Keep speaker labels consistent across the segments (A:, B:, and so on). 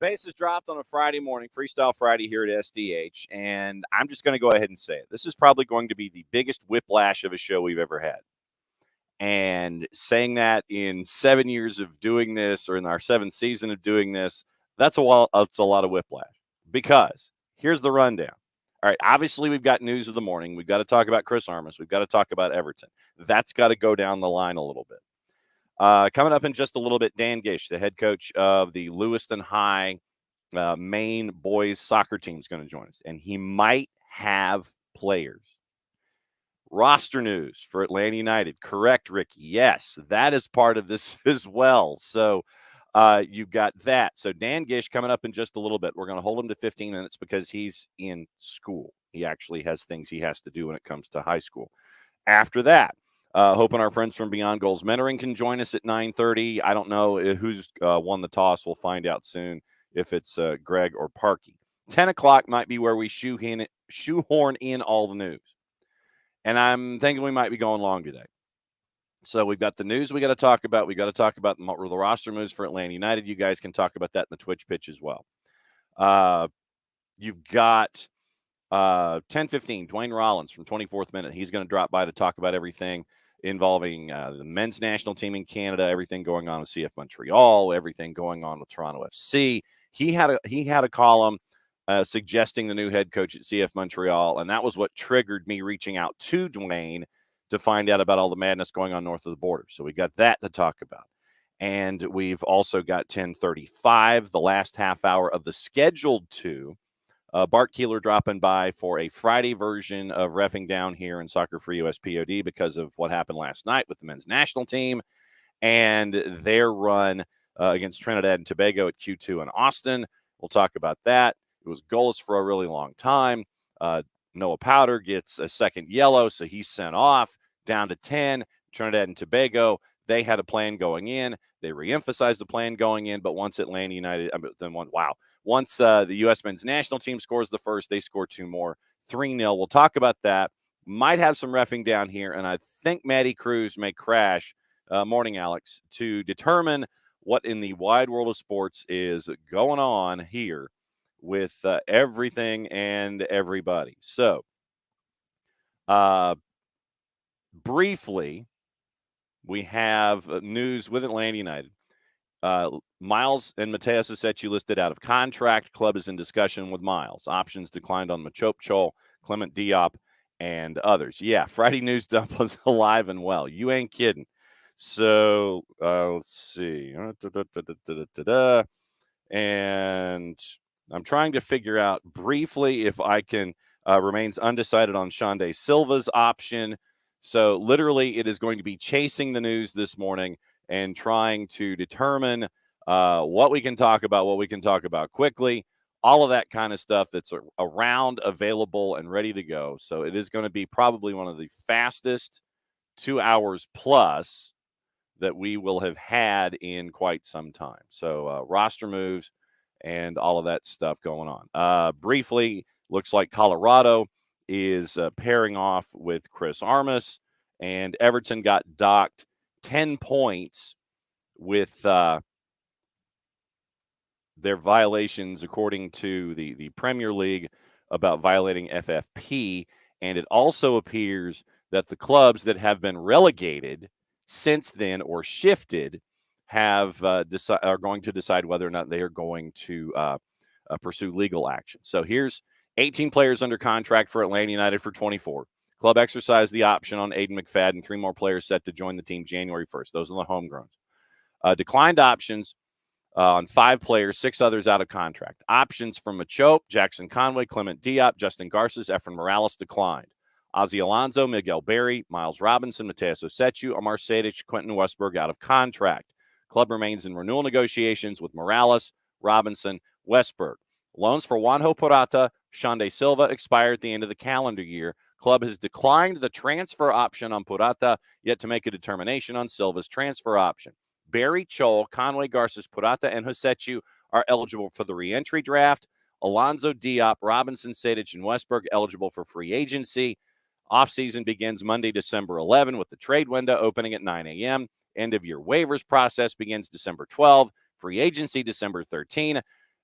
A: Bases dropped on a Friday morning, Freestyle Friday here at SDH, and I'm just going to go ahead and say it. This is probably going to be the biggest whiplash of a show we've ever had. And saying that in 7 years of doing this, or in our 7th season of doing this, that's a lot of whiplash. Because here's the rundown. All right, obviously we've got news of the morning. We've got to talk about Chris Armas. We've got to talk about Everton. That's got to go down the line a little bit. Coming up in just a little bit, Dan Gish, the head coach of the Lewiston High Maine boys soccer team, is going to join us, and he might have players. Roster news for Atlanta United. Correct, Ricky. Yes, that is part of this as well. So you've got that. So Dan Gish coming up in just a little bit. We're going to hold him to 15 minutes because he's in school. He actually has things he has to do when it comes to high school. After that, hoping our friends from Beyond Goals Mentoring can join us at 9:30. I don't know who's won the toss. We'll find out soon if it's Greg or Parky. 10 o'clock might be where we shoehorn in all the news. And I'm thinking we might be going long today. So we've got the news we got to talk about. We got to talk about the roster moves for Atlanta United. You guys can talk about that in the Twitch pitch as well. You've got 10:15, Duane Rollins from 24th Minute. He's going to drop by to talk about everything involving the men's national team in Canada, everything going on with CF Montreal, everything going on with Toronto FC. He had a column suggesting the new head coach at CF Montreal, and that was what triggered me reaching out to Duane to find out about all the madness going on north of the border. So we got that to talk about. And we've also got 10:35, the last half hour of the scheduled 2. Bart Keeler dropping by for a Friday version of Reffing Down here in Soccer Free USPOD because of what happened last night with the men's national team and their run against Trinidad and Tobago at Q2 in Austin. We'll talk about that. It was goalless for a really long time. Noah Powder gets a second yellow, so he's sent off down to 10. Trinidad and Tobago, they had a plan going in. They reemphasized the plan going in, but once Atlanta United, once the U.S. men's national team scores the first, they score 2 more, 3-0. We'll talk about that. Might have some reffing down here, and I think Matty Cruz may crash, morning, Alex, to determine what in the wide world of sports is going on here with everything and everybody. So, briefly, we have news with Atlanta United. Miles and Mateus Asechu listed out of contract. Club is in discussion with Miles. Options declined on Machop Chol, Clement Diop, and others. Yeah, Friday news dump was alive and well. You ain't kidding. So, let's see. And I'm trying to figure out briefly if I can remains undecided on Shonde Silva's option. So literally it is going to be chasing the news this morning and trying to determine what we can talk about quickly, all of that kind of stuff that's around, available, and ready to go. So it is going to be probably one of the fastest 2 hours plus that we will have had in quite some time. So roster moves and all of that stuff going on. Briefly, looks like Colorado is pairing off with Chris Armas, and Everton got docked 10 points with their violations, according to the Premier League, about violating FFP. And it also appears that the clubs that have been relegated since then or shifted have are going to decide whether or not they are going to pursue legal action. So here's 18 players under contract for Atlanta United for 24. Club exercised the option on Aiden McFadden. 3 more players set to join the team January 1st. Those are the homegrowns. Declined options on 5 players, 6 others out of contract. Options from Machop, Jackson Conway, Clement Diop, Justin Garces, Efren Morales declined. Ozzy Alonso, Miguel Berry, Miles Robinson, Mateus Osechu, Amar Sadic, Quentin Westberg out of contract. Club remains in renewal negotiations with Morales, Robinson, Westberg. Loans for Juanjo Purata, Shande Silva expire at the end of the calendar year. Club has declined the transfer option on Purata, yet to make a determination on Silva's transfer option. Barry Chol, Conway Garces, Purata, and Hosechu are eligible for the reentry draft. Alonzo Diop, Robinson, Sadich, and Westberg eligible for free agency. Offseason begins Monday, December 11, with the trade window opening at 9 a.m. End of year waivers process begins December 12. Free agency December 13.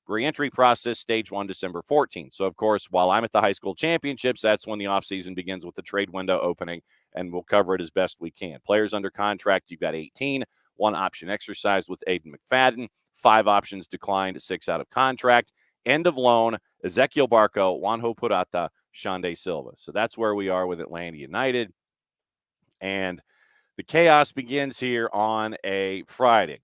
A: Reentry process stage 1 December 14. So, of course, while I'm at the high school championships, that's when the offseason begins with the trade window opening, and we'll cover it as best we can. Players under contract, you've got 18. 1 option exercised with Aiden McFadden. 5 options declined, 6 out of contract. End of loan, Ezequiel Barco, Juanjo Purata, Shande Silva. So that's where we are with Atlanta United. And the chaos begins here on a Friday.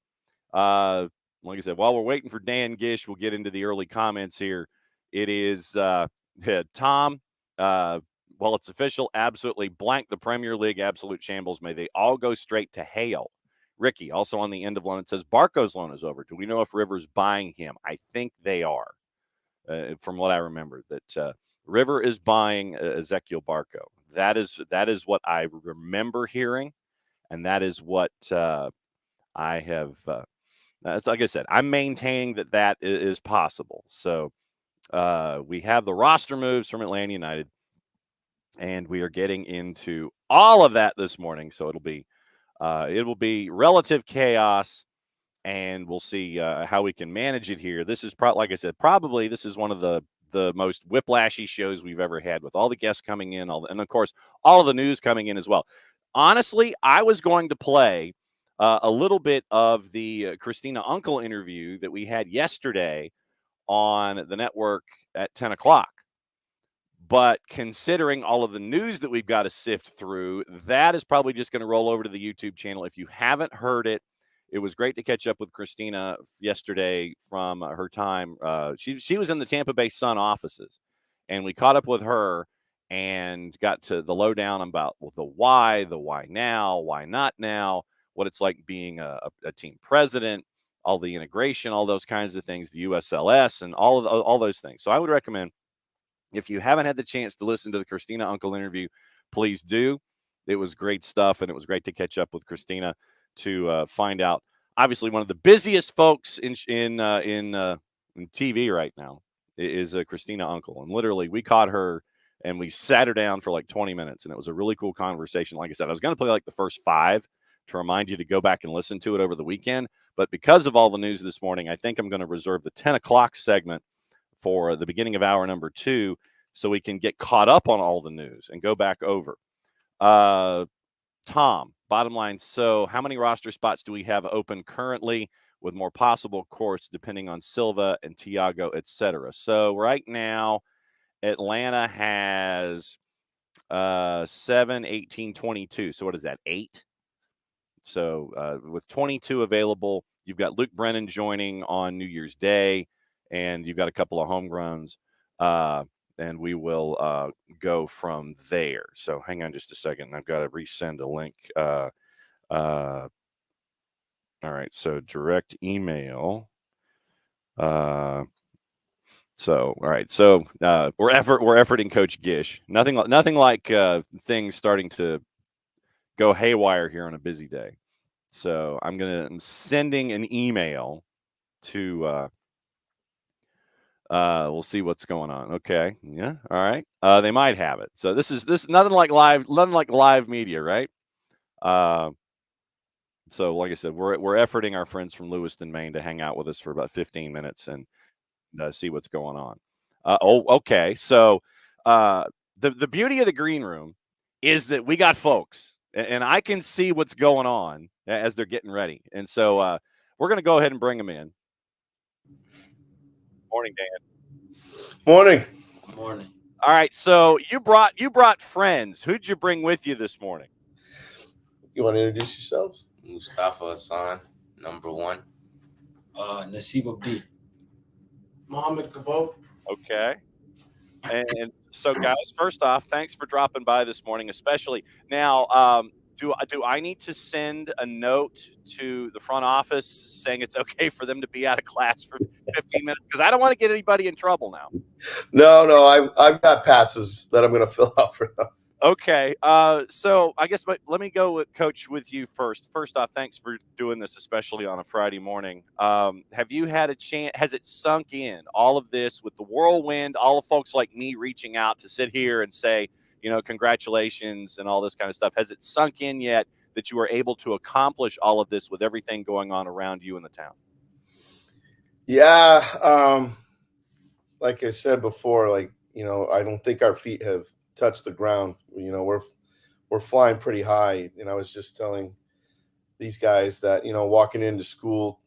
A: Like I said, while we're waiting for Dan Gish, we'll get into the early comments here. It is Tom. Well, it's official. Absolutely blank the Premier League. Absolute shambles. May they all go straight to hell. Ricky, also on the end of loan, it says Barco's loan is over. Do we know if River's buying him? I think they are, from what I remember. That River is buying Ezequiel Barco. That is what I remember hearing, and that is what I have. It's like I said, I'm maintaining that is possible. So we have the roster moves from Atlanta United, and we are getting into all of that this morning. So it will be relative chaos, and we'll see how we can manage it here. This is like I said, probably this is one of the most whiplashy shows we've ever had, with all the guests coming in, and of course all of the news coming in as well. Honestly, I was going to play a little bit of the Christina Unkel interview that we had yesterday on the network at 10 o'clock. But considering all of the news that we've got to sift through, that is probably just going to roll over to the YouTube channel. If you haven't heard it, it was great to catch up with Christina yesterday from her time. She was in the Tampa Bay Sun offices, and we caught up with her and got to the lowdown about the why now, why not now, what it's like being a team president, all the integration, all those kinds of things, the USLS, and all those things. So I would recommend, if you haven't had the chance to listen to the Christina Unkel interview, please do. It was great stuff, and it was great to catch up with Christina to find out. Obviously, one of the busiest folks in TV right now is Christina Unkel, and literally we caught her and we sat her down for like 20 minutes, and it was a really cool conversation. Like I said, I was going to play like the first 5 to remind you to go back and listen to it over the weekend, but because of all the news this morning, I think I'm going to reserve the 10 o'clock segment for the beginning of hour number 2, so we can get caught up on all the news and go back over. Tom, bottom line, so how many roster spots do we have open currently, with more possible, of course, depending on Silva and Thiago, etc.? So right now, Atlanta has 7, 18, 22. So what is that, 8? So with 22 available, you've got Luke Brennan joining on New Year's Day, and you've got a couple of homegrowns, and we will go from there. So hang on just a second. I've got to resend a link. All right, so direct email. All right, so we're efforting Coach Gish. Nothing like things starting to go haywire here on a busy day. So I'm sending an email to. We'll see what's going on. Okay, yeah, all right. They might have it. So this nothing like live media, right? So like I said, we're efforting our friends from Lewiston, Maine, to hang out with us for about 15 minutes and see what's going on. Okay. So the beauty of the green room is that we got folks, and I can see what's going on as they're getting ready. And so we're going to go ahead and bring them in. Morning, Dan.
B: Morning.
C: Morning.
A: All right. So you brought friends. Who'd you bring with you this morning?
B: You want to introduce yourselves?
C: Mustafa Hassan, number 1. Nasiba B.
D: Mohammed Kabo.
A: Okay. And so, guys, first off, thanks for dropping by this morning, especially now. do I need to send a note to the front office saying it's okay for them to be out of class for 15 minutes? Because I don't want to get anybody in trouble now.
B: No, I've got passes that I'm going to fill out for them.
A: Okay. So I guess let me go with Coach with you first. First off, thanks for doing this, especially on a Friday morning. Have you had a chance? Has it sunk in, all of this with the whirlwind, all the folks like me reaching out to sit here and say, congratulations and all this kind of stuff? Has it sunk in yet that you were able to accomplish all of this with everything going on around you in the town?
B: Yeah. Like I said before, I don't think our feet have touched the ground. We're flying pretty high. And I was just telling these guys that, walking into school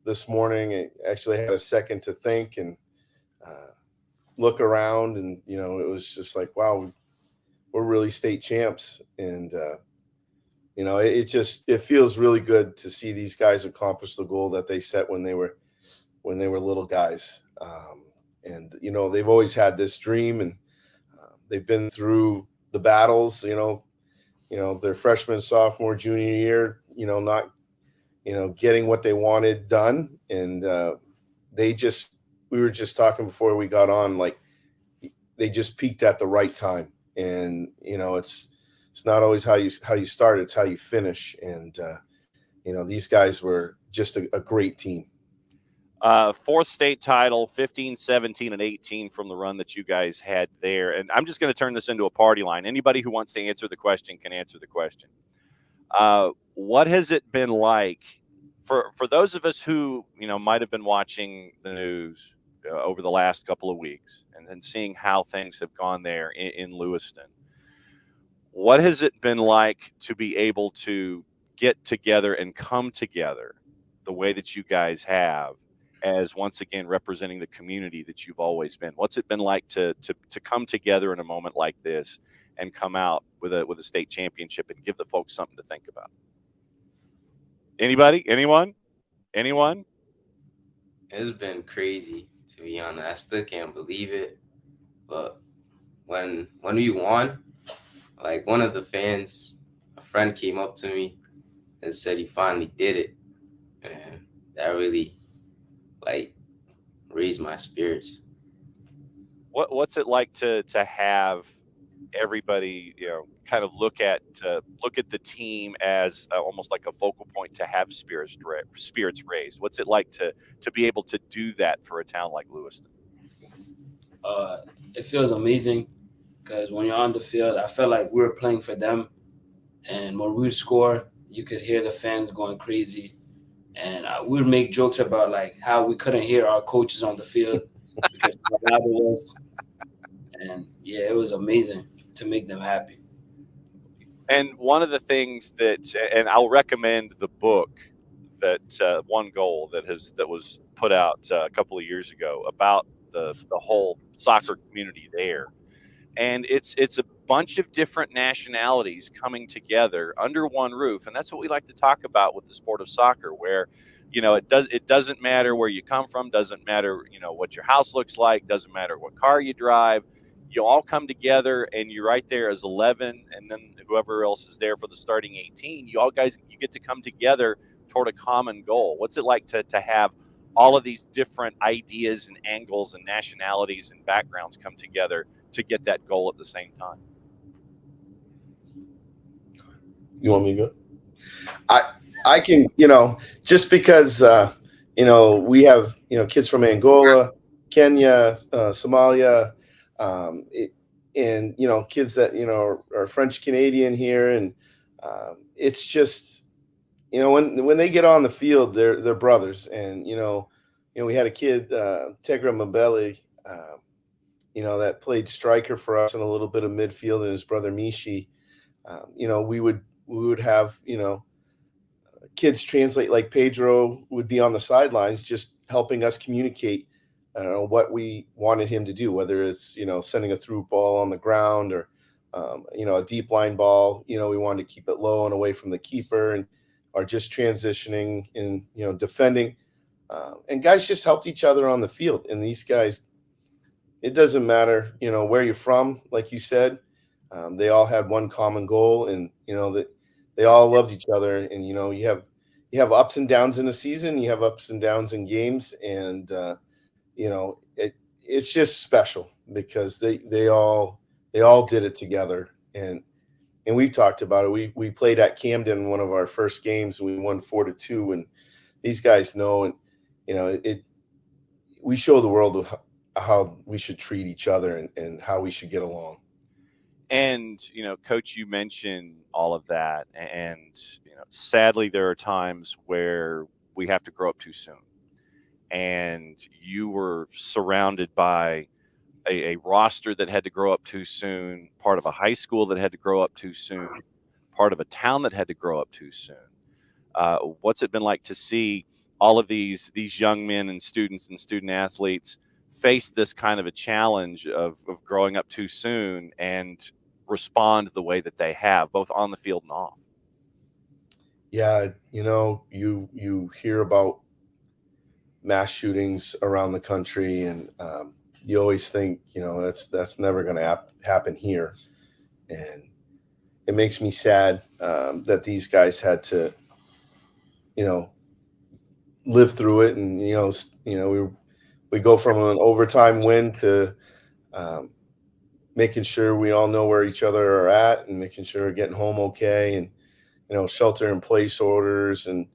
B: this morning, I actually had a second to think and look around, and it was just like, wow, we're really state champs. And it feels really good to see these guys accomplish the goal that they set when they were little guys. And they've always had this dream, and they've been through the battles, their freshman, sophomore, junior year, not getting what they wanted done. And we were just talking before we got on, like, they just peaked at the right time. And it's not always how you start, it's how you finish. And these guys were just a great team.
A: Fourth state title, 15, 17, and 18 from the run that you guys had there. And I'm just going to turn this into a party line. Anybody who wants to answer the question can answer the question. What has it been like for those of us who, might have been watching the news over the last couple of weeks and seeing how things have gone there in Lewiston? What has it been like to be able to get together and come together the way that you guys have, as once again representing the community that you've always been? What's it been like to come together in a moment like this and come out with a state championship and give the folks something to think about? Anybody? Anyone?
C: It's been crazy, to be honest. I still can't believe it. But when we won, like, one of the fans, a friend, came up to me and said he finally did it. And that really, raised my spirits.
A: What's it like to have everybody, kind of look at the team as almost like a focal point to have spirits raised? What's it like to be able to do that for a town like Lewiston?
D: It feels amazing because when you're on the field, I felt like we were playing for them. And when we would score, you could hear the fans going crazy. And we would make jokes about like how we couldn't hear our coaches on the field because how loud it was. And yeah, it was amazing to make them happy.
A: And one of the things and I'll recommend the book that One Goal that was put out a couple of years ago about the whole soccer community there. And it's a bunch of different nationalities coming together under one roof. And that's what we like to talk about with the sport of soccer, where, it doesn't matter where you come from, doesn't matter, what your house looks like, doesn't matter what car you drive. You all come together and you're right there as 11, and then whoever else is there for the starting 18. You get to come together toward a common goal. What's it like to have all of these different ideas and angles and nationalities and backgrounds come together to get that goal at the same time?
B: You want me to go? I can, just because, we have, kids from Angola, Kenya, Somalia, and, kids that, are French Canadian here. And it's just, when they get on the field, they're brothers. And, we had a kid, Tegra Mabele, that played striker for us and a little bit of midfield, and his brother Mishi. We would have, kids translate, like Pedro would be on the sidelines just helping us communicate what we wanted him to do, whether it's, sending a through ball on the ground or, a deep line ball. We wanted to keep it low and away from the keeper, and are just transitioning and, defending. And guys just helped each other on the field. And these guys, it doesn't matter, where you're from, like you said, they all had one common goal. And, that they all loved each other. And, you have ups and downs in the season, you have ups and downs in games. And, it's just special because they all did it together. And we've talked about it. We played at Camden one of our first games, and we won 4-2. And these guys know, and we show the world how we should treat each other and how we should get along.
A: And Coach, you mentioned all of that, and sadly, there are times where we have to grow up too soon. And you were surrounded by a roster that had to grow up too soon, part of a high school that had to grow up too soon, part of a town that had to grow up too soon. What's it been like to see all of these young men and student athletes face this kind of a challenge of growing up too soon and respond the way that they have, both on the field and off?
B: Yeah, you hear about mass shootings around the country, and you always think, that's never going to happen here. And it makes me sad that these guys had to, live through it. And, we go from an overtime win to making sure we all know where each other are at, and making sure we're getting home okay, and, shelter in place orders. And,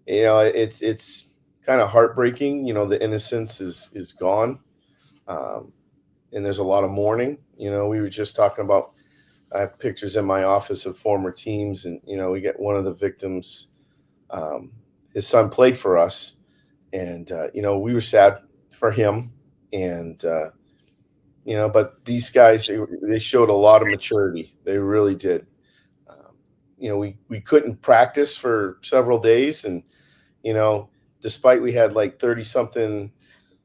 B: it's kind of heartbreaking. The innocence is gone. And there's a lot of mourning. We were just talking about, I have pictures in my office of former teams, and, we get one of the victims, his son played for us, and, we were sad for him. And, but these guys, they showed a lot of maturity. They really did. We couldn't practice for several days. And, despite we had like 30 something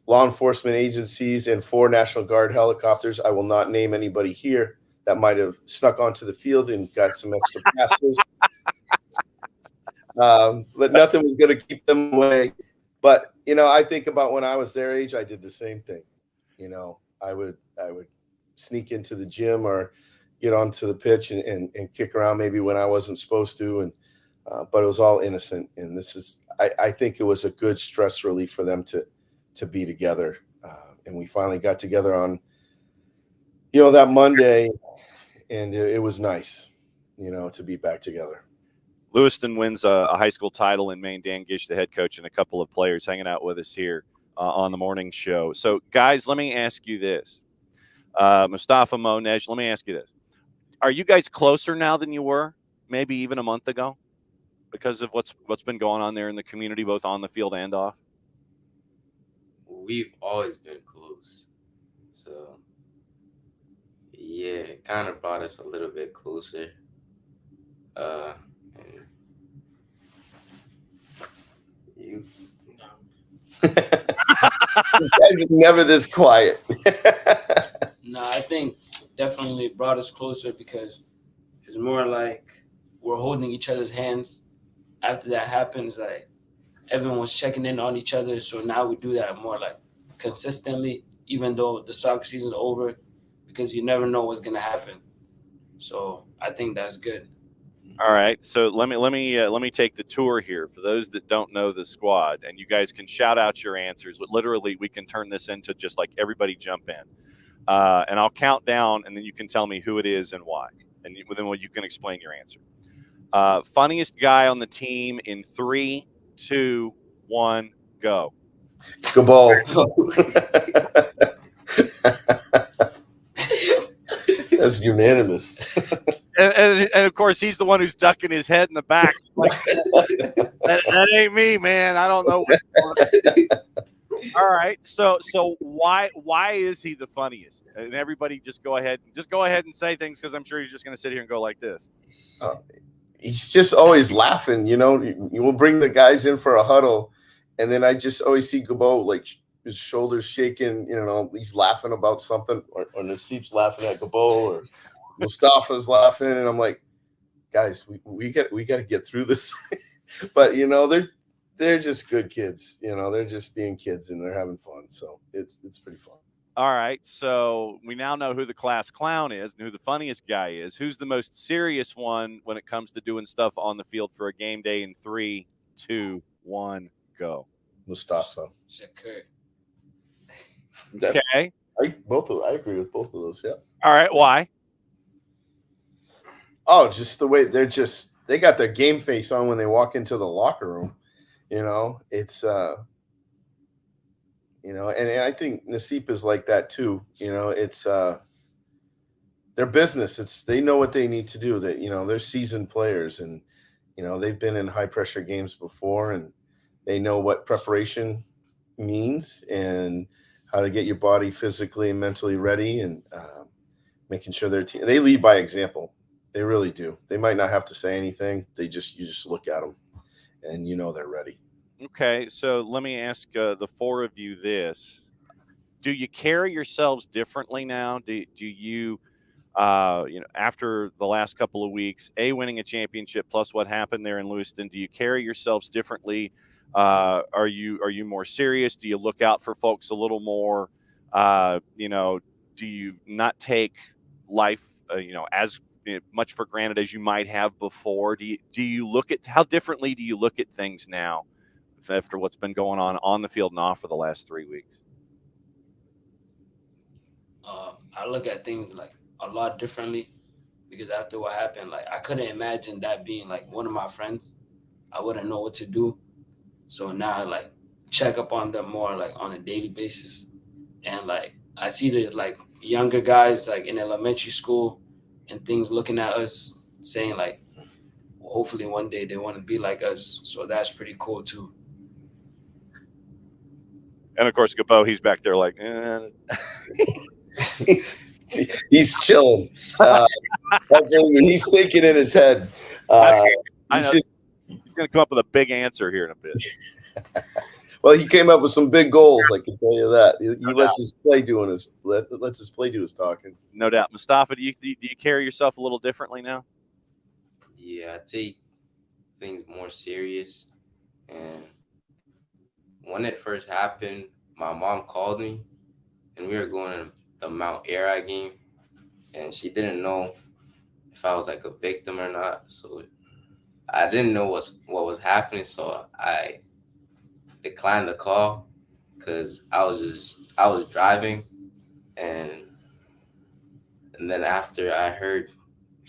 B: law enforcement agencies and 4 National Guard helicopters, I will not name anybody here, that might have snuck onto the field and got some extra passes. But nothing was going to keep them away. But, I think about when I was their age, I did the same thing. I would sneak into the gym or get onto the pitch and kick around maybe when I wasn't supposed to. And, but it was all innocent. And I think it was a good stress relief for them to be together. And we finally got together on, that Monday, and it was nice, to be back together.
A: Lewiston wins a high school title in Maine. Dan Gish, the head coach, and a couple of players hanging out with us here on the morning show. So, guys, let me ask you this. Mustafa, Mo, Nej, let me ask you this. Are you guys closer now than you were maybe even a month ago because of what's been going on there in the community, both on the field and off?
C: We've always been close. So, yeah, it kind of brought us a little bit closer.
B: You guys are never this quiet.
D: No, I think definitely brought us closer because it's more like we're holding each other's hands. After that happens, like everyone's checking in on each other. So now we do that more like consistently, even though the soccer season's over, because you never know what's gonna happen. So I think that's good.
A: All right, so let me take the tour here for those that don't know the squad, and you guys can shout out your answers. But literally, we can turn this into just like everybody jump in, and I'll count down, and then you can tell me who it is and why, and then you can explain your answer. Funniest guy on the team in 3, 2, 1, go.
B: Cabal. That's unanimous.
A: And of course, he's the one who's ducking his head in the back. Like, that ain't me, man. I don't know. All right. So why is he the funniest? And everybody just go ahead and say things, because I'm sure he's just going to sit here and go like this.
B: He's just always laughing. You will bring the guys in for a huddle, and then I just always see Gabo like his shoulders shaking. He's laughing about something, or Nasib's laughing at Gabo, or Mustafa's laughing, and I'm like, guys, we got to get through this. But they're just good kids. They're just being kids, and they're having fun. So it's pretty fun.
A: All right, so we now know who the class clown is and who the funniest guy is. Who's the most serious one when it comes to doing stuff on the field for a game day? In 3, 2, 1, go.
B: Mustafa.
D: Shakur.
B: That-
A: Okay.
B: I agree with both of those. Yeah.
A: All right. Why?
B: Oh, just the way they got their game face on when they walk into the locker room. It's and I think Nassib is like that too. It's their business. They know what they need to do. That they're seasoned players, and they've been in high pressure games before, and they know what preparation means and how to get your body physically and mentally ready, and making sure they lead by example. They really do. They might not have to say anything. You just look at them, and they're ready.
A: Okay, so let me ask the four of you this: do you carry yourselves differently now? Do you, after the last couple of weeks, winning a championship plus what happened there in Lewiston, do you carry yourselves differently? Are you more serious? Do you look out for folks a little more? Do you not take life, as much for granted as you might have before? Do you look at how differently do you look at things now after what's been going on the field and off for the last 3 weeks?
D: I look at things like a lot differently because after what happened, like I couldn't imagine that being like one of my friends. I wouldn't know what to do. So now I like check up on them more like on a daily basis. And like I see the like younger guys like in elementary school and things looking at us saying like, well, hopefully one day they want to be like us. So that's pretty cool too.
A: And of course, Gabo, he's back there like,
B: He's chilling. He's thinking in his head.
A: I know.
B: He's
A: going to come up with a big answer here in a bit.
B: Well, he came up with some big goals. I can tell you that. He lets his play lets his play do his talking.
A: No doubt. Mustafa, do you carry yourself a little differently now?
C: Yeah, I take things more serious. And when it first happened, my mom called me, and we were going to the Mount Airy game, and she didn't know if I was like a victim or not. So I didn't know what was happening, so I declined the call because I was driving, and then after I heard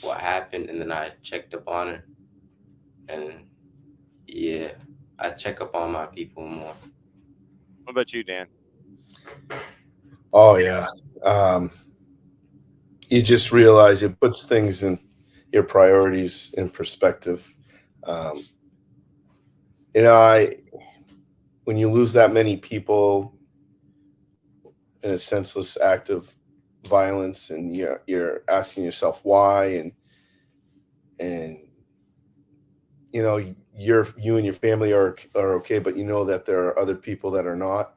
C: what happened, and then I checked up on her, and yeah, I check up on my people more.
A: What about you, Dan?
B: Oh yeah. You just realize it puts things in your priorities in perspective. When you lose that many people in a senseless act of violence, and you're asking yourself why, and you and your family are okay, but that there are other people that are not,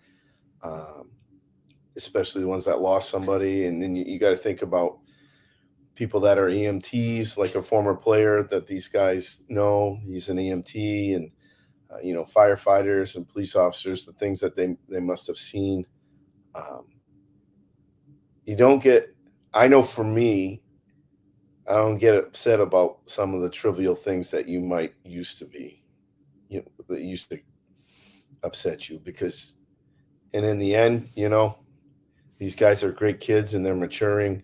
B: especially the ones that lost somebody. And then you got to think about people that are EMTs, like a former player that these guys know. He's an EMT, and firefighters and police officers, the things that they must have seen. I know for me, I don't get upset about some of the trivial things that you might used to be, that used to upset you, and in the end, these guys are great kids, and they're maturing,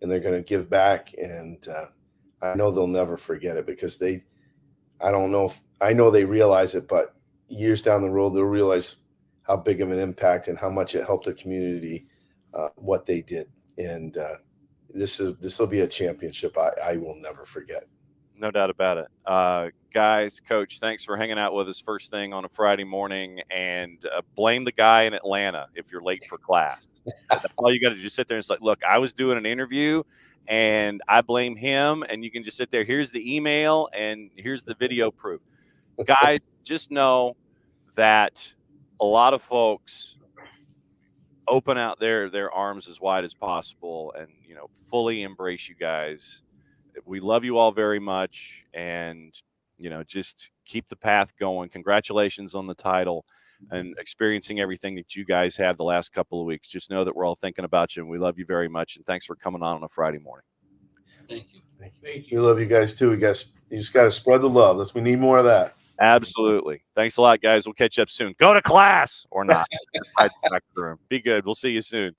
B: and they're going to give back. And I know they'll never forget it, because I know they realize it, but years down the road, they'll realize how big of an impact and how much it helped the community, what they did. And this will be a championship I will never forget.
A: No doubt about it. Guys, Coach, thanks for hanging out with us first thing on a Friday morning, and blame the guy in Atlanta if you're late for class. That's all you got to do. Just sit there and say, look, I was doing an interview and I blame him, and you can just sit there. Here's the email and here's the video proof. Guys, just know that a lot of folks open out their arms as wide as possible and, fully embrace you guys. We love you all very much, and just keep the path going. Congratulations on the title. and experiencing everything that you guys have the last couple of weeks. Just know that we're all thinking about you, and we love you very much. And thanks for coming on a Friday morning.
D: Thank you.
B: Thank you. We love you guys too. You just got to spread the love. We need more of that.
A: Absolutely. Thanks a lot, guys. We'll catch up soon. Go to class or not. Back room. Be good. We'll see you soon.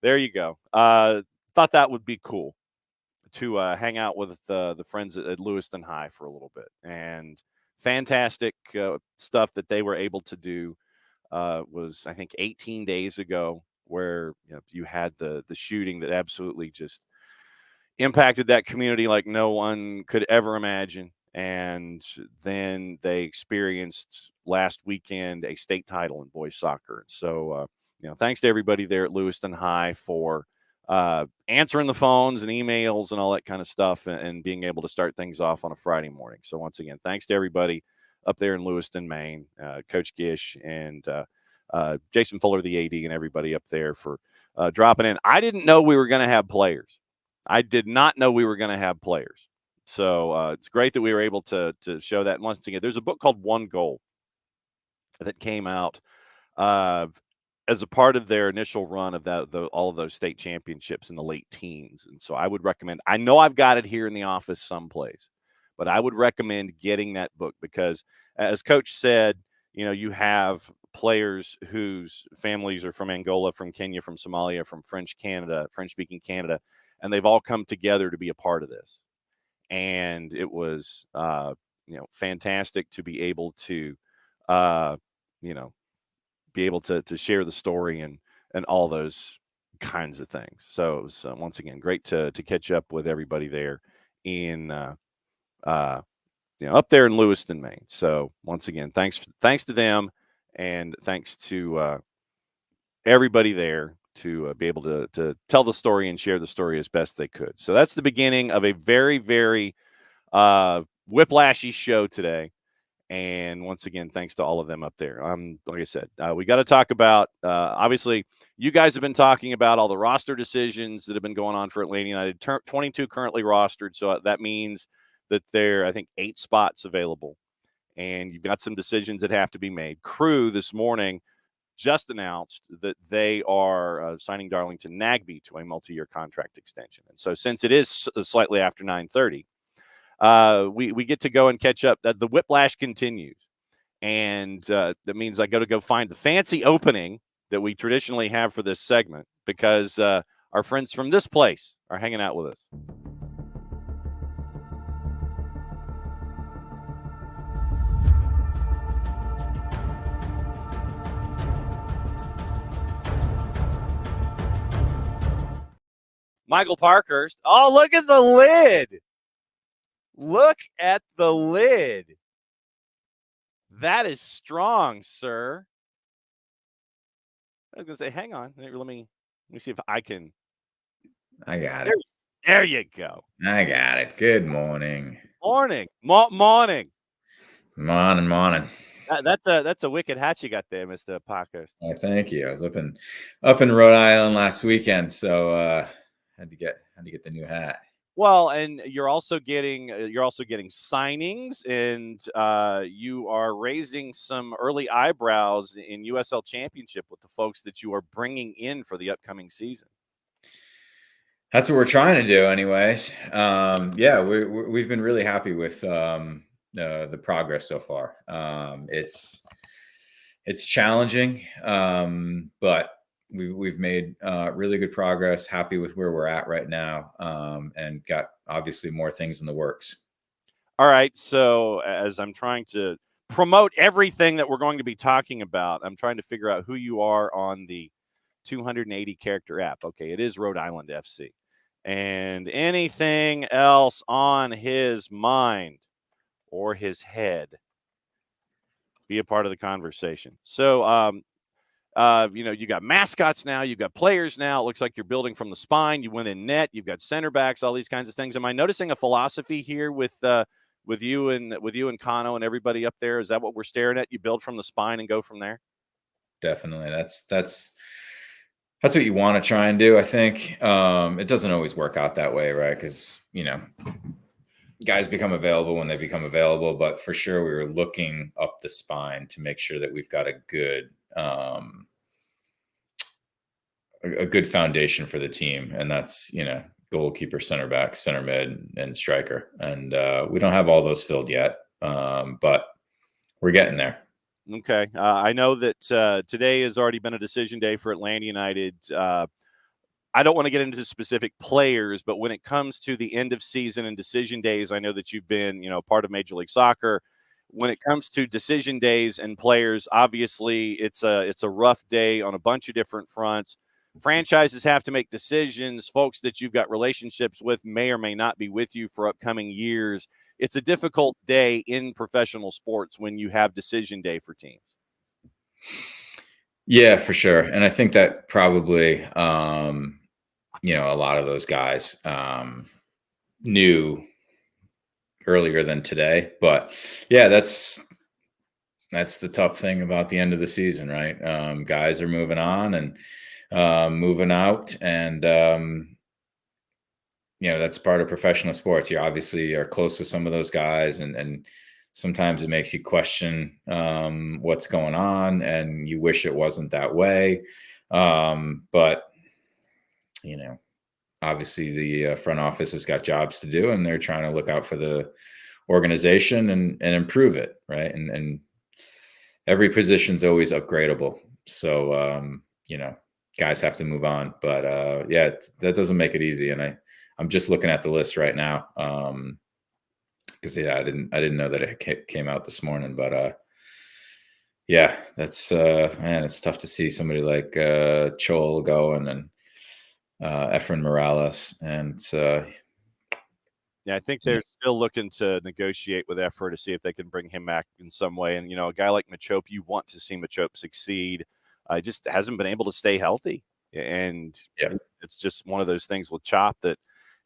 A: There you go. Thought that would be cool to hang out with the friends at Lewiston High for a little bit. And fantastic stuff that they were able to do was, I think, 18 days ago, where you had the shooting that absolutely just impacted that community like no one could ever imagine. And then they experienced last weekend a state title in boys soccer. So, thanks to everybody there at Lewiston High for answering the phones and emails and all that kind of stuff, and being able to start things off on a Friday morning. So once again, thanks to everybody up there in Lewiston, Maine, Coach Gish and Jason Fuller, the AD, and everybody up there for dropping in. I didn't know we were going to have players. I did not know we were going to have players. So it's great that we were able to show that. And once again, there's a book called One Goal that came out as a part of their initial run of all of those state championships in the late teens. And so I would recommend, I know I've got it here in the office someplace, but I would recommend getting that book because, as Coach said, you have players whose families are from Angola, from Kenya, from Somalia, from French-speaking Canada, and they've all come together to be a part of this. And it was, fantastic to be able to, to share the story and all those kinds of things. So it was once again great to catch up with everybody there in, up there in Lewiston, Maine. So once again, thanks to them, and thanks to everybody there to be able to tell the story and share the story as best they could. So that's the beginning of a very, very whiplashy show today. And once again, thanks to all of them up there. Like I said, we got to talk about, obviously, you guys have been talking about all the roster decisions that have been going on for Atlanta United. 22 currently rostered, so that means that there are, I think, 8 spots available. And you've got some decisions that have to be made. Crew this morning just announced that they are signing Darlington Nagbe to a multi-year contract extension. And so since it is slightly after 9:30, we get to go and catch up. The whiplash continues. And that means I got to go find the fancy opening that we traditionally have for this segment, because our friends from this place are hanging out with us. Michael Parkhurst. Oh, look at the lid. Look at the lid. That is strong, sir. I was going to say, hang on. Let me see if I can.
E: I got it.
A: There you go.
E: I got it. Good morning.
A: Morning.
E: Morning.
A: That's a wicked hat you got there, Mr. Parkhurst.
E: Oh, thank you. I was up in Rhode Island last weekend, so had to get the new hat.
A: Well, and you're also getting signings, and you are raising some early eyebrows in USL Championship with the folks that you are bringing in for the upcoming season.
E: That's what we're trying to do, anyways. Yeah, we've been really happy with the progress so far. It's challenging, but we've made really good progress. Happy with where we're at right now, and got obviously more things in the works.
A: All right. So as I'm trying to promote everything that we're going to be talking about, I'm trying to figure out who you are on the 280 character app. Okay, it is Rhode Island FC. And anything else on his mind or his head, be a part of the conversation. So, you got mascots now, you've got players now. It looks like you're building from the spine. You went in net, you've got center backs, all these kinds of things. Am I noticing a philosophy here with you and Kano and everybody up there? Is that what we're staring at? You build from the spine and go from there?
E: Definitely. That's what you want to try and do. I think it doesn't always work out that way, right? Because guys become available when they become available, but for sure we were looking up the spine to make sure that we've got a good foundation for the team. And that's, goalkeeper, center back, center mid, and striker. And we don't have all those filled yet, but we're getting there.
A: Okay. I know that today has already been a decision day for Atlanta United. I don't want to get into specific players, but when it comes to the end of season and decision days, I know that you've been, part of Major League Soccer. When it comes to decision days and players, obviously it's a rough day on a bunch of different fronts. Franchises have to make decisions. Folks that you've got relationships with may or may not be with you for upcoming years. It's a difficult day in professional sports when you have decision day for teams.
E: Yeah, for sure. And I think that probably, a lot of those guys knew earlier than today. But yeah, that's the tough thing about the end of the season, right? Guys are moving on and moving out, and that's part of professional sports. You obviously are close with some of those guys, and sometimes it makes you question what's going on, and you wish it wasn't that way. But obviously the front office has got jobs to do, and they're trying to look out for the organization and improve it, right? And every position's always upgradable. So, guys have to move on. But yeah, that doesn't make it easy. And I'm just looking at the list right now. Because I didn't know that it came out this morning. But yeah, that's man, it's tough to see somebody like Chol going and Efren Morales, and
A: yeah, I think they're still looking to negotiate with Efren to see if they can bring him back in some way. And a guy like Machope, you want to see Machope succeed. Just hasn't been able to stay healthy, and it's just one of those things with Chop that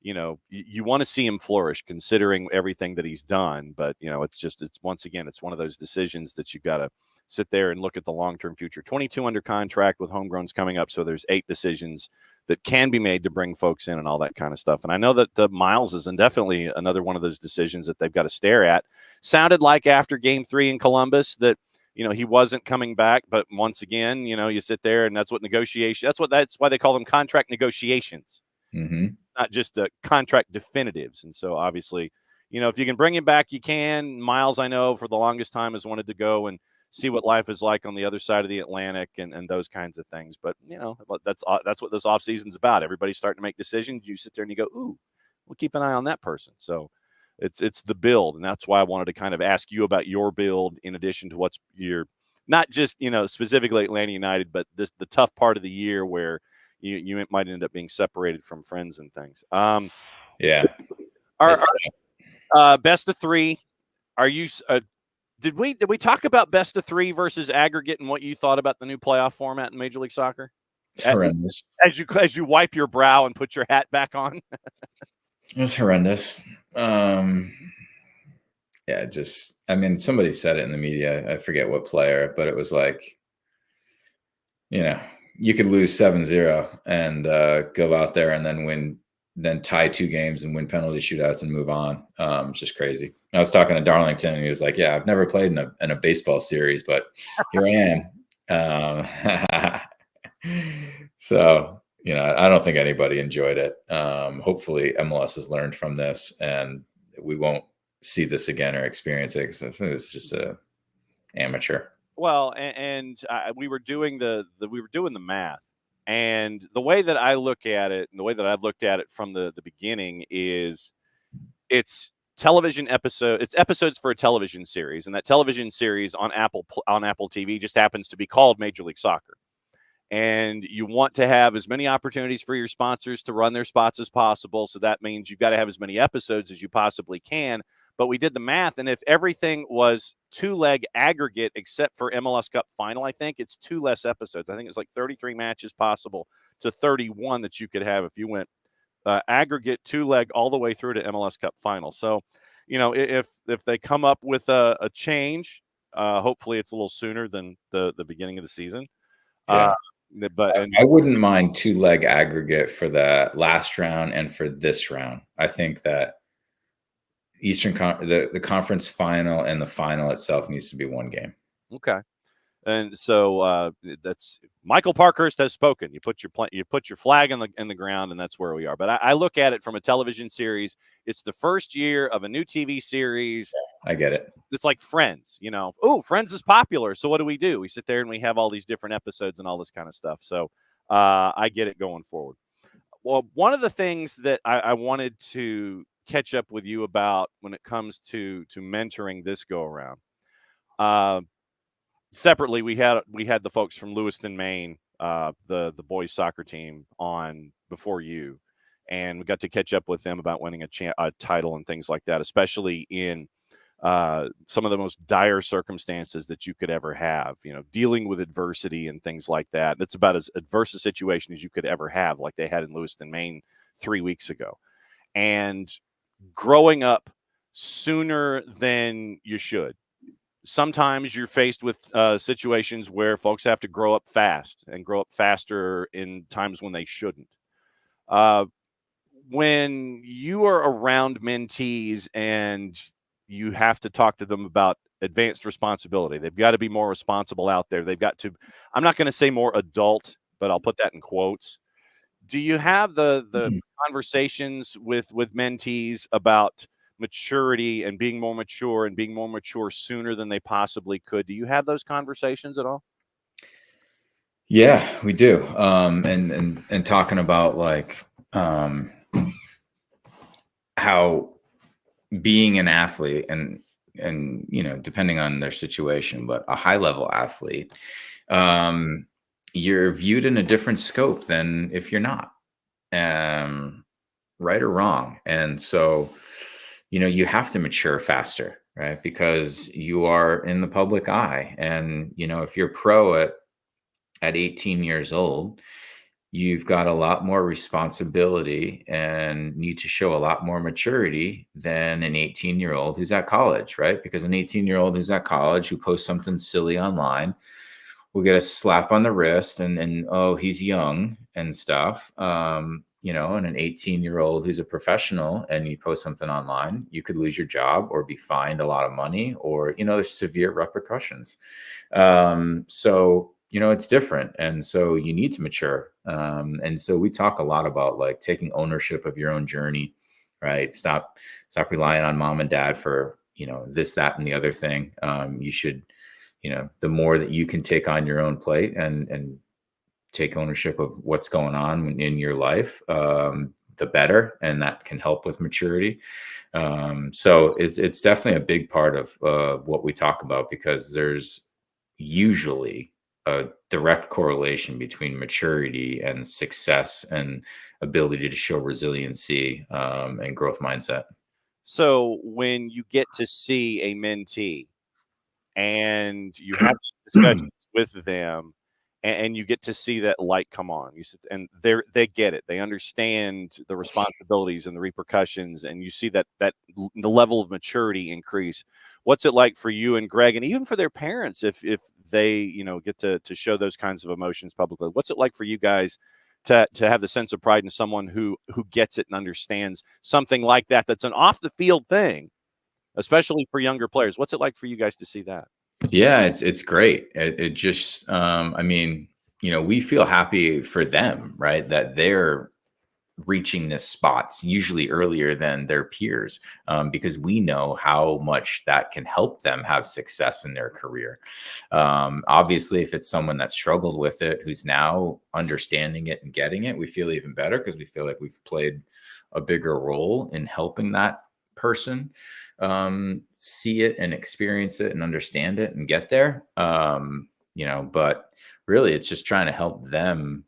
A: you want to see him flourish, considering everything that he's done. But it's once again, it's one of those decisions that you got to sit there and look at the long-term future. 22 under contract with homegrowns coming up, so there's 8 decisions that can be made to bring folks in and all that kind of stuff. And I know that Miles is definitely another one of those decisions that they've got to stare at. Sounded like after Game 3 in Columbus that he wasn't coming back, but once again, you sit there, and that's what negotiation. That's why they call them contract negotiations.
E: Mm-hmm.
A: Not just contract definitives. And so obviously, if you can bring him back, you can. Miles, I know for the longest time has wanted to go and see what life is like on the other side of the Atlantic and those kinds of things. But, that's what this offseason's about. Everybody's starting to make decisions. You sit there and you go, ooh, we'll keep an eye on that person. So it's the build. And that's why I wanted to kind of ask you about your build in addition to what's your, not just, specifically Atlanta United, but the tough part of the year where you might end up being separated from friends and things.
E: Yeah.
A: Our best of 3. Are you? Did we talk about best of 3 versus aggregate and what you thought about the new playoff format in Major League Soccer?
E: It's horrendous.
A: As you wipe your brow and put your hat back on.
E: It's horrendous. Yeah, somebody said it in the media. I forget what player, but it was like, you could lose 7-0 and go out there and then tie 2 games and win penalty shootouts and move on. It's just crazy. I was talking to Darlington, and he was like, yeah, I've never played in a baseball series, but here I am. So, I don't think anybody enjoyed it. Hopefully MLS has learned from this and we won't see this again or experience it. So I think it's just a amateur.
A: Well, and we were doing the math, and the way that I look at it, and the way that I've looked at it from the beginning is, it's television episode. It's episodes for a television series, and that television series on Apple TV just happens to be called Major League Soccer. And you want to have as many opportunities for your sponsors to run their spots as possible. So that means you've got to have as many episodes as you possibly can. But we did the math, and if everything was 2-leg aggregate except for MLS Cup final, I think it's 2 less episodes. I think it's like 33 matches possible to 31 that you could have if you went aggregate 2-leg all the way through to MLS Cup final. So, if they come up with a change, hopefully it's a little sooner than the beginning of the season.
E: Yeah. I wouldn't mind 2-leg aggregate for the last round and for this round. I think that the conference final and the final itself needs to be one game.
A: Okay. And so that's Michael Parkhurst has spoken. You put your flag in the ground, and that's where we are. But I look at it from a television series. It's the first year of a new TV series.
E: I get it.
A: It's like Friends, Oh, Friends is popular. So what do? We sit there and we have all these different episodes and all this kind of stuff. So I get it going forward. Well, one of the things that I wanted to catch up with you about when it comes to mentoring this go around. Separately, we had the folks from Lewiston, Maine, the boys soccer team on before you, and we got to catch up with them about winning a title and things like that, especially in some of the most dire circumstances that you could ever have, dealing with adversity and things like that. It's about as adverse a situation as you could ever have, like they had in Lewiston, Maine 3 weeks ago. And growing up sooner than you should. Sometimes you're faced with situations where folks have to grow up fast and grow up faster in times when they shouldn't. When you are around mentees and you have to talk to them about advanced responsibility, they've got to be more responsible out there. They've got to, I'm not going to say more adult, but I'll put that in quotes. Do you have the conversations with mentees about maturity and being more mature sooner than they possibly could? Do you have those conversations at all?
E: Yeah, we do. And talking about like how being an athlete and depending on their situation, but a high level athlete, you're viewed in a different scope than if you're not, right or wrong. And so you have to mature faster, right? Because you are in the public eye. And, if you're pro at 18 years old, you've got a lot more responsibility and need to show a lot more maturity than an 18-year-old who's at college, right? Because an 18-year-old who's at college who posts something silly online will get a slap on the wrist and oh, he's young and stuff. And an 18-year-old who's a professional and you post something online, you could lose your job or be fined a lot of money, or, there's severe repercussions. So, it's different. And so you need to mature. And so we talk a lot about like taking ownership of your own journey, right? Stop relying on mom and dad for, this, that, and the other thing. You should, the more that you can take on your own plate and take ownership of what's going on in your life, the better. And that can help with maturity. So it's definitely a big part of what we talk about, because there's usually a direct correlation between maturity and success and ability to show resiliency and growth mindset.
A: So when you get to see a mentee and you have discussions with them, and you get to see that light come on, and they get it. They understand the responsibilities and the repercussions, and you see that the level of maturity increase. What's it like for you and Greg, and even for their parents, if they get to show those kinds of emotions publicly? What's it like for you guys to have the sense of pride in someone who gets it and understands something like that? That's an off the field thing, especially for younger players. What's it like for you guys to see that?
E: Yeah, it's great. It just, we feel happy for them, right? That they're reaching this spots usually earlier than their peers, because we know how much that can help them have success in their career. Obviously, if it's someone that struggled with it, who's now understanding it and getting it, we feel even better, because we feel like we've played a bigger role in helping that person see it and experience it and understand it and get there. But really it's just trying to help them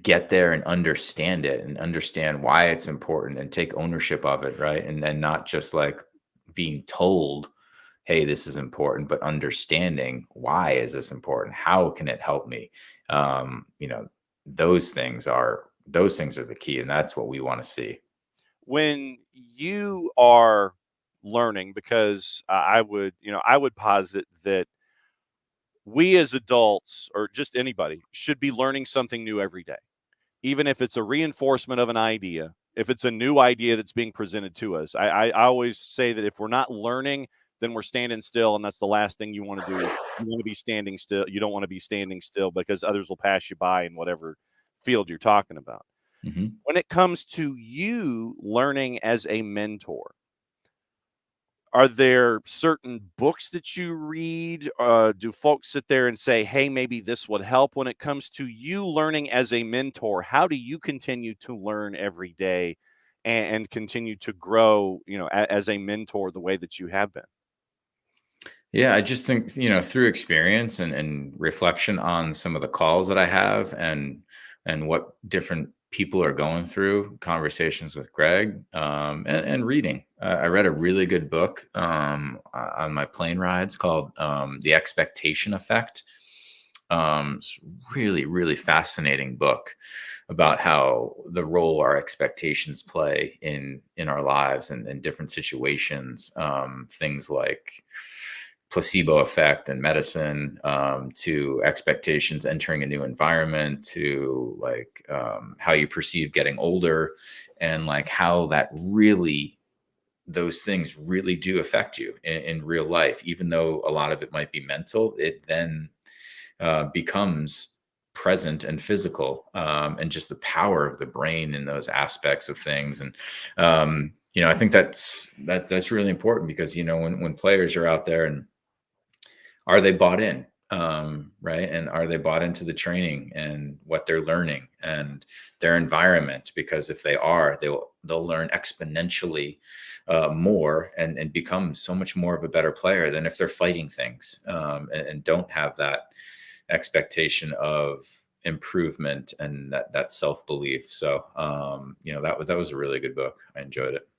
E: get there and understand it and understand why it's important and take ownership of it, right? And then not just like being told, hey, this is important, but understanding, why is this important? How can it help me? Those things are the key, and that's what we want to see.
A: When you are learning, because I would posit that we as adults, or just anybody, should be learning something new every day, even if it's a reinforcement of an idea, if it's a new idea that's being presented to us. I always say that if we're not learning, then we're standing still, and that's the last thing you want to do. You want to be standing still. You don't want to be standing still because others will pass you by in whatever field you're talking about.
E: Mm-hmm.
A: When it comes to you learning as a mentor, are there certain books that you read? Do folks sit there and say, hey, maybe this would help? When it comes to you learning as a mentor, how do you continue to learn every day and continue to grow, as a mentor the way that you have been?
E: Yeah, I just think, through experience and reflection on some of the calls that I have and what different people are going through, conversations with Greg, and reading. I read a really good book on my plane rides called The Expectation Effect. It's really, really fascinating book about how the role our expectations play in our lives and in different situations. Things like placebo effect in medicine, to expectations entering a new environment, to like how you perceive getting older, and like how that really, those things really do affect you in real life. Even though a lot of it might be mental, it then becomes present and physical, and just the power of the brain in those aspects of things. And I think that's really important because when players are out there, and are they bought in, right? And are they bought into the training and what they're learning and their environment? Because if they are, they'll learn exponentially more and become so much more of a better player than if they're fighting things, and don't have that expectation of improvement and that self-belief. So that was a really good book. I enjoyed it.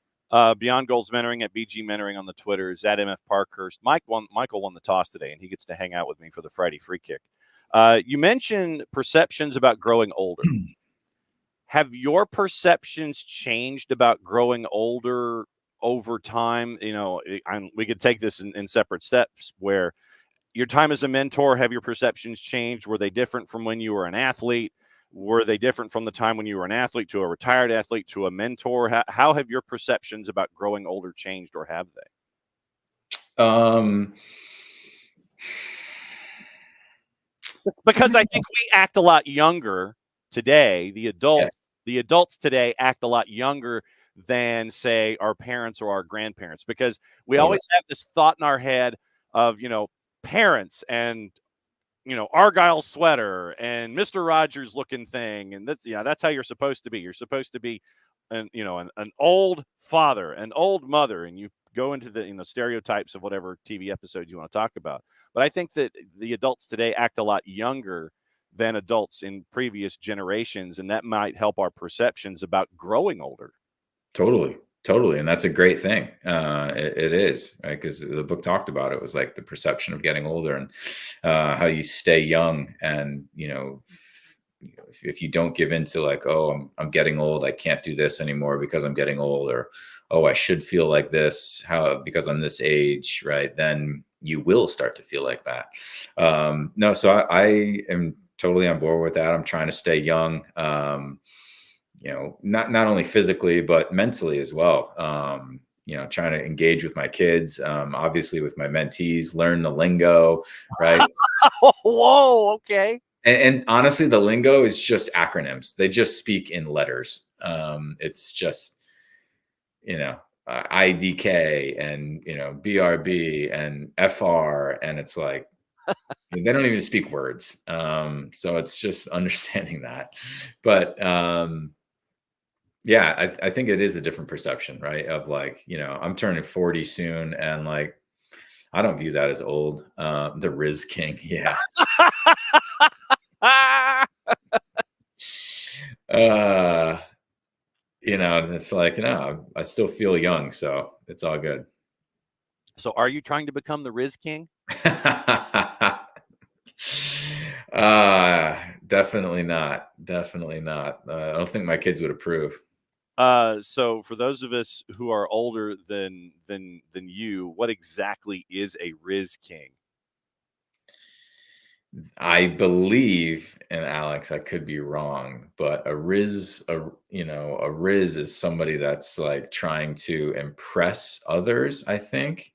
A: Beyond Goals Mentoring at BG Mentoring on the Twitter is at MF Parkhurst. Michael won the toss today, and he gets to hang out with me for the Friday free kick. You mentioned perceptions about growing older. Have your perceptions changed about growing older over time? We could take this in separate steps. Where your time as a mentor, have your perceptions changed? Were they different from when you were an athlete? Were they different from the time when you were an athlete to a retired athlete to a mentor? How have your perceptions about growing older changed, or have they? Because I think we act a lot younger today. The adults today act a lot younger than, say, our parents or our grandparents, because we always have this thought in our head of, parents and Argyle sweater and Mr. Rogers looking thing. And that's how you're supposed to be. You're supposed to be an old father, an old mother, and you go into the stereotypes of whatever TV episode you want to talk about. But I think that the adults today act a lot younger than adults in previous generations, and that might help our perceptions about growing older.
E: Totally. And that's a great thing. It is, right? Because the book talked about it was like the perception of getting older and how you stay young. And, if you don't give into like, oh, I'm getting old, I can't do this anymore because I'm getting old, or, oh, I should feel like this because I'm this age, right? Then you will start to feel like that. No, so I am totally on board with that. I'm trying to stay young. Not only physically, but mentally as well. Trying to engage with my kids, obviously with my mentees, learn the lingo, right?
A: Whoa, okay.
E: And honestly, the lingo is just acronyms. They just speak in letters. It's just, IDK and, BRB and FR. And it's like, they don't even speak words. So it's just understanding that. But, yeah, I think it is a different perception, right? Of like, I'm turning 40 soon, and like, I don't view that as old. The Riz King, yeah. It's like, I still feel young, so it's all good.
A: So are you trying to become the Riz King?
E: Definitely not. I don't think my kids would approve.
A: So for those of us who are older than you, what exactly is a Riz King?
E: I believe, and Alex, I could be wrong, but a Riz is somebody that's like trying to impress others, I think.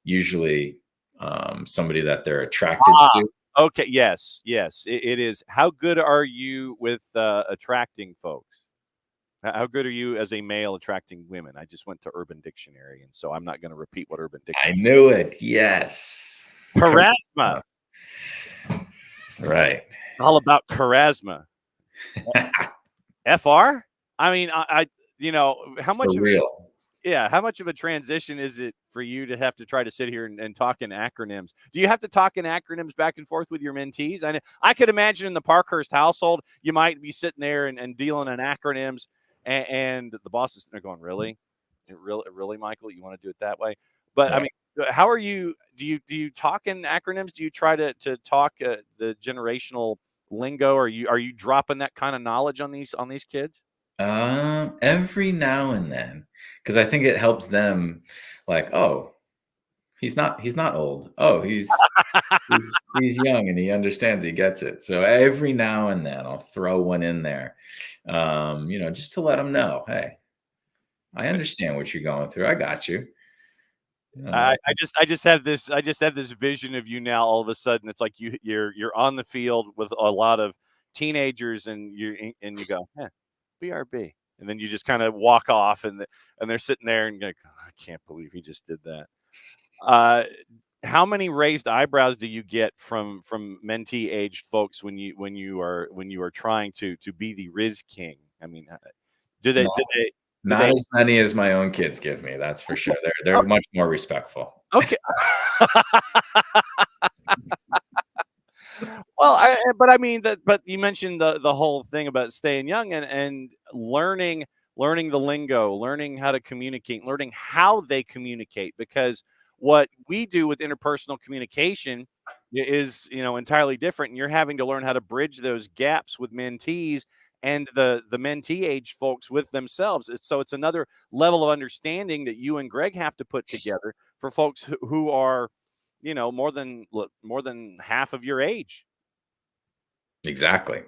E: Usually somebody that they're attracted to.
A: Okay. Yes. It is. How good are you with attracting folks? How good are you as a male attracting women? I just went to Urban Dictionary, and so I'm not going to repeat what Urban
E: I
A: Dictionary.
E: knew it. Yes.
A: Charisma.
E: That's right.
A: All about charisma. FR? I mean, how much
E: For
A: of
E: real.
A: how much of a transition is it for you to have to try to sit here and talk in acronyms? Do you have to talk in acronyms back and forth with your mentees? I could imagine in the Parkhurst household, you might be sitting there and dealing in acronyms, and the boss is sitting there going, "Really, really, Michael, you want to do it that way?" But
E: Yeah.
A: I mean, how are you? Do you talk in acronyms? Do you try to talk the generational lingo? Are you dropping that kind of knowledge on these kids?
E: Every now and then, because I think it helps them, like, oh, he's not old. Oh, he's young and he understands, he gets it. So every now and then I'll throw one in there, just to let them know, hey, I understand what you're going through. I got you.
A: I just have this vision of you now. All of a sudden, it's like you're on the field with a lot of teenagers, and you go, BRB, and then you just kind of walk off, and they're sitting there and like, oh, I can't believe he just did that. How many raised eyebrows do you get from mentee aged folks when you are trying to be the Riz King? I mean, do they?
E: Not as many as my own kids give me, that's for sure. They're much more respectful.
A: Okay. Well, but you mentioned the whole thing about staying young and learning the lingo, learning how to communicate, learning how they communicate, because what we do with interpersonal communication is, entirely different. And you're having to learn how to bridge those gaps with mentees and the mentee age folks with themselves. So it's another level of understanding that you and Greg have to put together for folks who are, more than half of your age.
E: Exactly.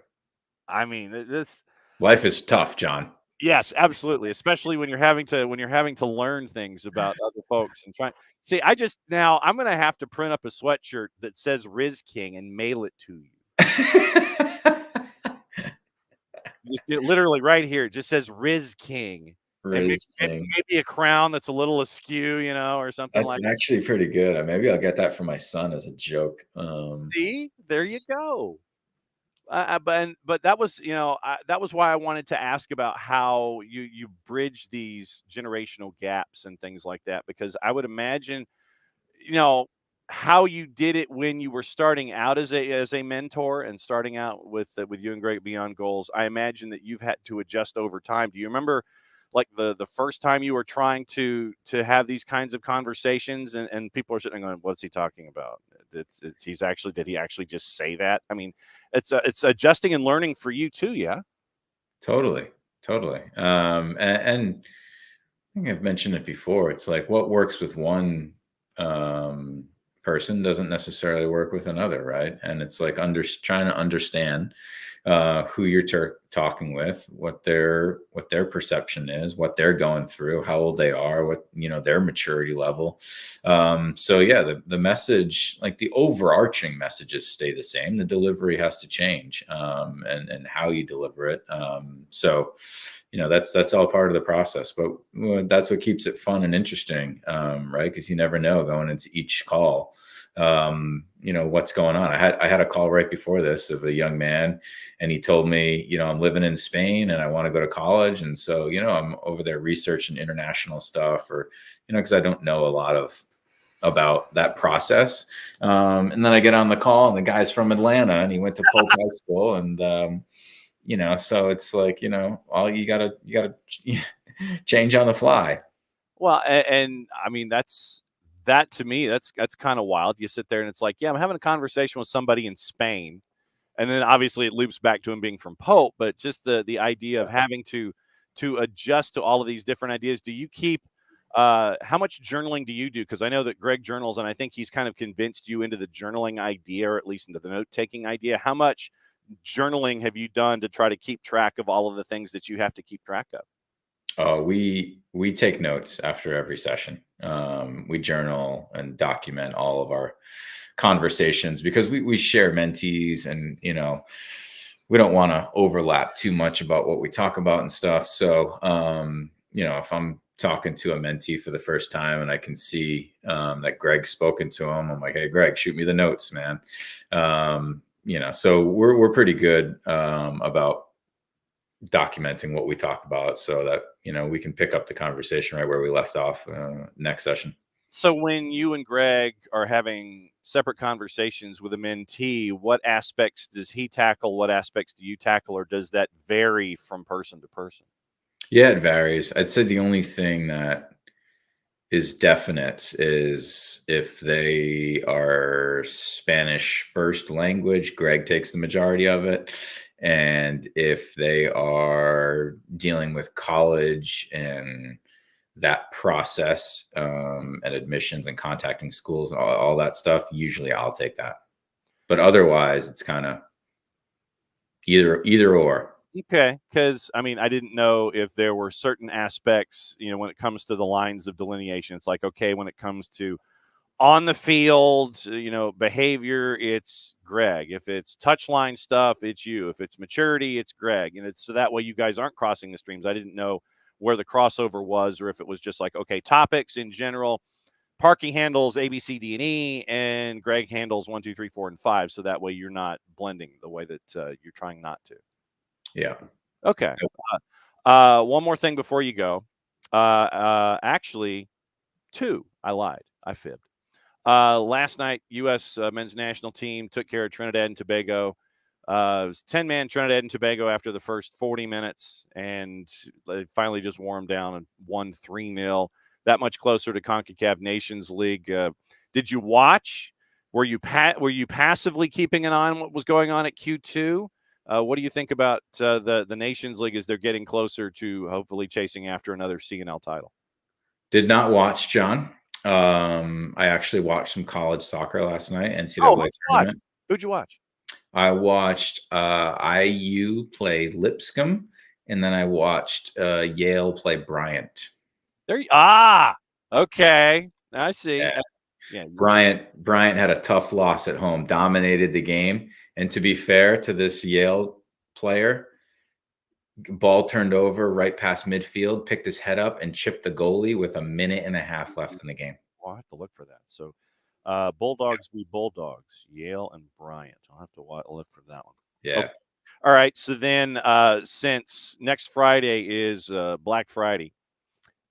A: I mean, this
E: Life is tough, John.
A: yes, absolutely, especially when you're having to learn things about other folks and try. See, I'm going to have to print up a sweatshirt that says Riz King and mail it to you. Just literally right here, it just says Riz King. And
E: Riz King.
A: maybe a crown that's a little askew, or something
E: That's
A: like
E: actually pretty good. Maybe I'll get that for my son as a joke.
A: See, there you go. But that was that was why I wanted to ask about how you bridge these generational gaps and things like that, because I would imagine how you did it when you were starting out as a mentor and starting out with you and Great Beyond Goals. I imagine that you've had to adjust over time. Do you remember like the first time you were trying to have these kinds of conversations and people are sitting there going, what's he talking about? Did he actually just say that? I mean, it's adjusting and learning for you too. Yeah.
E: Totally. And I think I've mentioned it before. It's like what works with one person doesn't necessarily work with another, right? And it's like trying to understand who you're talking with, what their perception is, what they're going through, how old they are, what their maturity level. So yeah, the message, like the overarching messages stay the same. The delivery has to change, and how you deliver it. So that's all part of the process, but that's what keeps it fun and interesting, right? Because you never know going into each call what's going on. I had a call right before this of a young man, and he told me, I'm living in Spain and I want to go to college, and so I'm over there researching international stuff, or because I don't know a lot about that process, and then I get on the call and the guy's from Atlanta and he went to Polk High School, and so it's like, all you gotta change on the fly.
A: Well, and I mean, that to me, that's kind of wild. You sit there and it's like, yeah, I'm having a conversation with somebody in Spain. And then obviously it loops back to him being from Pope, but just the idea of having to adjust to all of these different ideas. Do you keep How much journaling do you do? Because I know that Greg journals, and I think he's kind of convinced you into the journaling idea, or at least into the note-taking idea. How much journaling have you done to try to keep track of all of the things that you have to keep track of?
E: We take notes after every session. We journal and document all of our conversations because we share mentees, and we don't want to overlap too much about what we talk about and stuff. So if I'm talking to a mentee for the first time and I can see that Greg's spoken to him, I'm like, hey Greg, shoot me the notes, man. So we're pretty good about documenting what we talk about so that we can pick up the conversation right where we left off next session.
A: So when you and Greg are having separate conversations with a mentee, what aspects does he tackle? What aspects do you tackle? Or does that vary from person to person?
E: Yeah, it varies. I'd say the only thing that is definite is if they are Spanish first language, Greg takes the majority of it. And if they are dealing with college and that process and admissions and contacting schools and all that stuff, usually I'll take that. But otherwise, it's kind of either or.
A: Okay, because I didn't know if there were certain aspects, when it comes to the lines of delineation. It's like, okay, when it comes to on the field, behavior, it's Greg. If it's touchline stuff, it's you. If it's maturity, it's Greg. And so that way you guys aren't crossing the streams. I didn't know where the crossover was, or if it was just like, okay, topics in general, Parky handles A, B, C, D, and E, and Greg handles 1, 2, 3, 4, and 5. So that way you're not blending the way that you're trying not to.
E: Yeah.
A: Okay. One more thing before you go. Actually, two. I lied. I fibbed. Last night, U.S. men's national team took care of Trinidad and Tobago. It was 10-man Trinidad and Tobago after the first 40 minutes, and they finally just wore them down and won 3-0. That much closer to CONCACAF Nations League. Did you watch? Were you passively keeping an eye on what was going on at Q2? What do you think about the Nations League as they're getting closer to hopefully chasing after another CNL title?
E: Did not watch, John. I actually watched some college soccer last night.
A: NCAA tournament. Who'd you watch?
E: I watched IU play Lipscomb, and then I watched Yale play Bryant.
A: Okay. I see.
E: Yeah. Bryant had a tough loss at home, dominated the game. And to be fair to this Yale player, ball turned over right past midfield, picked his head up and chipped the goalie with 1.5 minutes left in the game.
A: I'll have to look for that. So Bulldogs v. Bulldogs, Yale and Bryant. I'll have to look for that one.
E: Yeah.
A: Okay. All right. So then since next Friday is Black Friday,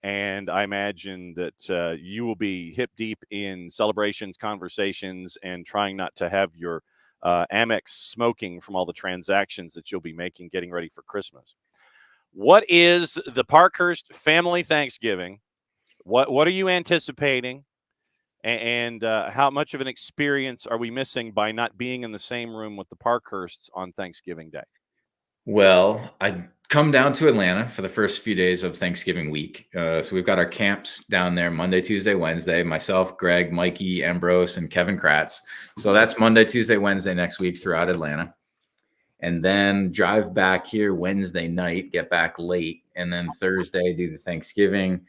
A: and I imagine that you will be hip deep in celebrations, conversations, and trying not to have your Amex smoking from all the transactions that you'll be making getting ready for Christmas. What is the Parkhurst family Thanksgiving? What are you anticipating? And how much of an experience are we missing by not being in the same room with the Parkhursts on Thanksgiving Day?
E: Well, I come down to Atlanta for the first few days of Thanksgiving week. So we've got our camps down there Monday, Tuesday, Wednesday. Myself, Greg, Mikey, Ambrose, and Kevin Kratz. So that's Monday, Tuesday, Wednesday next week throughout Atlanta. And then drive back here Wednesday night, get back late. And then Thursday, do the Thanksgiving.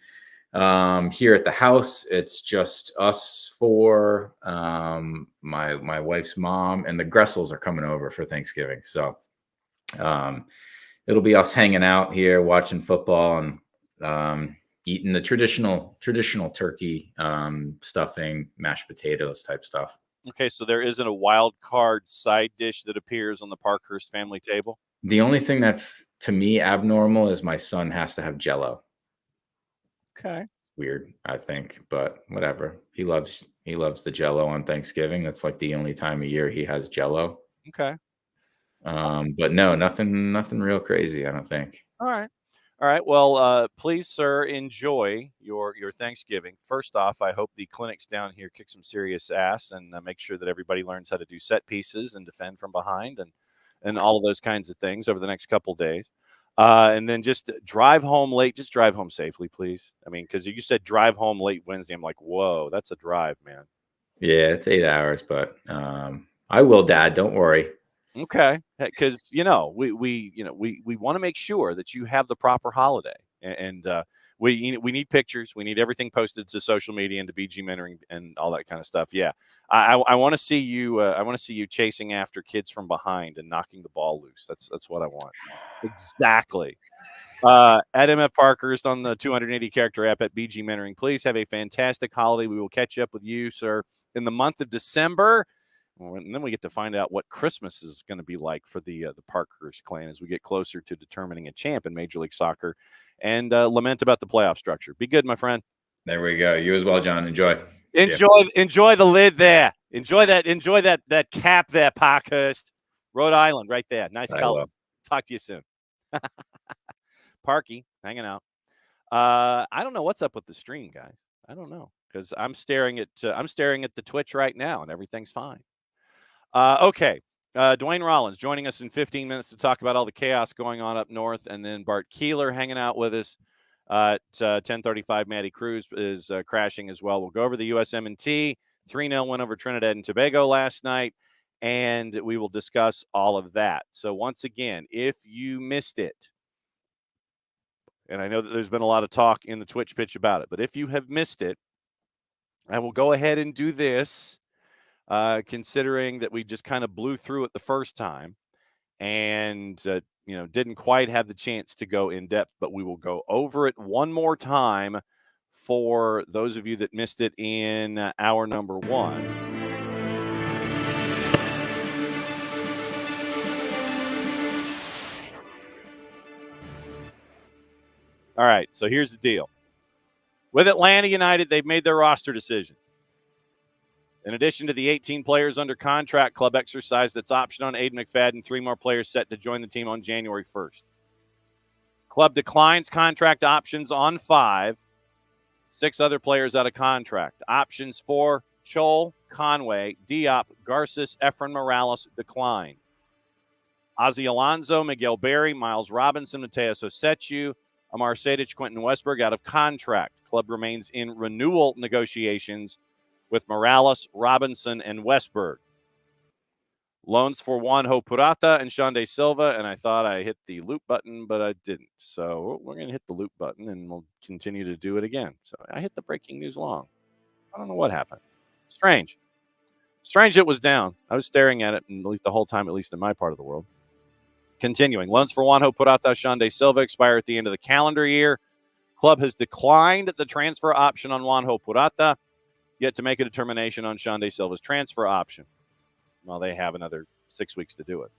E: Here at the house, it's just us four, my wife's mom, and the Gressels are coming over for Thanksgiving. So it'll be us hanging out here, watching football, and eating the traditional turkey, stuffing, mashed potatoes type stuff.
A: Okay, so there isn't a wild card side dish that appears on the Parkhurst family table?
E: The only thing that's, to me, abnormal is my son has to have Jell-O.
A: Okay.
E: Weird, I think, but whatever. He loves the Jell-O on Thanksgiving. That's like the only time of year he has Jell-O.
A: Okay.
E: But no, nothing real crazy, I don't think.
A: All right. Well, please, sir, enjoy your Thanksgiving. First off, I hope the clinics down here kick some serious ass and make sure that everybody learns how to do set pieces and defend from behind and all of those kinds of things over the next couple days. And then just drive home late. Just drive home safely, please. I mean, because you said drive home late Wednesday. I'm like, whoa, that's a drive, man.
E: Yeah, it's 8 hours, but I will, Dad. Don't worry.
A: Okay, because we want to make sure that you have the proper holiday, and we need pictures. We need everything posted to social media and to BG mentoring and all that kind of stuff. Yeah, I want to see you. I want to see you chasing after kids from behind and knocking the ball loose. That's what I want. Exactly. At MF Parkhurst on the 280 character app at BG mentoring. Please have a fantastic holiday. We will catch up with you, sir, in the month of December. And then we get to find out what Christmas is going to be like for the Parkhurst clan as we get closer to determining a champ in Major League Soccer and lament about the playoff structure. Be good, my friend.
E: There we go. You as well, John. Enjoy.
A: Enjoy the lid there. Enjoy that cap there, Parkhurst. Rhode Island right there. Nice colors. Talk to you soon. Parky hanging out. I don't know what's up with the stream, guys. I don't know because I'm staring at the Twitch right now and everything's fine. Okay. Duane Rollins joining us in 15 minutes to talk about all the chaos going on up north, and then Bart Keeler hanging out with us at 10:35. Matty Cruz is crashing as well. We'll go over the USM&T 3-0 win over Trinidad and Tobago last night, and we will discuss all of that. So once again, if you missed it, and I know that there's been a lot of talk in the Twitch pitch about it, but if you have missed it, I will go ahead and do this. Considering that we just kind of blew through it the first time and, didn't quite have the chance to go in depth, but we will go over it one more time for those of you that missed it in hour number one. All right, so here's the deal. With Atlanta United, they've made their roster decisions. In addition to the 18 players under contract, club exercised its option on Aiden McFadden. 3 more players set to join the team on January 1st. Club declines contract options on 5. 6 other players out of contract. Options for Chol, Conway, Diop, Garces, Efren Morales declined. Ozzy Alonso, Miguel Berry, Miles Robinson, Mateus Osechu, Amar Sejdic, Quentin Westberg out of contract. Club remains in renewal negotiations with Morales, Robinson, and Westberg. Loans for Juanjo Purata and Shande Silva, and I thought I hit the loop button, but I didn't. So we're going to hit the loop button, and we'll continue to do it again. So I hit the breaking news long. I don't know what happened. Strange it was down. I was staring at it at least the whole time, at least in my part of the world. Continuing. Loans for Juanjo Purata, Shande Silva expire at the end of the calendar year. Club has declined the transfer option on Juanjo Purata, yet to make a determination on Shande Silva's transfer option. Well, they have another 6 weeks to do it.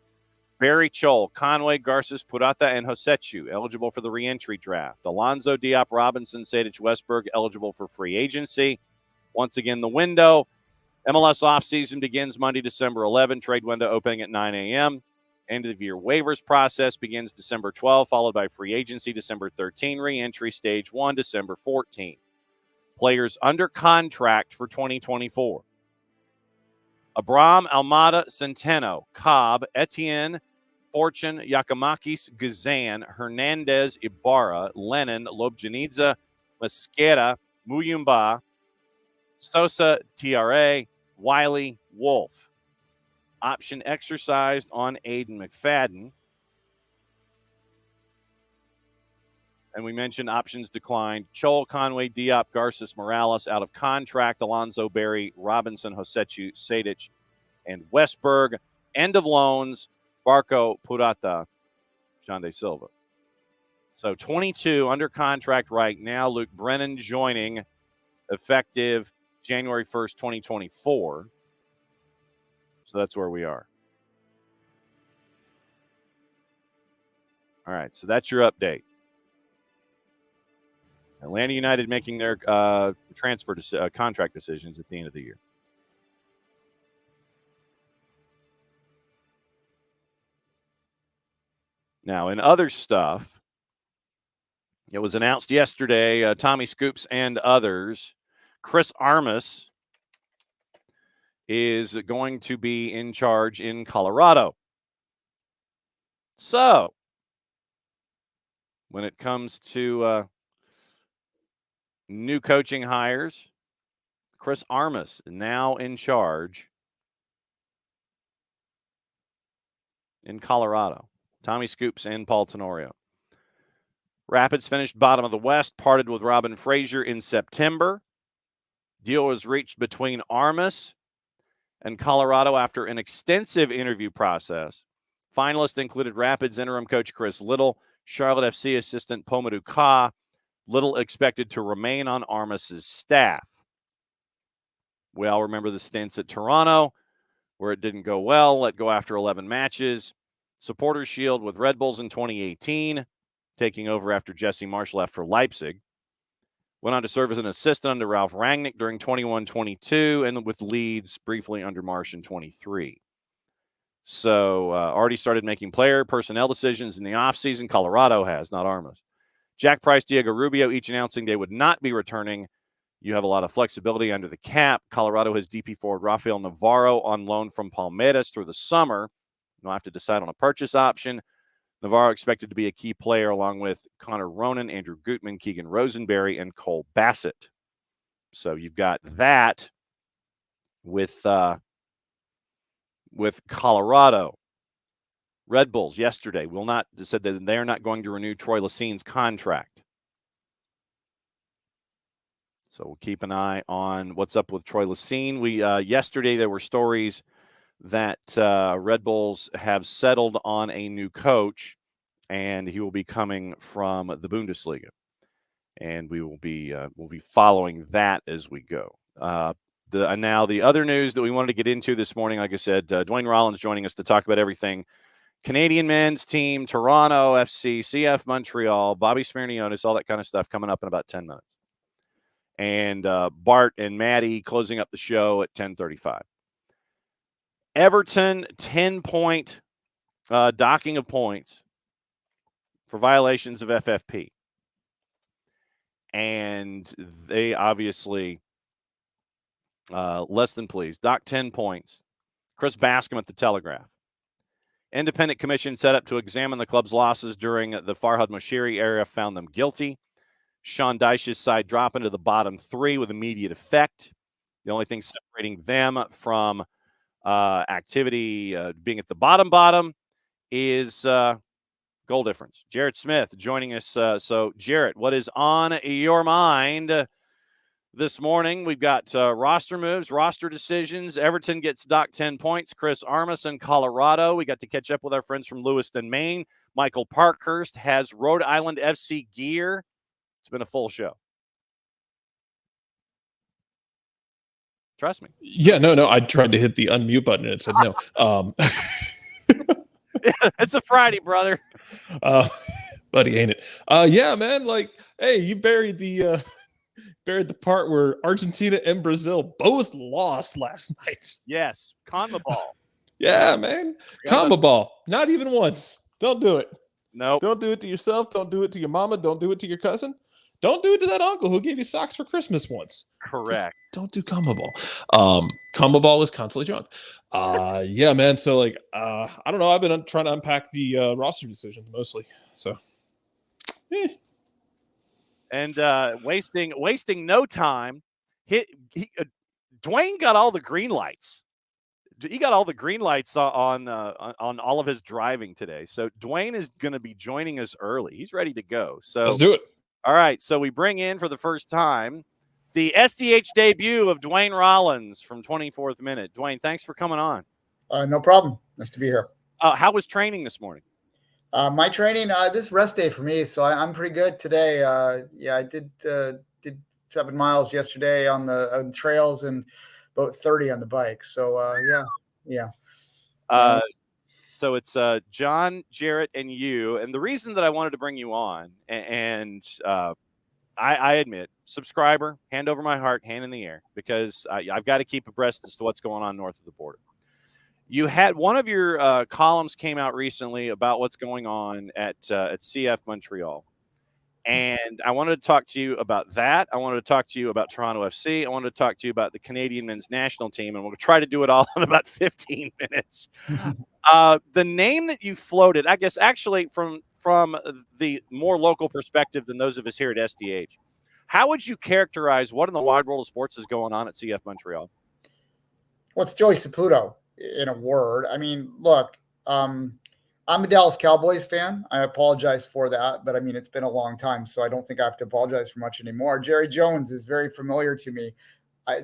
A: Barry Chol, Conway, Garces, Purata, and Hosechu eligible for the reentry draft. Alonso, Diop, Robinson, Sejdic, Westberg eligible for free agency. Once again, the window. MLS offseason begins Monday, December 11. Trade window opening at 9 a.m. End of the year waivers process begins December 12, followed by free agency December 13. Reentry stage 1, December 14. Players under contract for 2024. Abram, Almada, Centeno, Cobb, Etienne, Fortune, Yakamakis, Guzan, Hernandez, Ibarra, Lennon, Lobjanidze, Mosquera, Muyumba, Sosa, TRA, Wiley, Wolf. Option exercised on Aiden McFadden. And we mentioned options declined. Chol, Conway, Diop, Garces, Morales out of contract. Alonso, Berry, Robinson, Hosechu, Sejdic, and Westberg. End of loans, Barco, Purata, Shande Silva. So 22 under contract right now. Luke Brennan joining effective January 1st, 2024. So that's where we are. All right, so that's your update. Atlanta United making their transfer contract decisions at the end of the year. Now, in other stuff, it was announced yesterday, Tommy Scoops and others, Chris Armas is going to be in charge in Colorado. So, when it comes to new coaching hires. Chris Armas now in charge in Colorado. Tommy Scoops and Paul Tenorio. Rapids finished bottom of the West, parted with Robin Frazier in September. Deal was reached between Armas and Colorado after an extensive interview process. Finalists included Rapids interim coach Chris Little, Charlotte FC assistant Pomadou Ka. Little expected to remain on Armas's staff. We all remember the stints at Toronto, where it didn't go well, let go after 11 matches. Supporters Shield with Red Bulls in 2018, taking over after Jesse Marsh left for Leipzig. Went on to serve as an assistant under Ralph Rangnick during 21-22, and with Leeds briefly under Marsh in 23. So already started making player personnel decisions in the offseason. Colorado has, not Armas. Jack Price, Diego Rubio, each announcing they would not be returning. You have a lot of flexibility under the cap. Colorado has DP forward Rafael Navarro on loan from Palmeiras through the summer. You'll have to decide on a purchase option. Navarro expected to be a key player along with Connor Ronan, Andrew Gutman, Keegan Rosenberry, and Cole Bassett. So you've got that with Colorado. Red Bulls yesterday said that they are not going to renew Troy Lassine's contract. So we'll keep an eye on what's up with Troy Lassine. Yesterday there were stories that Red Bulls have settled on a new coach, and he will be coming from the Bundesliga, and we will be following that as we go. Now the other news that we wanted to get into this morning, like I said, Duane Rollins joining us to talk about everything Canadian men's team, Toronto FC, CF Montreal, Bobby Smirniotis, all that kind of stuff coming up in about 10 minutes. And Bart and Maddie closing up the show at 10:35. Everton, 10-point docking of points for violations of FFP. And they obviously less than pleased. Dock 10 points. Chris Bascom at the Telegraph. Independent commission set up to examine the club's losses during the Farhad Moshiri era found them guilty. Sean Dyche's side drop into the bottom three with immediate effect. The only thing separating them from activity being at the bottom is goal difference. Jarrett Smith joining us. So, Jarrett, what is on your mind this morning? We've got roster moves, roster decisions. Everton gets docked 10 points. Chris Armas in Colorado. We got to catch up with our friends from Lewiston, Maine. Michael Parkhurst has Rhode Island FC gear. It's been a full show. Trust me.
F: Yeah, no. I tried to hit the unmute button and it said no.
A: It's a Friday, brother.
F: Buddy, ain't it? Yeah, man. Like, hey, you buried the part where Argentina and Brazil both lost last night.
A: Yes, CONMEBOL.
F: Yeah, man. CONMEBOL. Not even once. Don't do it.
A: Nope.
F: Don't do it to yourself. Don't do it to your mama. Don't do it to your cousin. Don't do it to that uncle who gave you socks for Christmas once.
A: Correct.
F: Just don't do CONMEBOL. CONMEBOL is constantly drunk. Yeah, man. So like, I don't know. I've been trying to unpack the roster decisions mostly. So,
A: and wasting no time. Duane got all the green lights. He got all the green lights on all of his driving today. So Duane is going to be joining us early. He's ready to go. So
F: let's do it.
A: All right. So we bring in for the first time the SDH debut of Duane Rollins from 24th Minute. Duane, thanks for coming on.
G: No problem. Nice to be here.
A: How was training this morning?
G: My training, this is rest day for me, so I'm pretty good today. I did 7 miles yesterday on the trails and about 30 on the bike. So yeah.
A: So it's John, Jarrett, and you. And the reason that I wanted to bring you on, and I admit, subscriber, hand over my heart, hand in the air, because I've got to keep abreast as to what's going on north of the border. You had one of your columns came out recently about what's going on at CF Montreal. And I wanted to talk to you about that. I wanted to talk to you about Toronto FC. I wanted to talk to you about the Canadian men's national team. And we'll try to do it all in about 15 minutes. The name that you floated, I guess, actually from from the more local perspective than those of us here at SDH. How would you characterize what in the wide world of sports is going on at CF Montreal?
G: Well, it's Joey Saputo in a word. I mean, look, I'm a Dallas Cowboys fan. I apologize for that, but I mean, it's been a long time, so I don't think I have to apologize for much anymore. Jerry Jones is very familiar to me.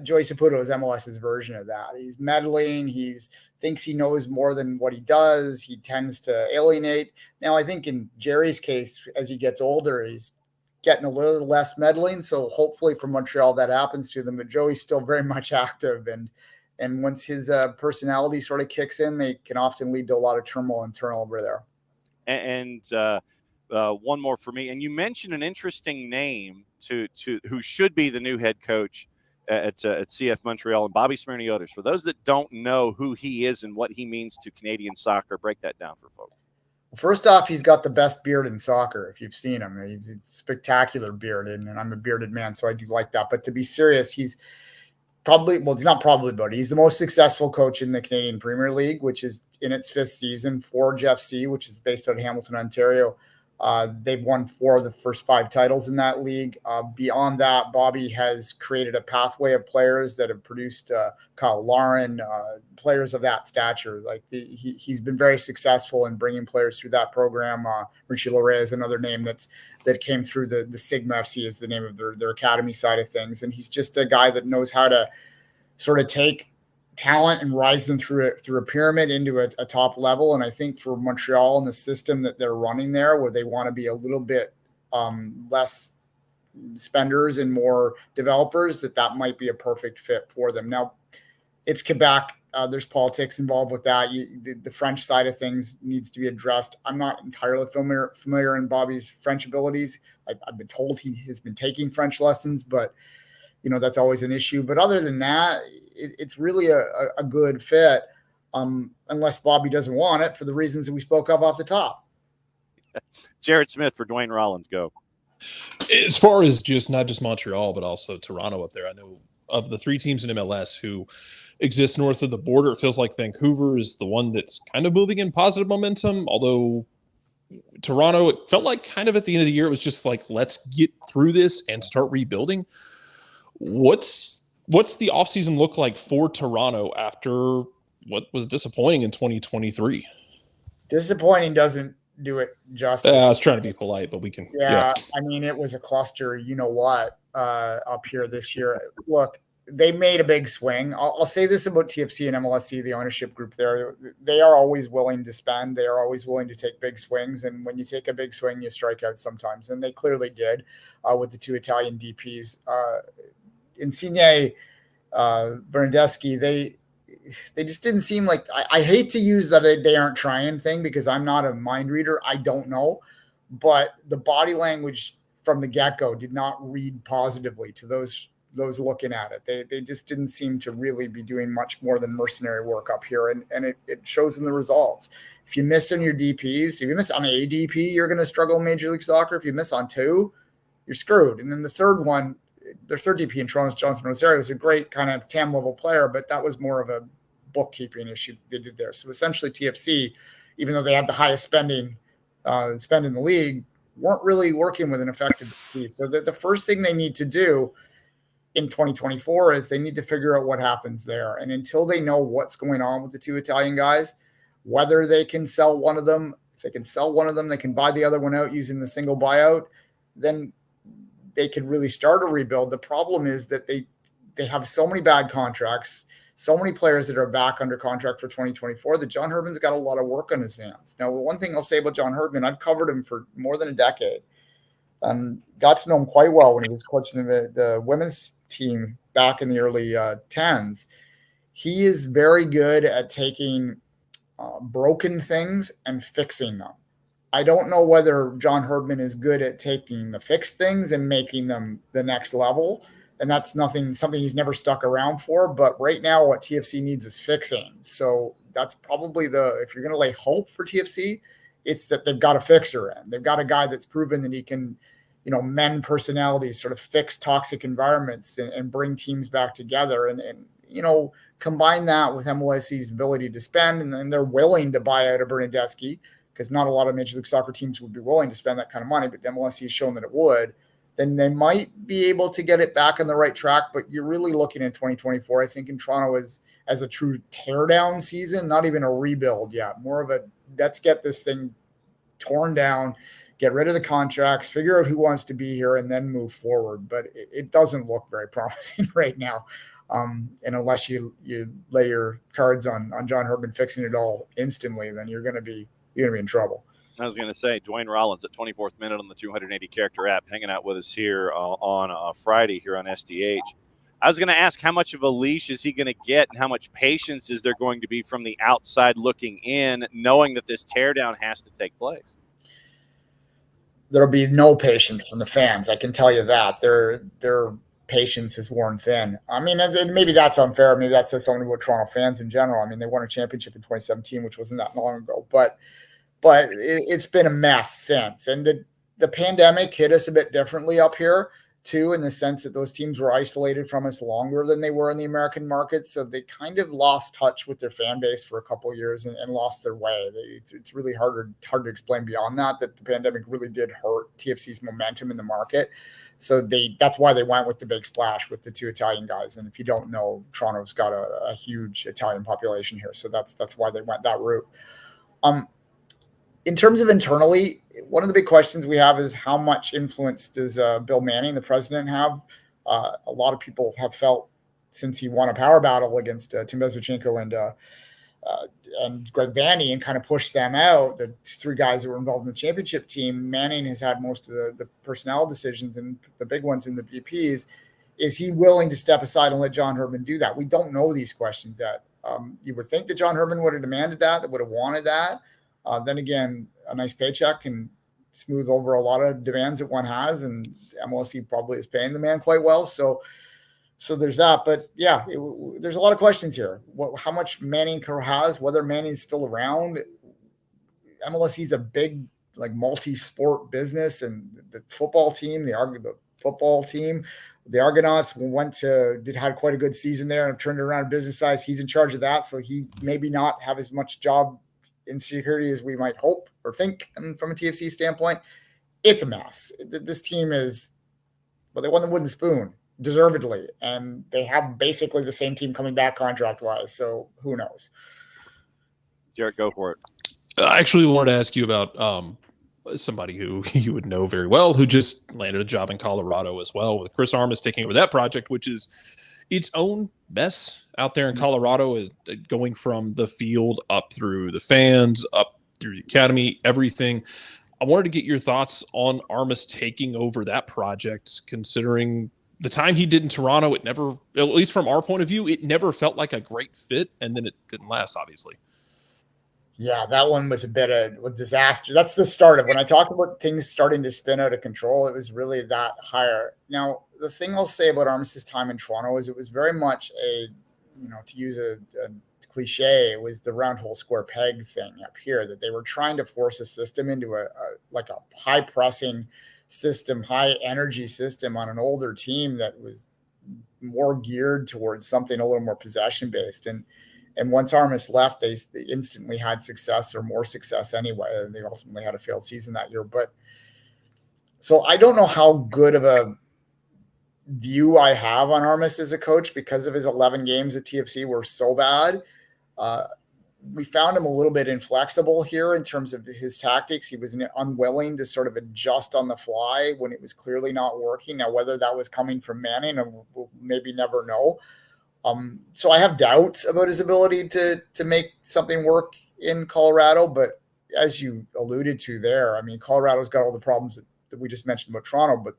G: Joey Saputo is MLS's version of that. He's meddling. He thinks he knows more than what he does. He tends to alienate. Now, I think in Jerry's case, as he gets older, he's getting a little less meddling. So hopefully for Montreal, that happens to them. But Joey's still very much active. And once his personality sort of kicks in, they can often lead to a lot of turmoil and turnover there.
A: And one more for me. And you mentioned an interesting name to who should be the new head coach at CF Montreal, and Bobby Smirniotis. For those that don't know who he is and what he means to Canadian soccer, break that down for folks.
G: First off, he's got the best beard in soccer. If you've seen him, he's a spectacular beard, and I'm a bearded man, so I do like that. But to be serious, he's he's not probably, but he's the most successful coach in the Canadian Premier League, which is in its 5th season for Jeff C, which is based out of Hamilton, Ontario. They've won 4 of the first 5 titles in that league. Beyond that, Bobby has created a pathway of players that have produced Kyle Lauren, players of that stature. Like he's been very successful in bringing players through that program. Richie Loré is another name that came through the Sigma FC is the name of their academy side of things. And he's just a guy that knows how to sort of take talent and rise them through a pyramid into a top level. And I think for Montreal and the system that they're running there, where they want to be a little bit less spenders and more developers, that might be a perfect fit for them. Now, it's Quebec. There's politics involved with that. The French side of things needs to be addressed. I'm not entirely familiar in Bobby's French abilities. I've been told he has been taking French lessons, but that's always an issue. But other than that, it's really a good fit, unless Bobby doesn't want it for the reasons that we spoke of off the top.
A: Jared Smith for Duane Rollins, go.
F: As far as not just Montreal, but also Toronto up there, I know of the 3 teams in MLS who exist north of the border, it feels like Vancouver is the one that's kind of moving in positive momentum, although Toronto, it felt like kind of at the end of the year, it was just like, let's get through this and start rebuilding. What's the offseason look like for Toronto after what was disappointing in 2023?
G: Disappointing doesn't do it justice.
F: I was trying to be polite, but we can.
G: Yeah. I mean, it was a cluster, up here this year. Look, they made a big swing. I'll say this about TFC and MLSE, the ownership group there. They are always willing to spend. They are always willing to take big swings. And when you take a big swing, you strike out sometimes. And they clearly did with the 2 Italian DPs. Insigne, Bernardeschi, they just didn't seem like I hate to use that they aren't trying thing because I'm not a mind reader. I don't know, but the body language from the get-go did not read positively to those looking at it. They just didn't seem to really be doing much more than mercenary work up here, and it shows in the results. If you miss on your DPs, if you miss on a DP, you're going to struggle in Major League Soccer. If you miss on 2, you're screwed. And then the third one, their third DP in Toronto's Jonathan Rosario was a great kind of TAM level player, but that was more of a bookkeeping issue they did there. So essentially TFC, even though they had the highest spend in the league, weren't really working with an effective DP. So the first thing they need to do in 2024 is they need to figure out what happens there. And until they know what's going on with the 2 Italian guys, whether they can sell one of them, if they can sell one of them, they can buy the other one out using the single buyout, then they could really start a rebuild. The problem is that they have so many bad contracts, so many players that are back under contract for 2024 that John Herdman's got a lot of work on his hands. Now, one thing I'll say about John Herdman, I've covered him for more than a decade. Got to know him quite well when he was coaching the women's team back in the early 10s. He is very good at taking broken things and fixing them. I don't know whether John Herdman is good at taking the fixed things and making them the next level. And that's something he's never stuck around for. But right now, what TFC needs is fixing. So that's probably if you're going to lay hope for TFC, it's that they've got a fixer in. They've got a guy that's proven that he can, mend personalities, sort of fix toxic environments and bring teams back together. And combine that with MLSE's ability to spend. And then they're willing to buy out a Bernardeschi, because not a lot of Major League Soccer teams would be willing to spend that kind of money, but MLS has shown that it would, then they might be able to get it back on the right track. But you're really looking in 2024, I think, in Toronto as a true teardown season, not even a rebuild yet, more of a let's get this thing torn down, get rid of the contracts, figure out who wants to be here, and then move forward. But it doesn't look very promising right now. And unless you lay your cards on John Herdman fixing it all instantly, then you're gonna be in trouble.
A: I was going to say, Duane Rollins at 24th minute on the 280-character app, hanging out with us here on Friday here on SDH. I was going to ask, how much of a leash is he going to get, and how much patience is there going to be from the outside looking in, knowing that this teardown has to take place?
G: There'll be no patience from the fans. I can tell you that. Their patience is worn thin. I mean, maybe that's unfair. Maybe that says something about Toronto fans in general. I mean, they won a championship in 2017, which wasn't that long ago, but it's been a mess since. And the pandemic hit us a bit differently up here too, in the sense that those teams were isolated from us longer than they were in the American market. So they kind of lost touch with their fan base for a couple of years and lost their way. It's really hard to explain beyond that the pandemic really did hurt TFC's momentum in the market. So that's why they went with the big splash with the two Italian guys. And if you don't know, Toronto's got a huge Italian population here. So that's why they went that route. In terms of internally, one of the big questions we have is how much influence does Bill Manning, the president, have? A lot of people have felt since he won a power battle against Tim Bezbachenko and Greg Vanny and kind of pushed them out, the three guys that were involved in the championship team, Manning has had most of the personnel decisions and the big ones in the VPs. Is he willing to step aside and let John Herdman do that? We don't know these questions yet. You would think that John Herdman would have demanded that would have wanted that. Then again, a nice paycheck can smooth over a lot of demands that one has, and MLSE probably is paying the man quite well. So there's that. But yeah, there's a lot of questions here. How much Manning has, whether Manning's still around. MLSE is a big, like, multi-sport business, and the football team, the Argonauts had quite a good season there and turned it around business size. He's in charge of that, so he maybe not have as much job insecurity as we might hope or think. And from a TFC standpoint, it's a mess. This team they won the wooden spoon deservedly, and they have basically the same team coming back contract wise. So who knows?
A: Jarrett, go for it.
F: I actually wanted to ask you about somebody who you would know very well, who just landed a job in Colorado as well, with Chris Armas taking over that project, which is its own mess out there in Colorado, going from the field up through the fans, up through the academy, everything. I wanted to get your thoughts on Armas taking over that project, considering the time he did in Toronto. It never, at least from our point of view, it never felt like a great fit, and then it didn't last, obviously.
G: Yeah, that one was a bit of a disaster. That's the start of when I talked about things starting to spin out of control. It was really that higher. Now, the thing I'll say about Armas's time in Toronto is it was very much to use a cliche, it was the round hole square peg thing up here, that they were trying to force a system into a high pressing system, high energy system on an older team that was more geared towards something a little more possession based. And once Armas left, they instantly had success, or more success anyway, and they ultimately had a failed season that year. But so I don't know how good of a view I have on Armas as a coach, because of his 11 games at TFC were so bad. We found him a little bit inflexible here in terms of his tactics. He was unwilling to sort of adjust on the fly when it was clearly not working. Now, whether that was coming from Manning, we'll maybe never know. So I have doubts about his ability to make something work in Colorado. But as you alluded to there, I mean, Colorado's got all the problems that we just mentioned about Toronto, but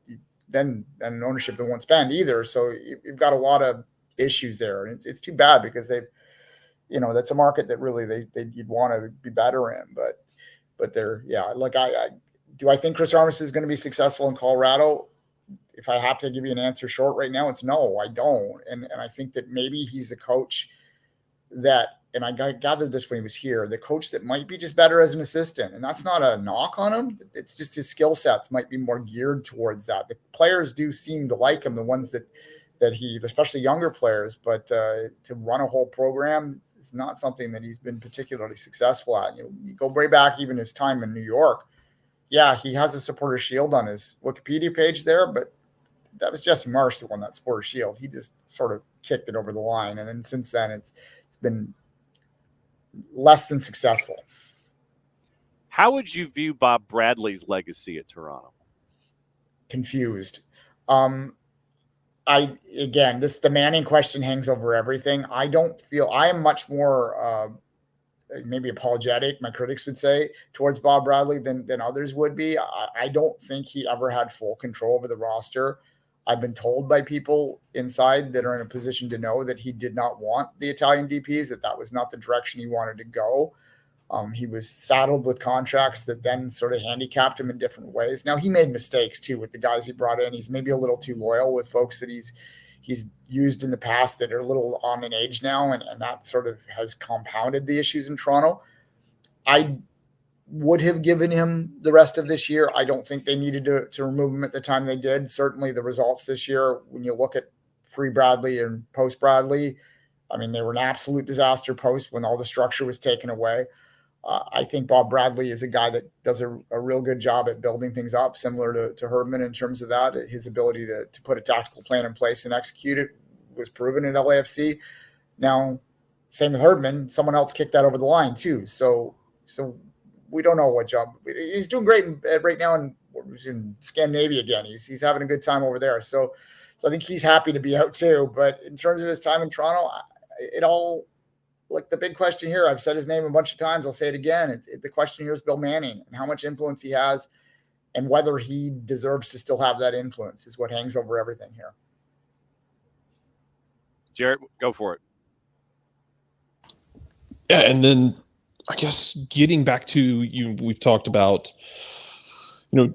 G: then an ownership that won't spend either. So you've got a lot of issues there, and it's too bad, because that's a market that really you'd want to be better in. But they're, do I think Chris Armas is going to be successful in Colorado? If I have to give you an answer short right now, it's no, I don't. And I think that maybe he's a coach that, and I gathered this when he was here, the coach that might be just better as an assistant. And that's not a knock on him. It's just his skill sets might be more geared towards that. The players do seem to like him, the ones that that he, especially younger players, but to run a whole program is not something that he's been particularly successful at. You go way back, even his time in New York. Yeah, he has a supporter shield on his Wikipedia page there, but that was Jesse Marsh that won that supporter shield. He just sort of kicked it over the line. And then since then, it's been less than successful.
A: How would you view Bob Bradley's legacy at Toronto?
G: Confused. The Manning question hangs over everything. I am much more maybe apologetic, my critics would say, towards Bob Bradley than others would be. I don't think he ever had full control over the roster. I've been told by people inside that are in a position to know that he did not want the Italian DPs, that was not the direction he wanted to go. He was saddled with contracts that then sort of handicapped him in different ways. Now, he made mistakes too with the guys he brought in. He's maybe a little too loyal with folks that he's used in the past that are a little on in age now, and that sort of has compounded the issues in Toronto. I would have given him the rest of this year. I don't think they needed to remove him at the time they did. Certainly the results this year, when you look at pre-Bradley and post-Bradley, I mean, they were an absolute disaster post when all the structure was taken away. I think Bob Bradley is a guy that does a real good job at building things up, similar to Herdman in terms of that. His ability to put a tactical plan in place and execute it was proven in LAFC. Now, same with Herdman. Someone else kicked that over the line too. So we don't know what job. He's doing great right now in Scandinavia again. He's having a good time over there. So I think he's happy to be out too. But in terms of his time in Toronto, it all, like the big question here, I've said his name a bunch of times. I'll say it again. The question here is Bill Manning and how much influence he has and whether he deserves to still have that influence is what hangs over everything here.
A: Jarrett, go for it.
F: Yeah, and then I guess getting back to we've talked about,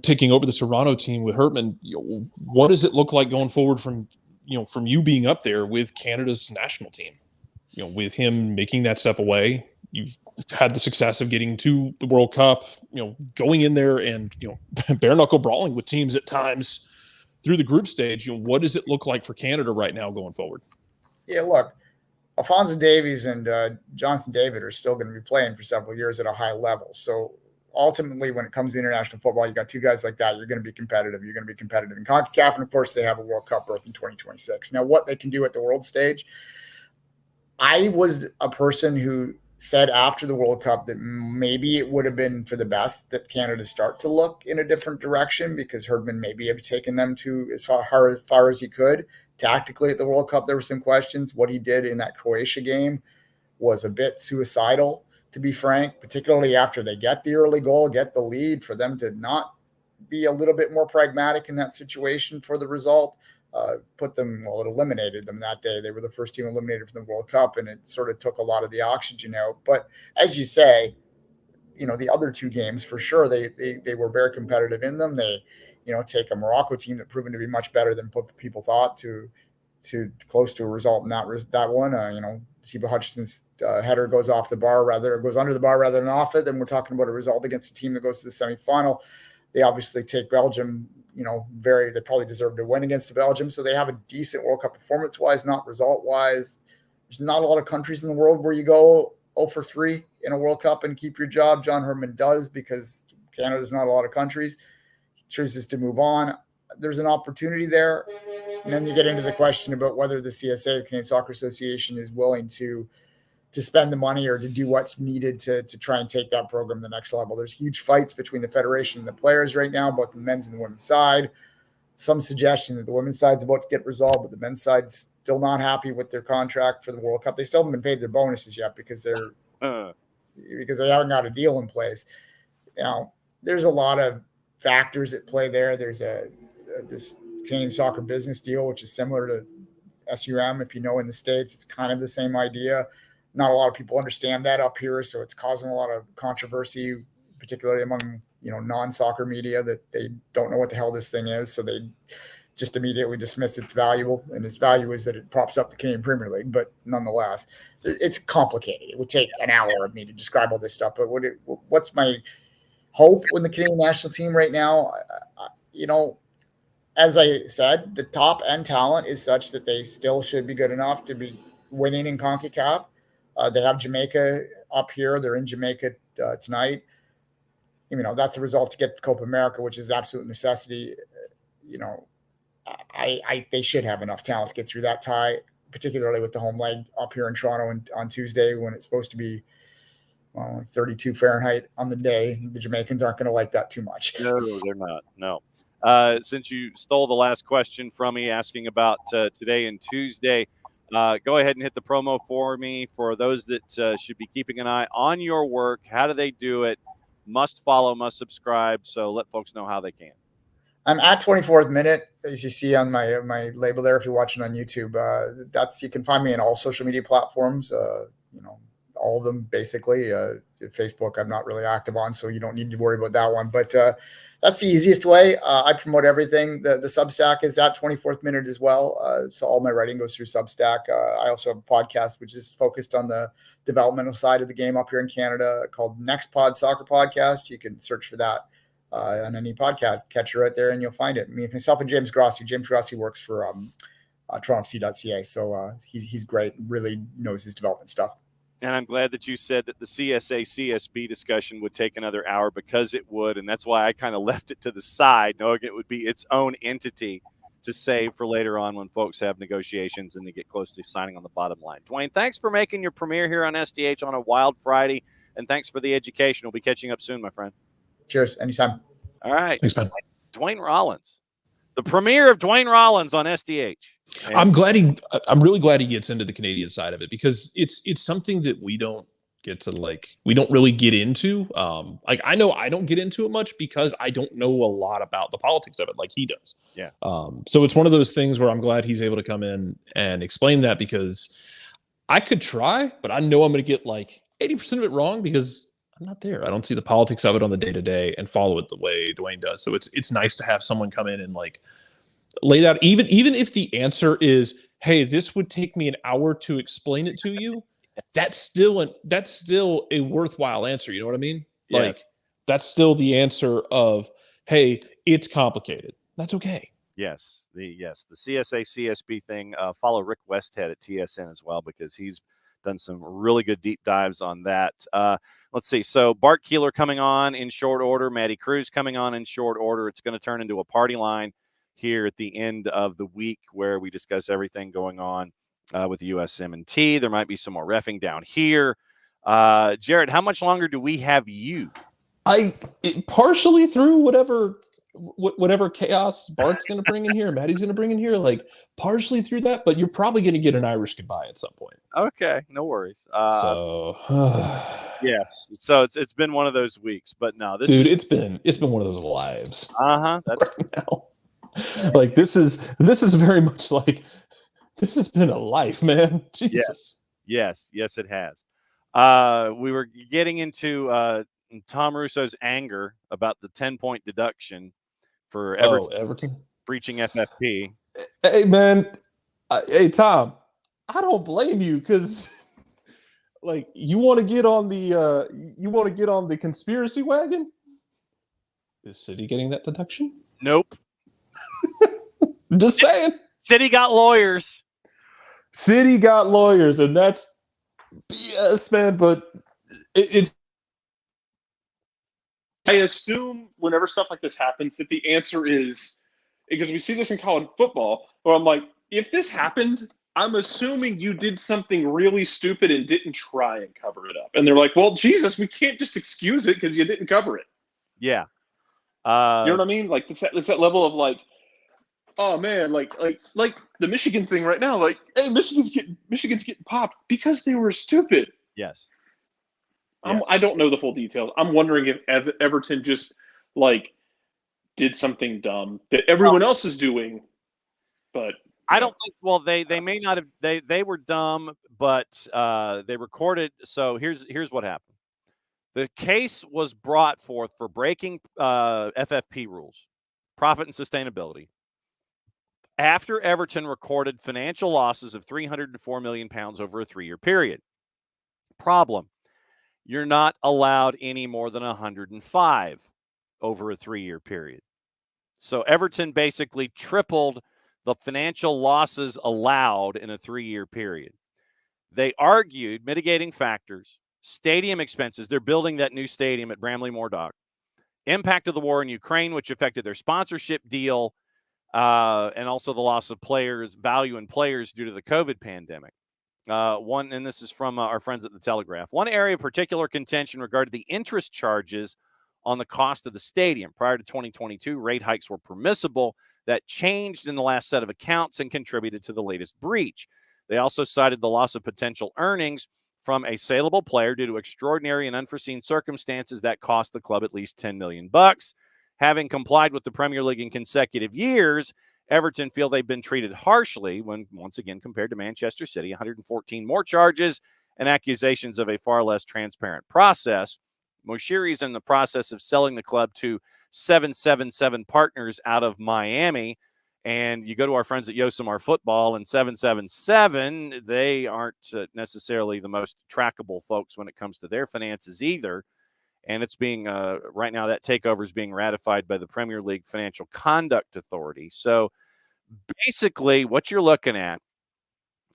F: taking over the Toronto team with Herdman. What does it look like going forward from you being up there with Canada's national team? With him making that step away, you've had the success of getting to the World Cup, going in there and, bare knuckle brawling with teams at times through the group stage. What does it look like for Canada right now going forward?
G: Yeah, look, Alphonso Davies and Jonathan David are still going to be playing for several years at a high level. So ultimately, when it comes to international football, you got two guys like that. You're going to be competitive. You're going to be competitive in CONCACAF, and of course, they have a World Cup berth in 2026. Now, what they can do at the world stage, I was a person who said after the World Cup that maybe it would have been for the best that Canada start to look in a different direction, because Herdman maybe have taken them to as far as he could. Tactically at the World Cup, there were some questions. What he did in that Croatia game was a bit suicidal, to be frank, particularly after they get the early goal, get the lead, for them to not be a little bit more pragmatic in that situation for the result. It eliminated them that day. They were the first team eliminated from the World Cup, and it sort of took a lot of the oxygen out. But as you say, the other two games, for sure, they were very competitive in them. They, take a Morocco team that proven to be much better than people thought to close to a result in that one. Siba Hutchinson's header goes off the bar goes under the bar rather than off it. Then we're talking about a result against a team that goes to the semifinal. They obviously take Belgium, they probably deserve to win against Belgium. So they have a decent World Cup performance-wise, not result-wise. There's not a lot of countries in the world where you go 0-for-3 in a World Cup and keep your job. John Herdman does, because Canada's not a lot of countries. He chooses to move on. There's an opportunity there. And then you get into the question about whether the CSA, the Canadian Soccer Association, is willing to spend the money or to do what's needed to try and take that program to the next level. There's huge fights between the federation and the players right now, both the men's and the women's side. Some suggestion that the women's side's about to get resolved, but the men's side's still not happy with their contract for the World Cup. They still haven't been paid their bonuses yet because they haven't got a deal in place. There's a lot of factors at play there. There's this Canadian soccer business deal, which is similar to SUM. If in the States, it's kind of the same idea. Not a lot of people understand that up here, so it's causing a lot of controversy, particularly among non-soccer media, that they don't know what the hell this thing is, so they just immediately dismiss its value. And its value is that it props up the Canadian Premier League, but nonetheless, it's complicated. It would take an hour of me to describe all this stuff. But what's my hope with the Canadian national team right now? as I said, the top end talent is such that they still should be good enough to be winning in CONCACAF. They have Jamaica up here. They're in Jamaica tonight. That's a result to get to Copa America, which is absolute necessity. They should have enough talent to get through that tie, particularly with the home leg up here in Toronto on Tuesday when it's supposed to be 32 Fahrenheit on the day. The Jamaicans aren't going to like that too much.
A: No, they're not. No. Since you stole the last question from me asking about today and Tuesday, go ahead and hit the promo for me for those that should be keeping an eye on your work. How do they do it? Must follow, must subscribe. So let folks know how they can.
G: I'm at 24th minute, as you see on my label there. If you're watching on YouTube, you can find me on all social media platforms. All of them basically. Facebook, I'm not really active on, so you don't need to worry about that one. But that's the easiest way. I promote everything. The Substack is at 24th minute as well. So all my writing goes through Substack. I also have a podcast which is focused on the developmental side of the game up here in Canada called Next Pod Soccer Podcast. You can search for that on any podcast catcher right there, and you'll find it. Myself and James Grossi. James Grossi works for TorontoFC.ca, so he's great. Really knows his development stuff.
A: And I'm glad that you said that the CSA-CSB discussion would take another hour, because it would, and that's why I kind of left it to the side, knowing it would be its own entity to save for later on when folks have negotiations and they get close to signing on the bottom line. Duane, thanks for making your premiere here on SDH on a Wild Friday, and thanks for the education. We'll be catching up soon, my friend.
G: Cheers. Anytime.
A: All right.
F: Thanks, man.
A: Duane Rollins, the premiere of Duane Rollins on SDH. And
F: I'm really glad he gets into the Canadian side of it, because it's something that we don't really get into. I know I don't get into it much because I don't know a lot about the politics of it like he does.
A: Yeah.
F: So it's one of those things where I'm glad he's able to come in and explain that, because I could try, but I know I'm going to get like 80% of it wrong because I'm not there. I don't see the politics of it on the day-to-day and follow it the way Duane does. So it's nice to have someone come in and like lay it out, even if the answer is, hey, this would take me an hour to explain it to you. That's still a worthwhile answer. You know what I mean?
A: Yes.
F: Like that's still the answer of, hey, it's complicated. That's okay.
A: Yes. The CSA-CSB thing. Follow Rick Westhead at TSN as well, because he's done some really good deep dives on that. Let's see. So Bart Keeler coming on in short order. Matty Cruz coming on in short order. It's going to turn into a party line here at the end of the week where we discuss everything going on with the USMNT. There might be some more reffing down here. Jared, how much longer do we have you?
F: Partially through whatever chaos Bart's going to bring in here, Maddie's going to bring in here, like partially through that, but you're probably going to get an Irish goodbye at some point.
A: Okay, no worries. Yes, so it's been one of those weeks, but no, it's been
F: one of those lives.
A: That's
F: now. Like this is very much like this has been a life, man. Jesus.
A: Yes, it has. We were getting into Tom Russo's anger about the 10-point deduction for Everton breaching FFP.
F: Hey, man. Hey, Tom. I don't blame you, because like you want to get on the conspiracy wagon. Is City getting that deduction?
A: Nope.
F: Just saying.
A: City got lawyers.
F: And that's BS, man. But it's. I assume whenever stuff like this happens that the answer is, because we see this in college football, where I'm like, if this happened, I'm assuming you did something really stupid and didn't try and cover it up. And they're like, well, Jesus, we can't just excuse it because you didn't cover it.
A: Yeah.
F: You know what I mean? Like it's that level of like, oh man, like the Michigan thing right now. Like, hey, Michigan's getting popped because they were stupid.
A: Yes.
F: I don't know the full details. I'm wondering if Everton just like did something dumb that everyone else is doing, but
A: I don't think. Well, they may not have. They were dumb, but they recorded. So here's what happened. The case was brought forth for breaking FFP rules, profit and sustainability, after Everton recorded financial losses of £304 million over a 3-year period. Problem: you're not allowed any more than 105 over a 3-year period. So Everton basically tripled the financial losses allowed in a 3-year period. They argued mitigating factors, stadium expenses. They're building that new stadium at Bramley Moordock. Impact of the war in Ukraine, which affected their sponsorship deal, and also the loss of players, value in players due to the COVID pandemic. And this is from our friends at the Telegraph. One area of particular contention regarded the interest charges on the cost of the stadium. Prior to 2022, rate hikes were permissible. That changed in the last set of accounts and contributed to the latest breach. They also cited the loss of potential earnings from a saleable player due to extraordinary and unforeseen circumstances that cost the club at least $10 million. Having complied with the Premier League in consecutive years, Everton feel they've been treated harshly when, once again, compared to Manchester City, 114 more charges and accusations of a far less transparent process. Moshiri is in the process of selling the club to 777 Partners out of Miami. And you go to our friends at Yosemite Football and 777, they aren't necessarily the most trackable folks when it comes to their finances either. And it's being, right now, that takeover is being ratified by the Premier League Financial Conduct Authority. So basically what you're looking at,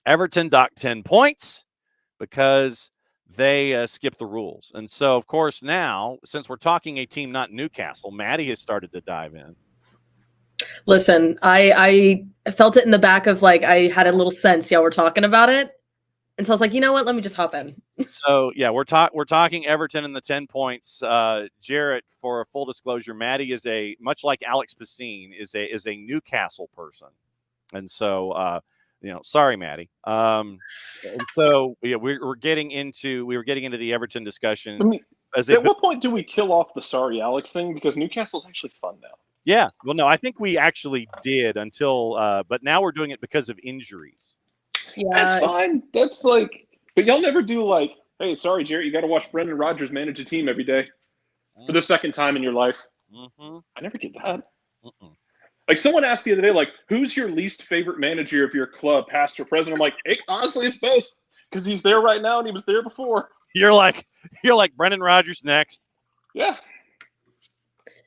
A: Everton docked 10 points because they skipped the rules. And so, of course, now, since we're talking a team not Newcastle, Maddie has started to dive in.
H: Listen, I felt it in the back of, like, I had a little sense y'all were talking about it. And so I was like, you know what? Let me just hop in.
A: So, yeah, we're talking Everton and the 10 points. Jarrett, for a full disclosure, Maddie is much like Alex Pacine, is a Newcastle person. And so, sorry, Maddie. And so, yeah, we were getting into the Everton discussion.
F: I mean, at what point do we kill off the sorry Alex thing? Because Newcastle's actually fun now.
A: Yeah. Well, no, I think we actually did until, but now we're doing it because of injuries.
H: Yeah,
F: That's fine. That's like, but y'all never do like, hey, sorry, Jarrett, you got to watch Brendan Rodgers manage a team every day for the second time in your life.
A: Mm-hmm.
F: I never did that.
A: Mm-mm.
F: Like, someone asked the other day, like, who's your least favorite manager of your club, past or present? I'm like, honestly, it's both, because he's there right now and he was there before.
A: You're like Brendan Rodgers next.
F: Yeah.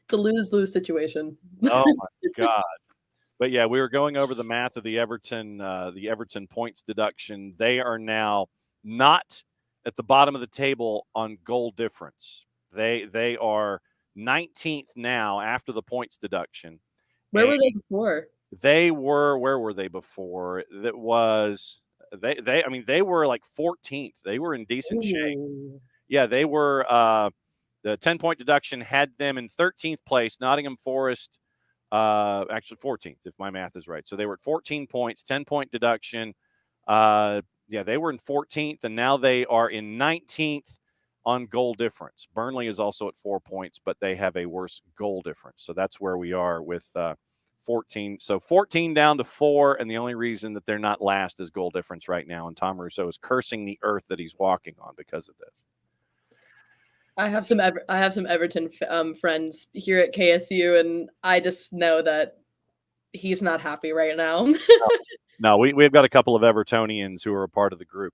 H: it's a lose-lose situation.
A: Oh my God. But yeah, we were going over the math of the Everton points deduction. They are now not at the bottom of the table on goal difference. They are 19th now after the points deduction.
H: Where were they before?
A: Where were they before? That was they were like 14th. They were in decent shape. Yeah, they were the 10-point deduction had them in 13th place. Nottingham Forest actually 14th, if my math is right. So they were at 14 points, 10-point deduction. They were in 14th, and now they are in 19th on goal difference. Burnley is also at 4 points, but they have a worse goal difference. So that's where we are with 14. So 14 down to 4, and the only reason that they're not last is goal difference right now. And Tom Russo is cursing the earth that he's walking on because of this.
H: I have some Everton friends here at KSU, and I just know that he's not happy right now.
A: No, we've got a couple of Evertonians who are a part of the group.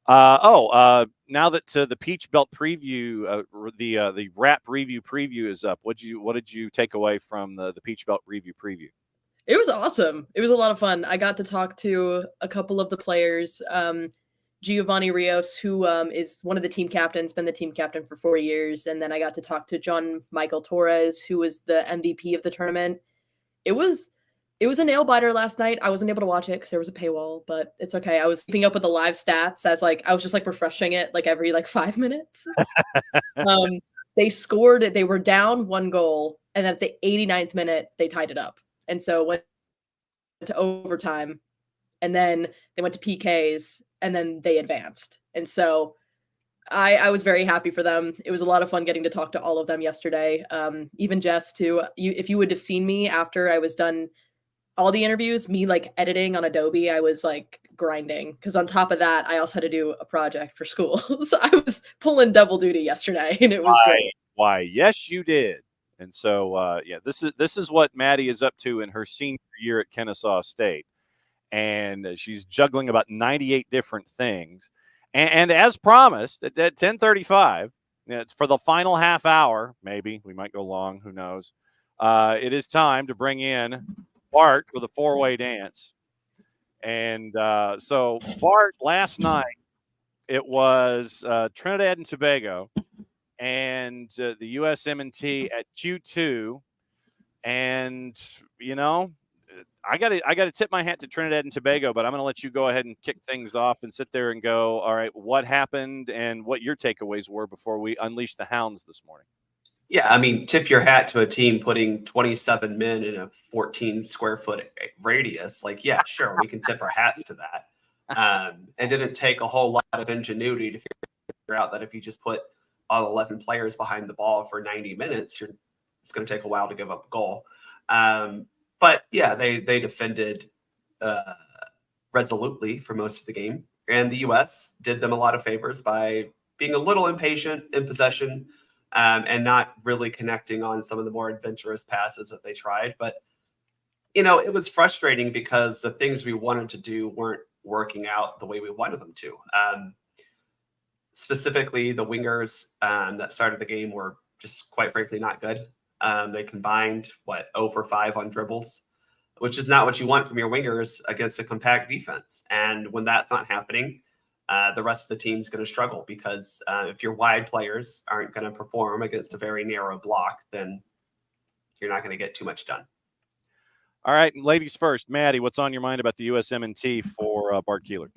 A: Now that the Peach Belt preview, the rap review preview is up, what did you take away from the Peach Belt review preview?
H: It was awesome. It was a lot of fun. I got to talk to a couple of the players. Giovanni Rios, who is one of the team captains, been the team captain for 4 years. And then I got to talk to John Michael Torres, who was the MVP of the tournament. It was a nail biter last night. I wasn't able to watch it because there was a paywall, but it's okay. I was keeping up with the live stats as I was just refreshing it every 5 minutes. They scored it. They were down 1 goal. And then at the 89th minute, they tied it up. And so went to overtime, and then they went to PKs, and then they advanced. And so I was very happy for them. It was a lot of fun getting to talk to all of them yesterday. Even Jess too. If you would have seen me after I was done all the interviews, me editing on Adobe, I was grinding, because on top of that, I also had to do a project for school. So I was pulling double duty yesterday, and it was great.
A: Why? Yes, you did. And so, this is what Maddie is up to in her senior year at Kennesaw State. And she's juggling about 98 different things. And as promised, at 10:35, it's for the final half hour, maybe we might go long, who knows. it is time to bring in Bart for the four-way dance. And so, Bart, last night, it was Trinidad and Tobago and the USM&T at Q2. And, you know, I got to tip my hat to Trinidad and Tobago, but I'm going to let you go ahead and kick things off and sit there and go, all right, what happened and what your takeaways were before we unleash the hounds this morning.
I: Yeah, I mean, tip your hat to a team putting 27 men in a 14 square foot radius. Like, yeah, sure, we can tip our hats to that. It didn't take a whole lot of ingenuity to figure out that if you just put all 11 players behind the ball for 90 minutes, it's going to take a while to give up a goal. But yeah, they defended resolutely for most of the game, and the U.S. did them a lot of favors by being a little impatient in possession. And not really connecting on some of the more adventurous passes that they tried. But, you know, it was frustrating because the things we wanted to do weren't working out the way we wanted them to. Specifically, the wingers that started the game were just, quite frankly, not good. They combined, 0 for 5 on dribbles, which is not what you want from your wingers against a compact defense. And when that's not happening, the rest of the team's going to struggle because if your wide players aren't going to perform against a very narrow block, then you're not going to get too much done.
A: All right, ladies first. Maddie, what's on your mind about the USM&T for Bart Keeler?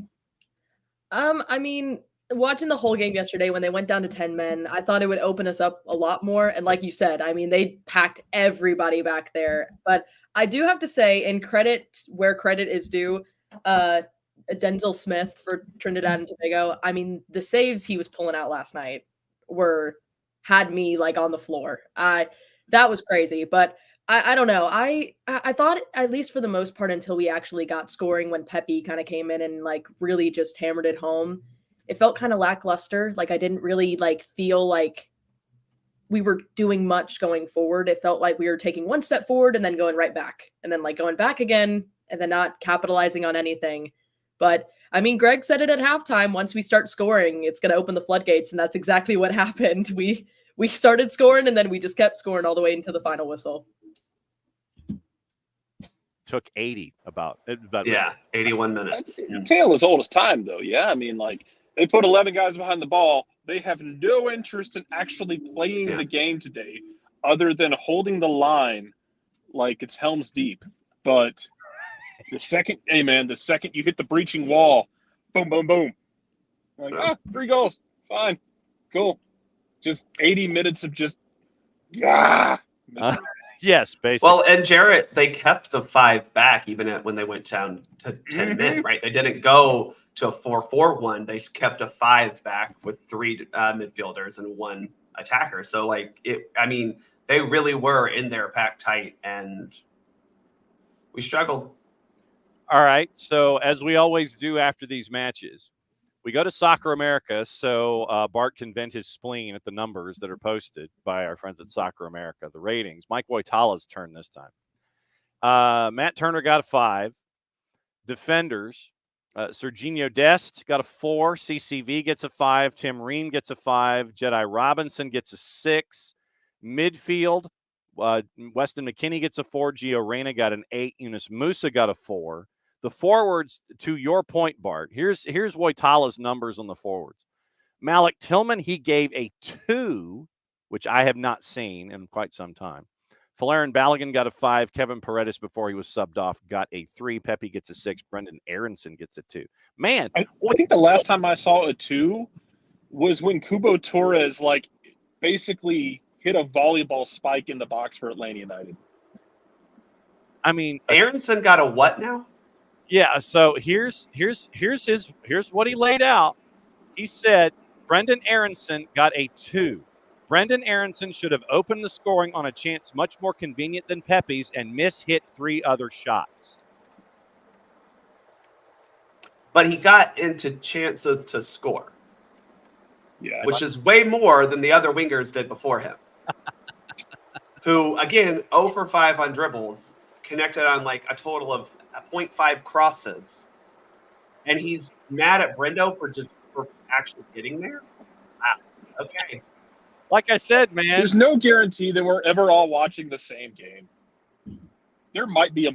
H: I mean, watching the whole game yesterday when they went down to 10 men, I thought it would open us up a lot more. And like you said, I mean, they packed everybody back there. But I do have to say, in credit where credit is due, Denzel Smith for Trinidad and Tobago. I mean, the saves he was pulling out last night had me like on the floor. That was crazy, but I don't know. I thought, at least for the most part, until we actually got scoring, when Pepe kind of came in and like really just hammered it home, it felt kind of lackluster. Like I didn't really like feel like we were doing much going forward. It felt like we were taking one step forward and then going right back, and then like going back again, and then not capitalizing on anything. But, I mean, Greg said it at halftime, once we start scoring, it's going to open the floodgates, and that's exactly what happened. We started scoring, and then we just kept scoring all the way into the final whistle.
A: Took 80 about
I: 81 minutes.
F: That's tale as old as time, though. Yeah, I mean, like, they put 11 guys behind the ball. They have no interest in actually playing the game today other than holding the line like it's Helm's Deep. But the second you hit the breaching wall, boom, boom, boom. Like, 3 goals. Fine. Cool. Just 80 minutes of just,
A: yes, basically.
I: Well, and Jarrett, they kept the 5 back even when they went down to 10 men, right? They didn't go to a 4-4-1. They kept a 5 back with 3 midfielders and 1 attacker. So, like, they really were in there packed tight, and we struggled.
A: All right. So, as we always do after these matches, we go to Soccer America so Bart can vent his spleen at the numbers that are posted by our friends at Soccer America, the ratings. Mike Wojtala's turn this time. Matt Turner got a 5. Defenders, Serginho Dest got a 4. CCV gets a 5. Tim Ream gets a 5. Jedi Robinson gets a 6. Midfield, Weston McKinney gets a 4. Gio Reyna got an 8. Yunus Musa got a 4. The forwards, to your point, Bart, here's Wojtala's numbers on the forwards. Malik Tillman, he gave a 2, which I have not seen in quite some time. Falarin Balogun got a 5. Kevin Paredes, before he was subbed off, got a 3. Pepe gets a 6. Brendan Aronson gets a 2. Man,
F: I think the last time I saw a 2 was when Kubo Torres basically hit a volleyball spike in the box for Atlanta United.
A: I mean,
I: Aronson got a what now?
A: Yeah, so here's what he laid out. He said Brendan Aronson got a 2. Brendan Aronson should have opened the scoring on a chance much more convenient than Pepe's and mishit 3 other shots.
I: But he got into chances to score.
F: Yeah,
I: which is way more than the other wingers did before him. Who, again, 0 for 5 on dribbles, connected on like a total of 0.5 crosses. And he's mad at Brendo for actually getting there? Wow. Okay.
A: Like I said, man,
F: There's no guarantee that we're ever all watching the same game. There might be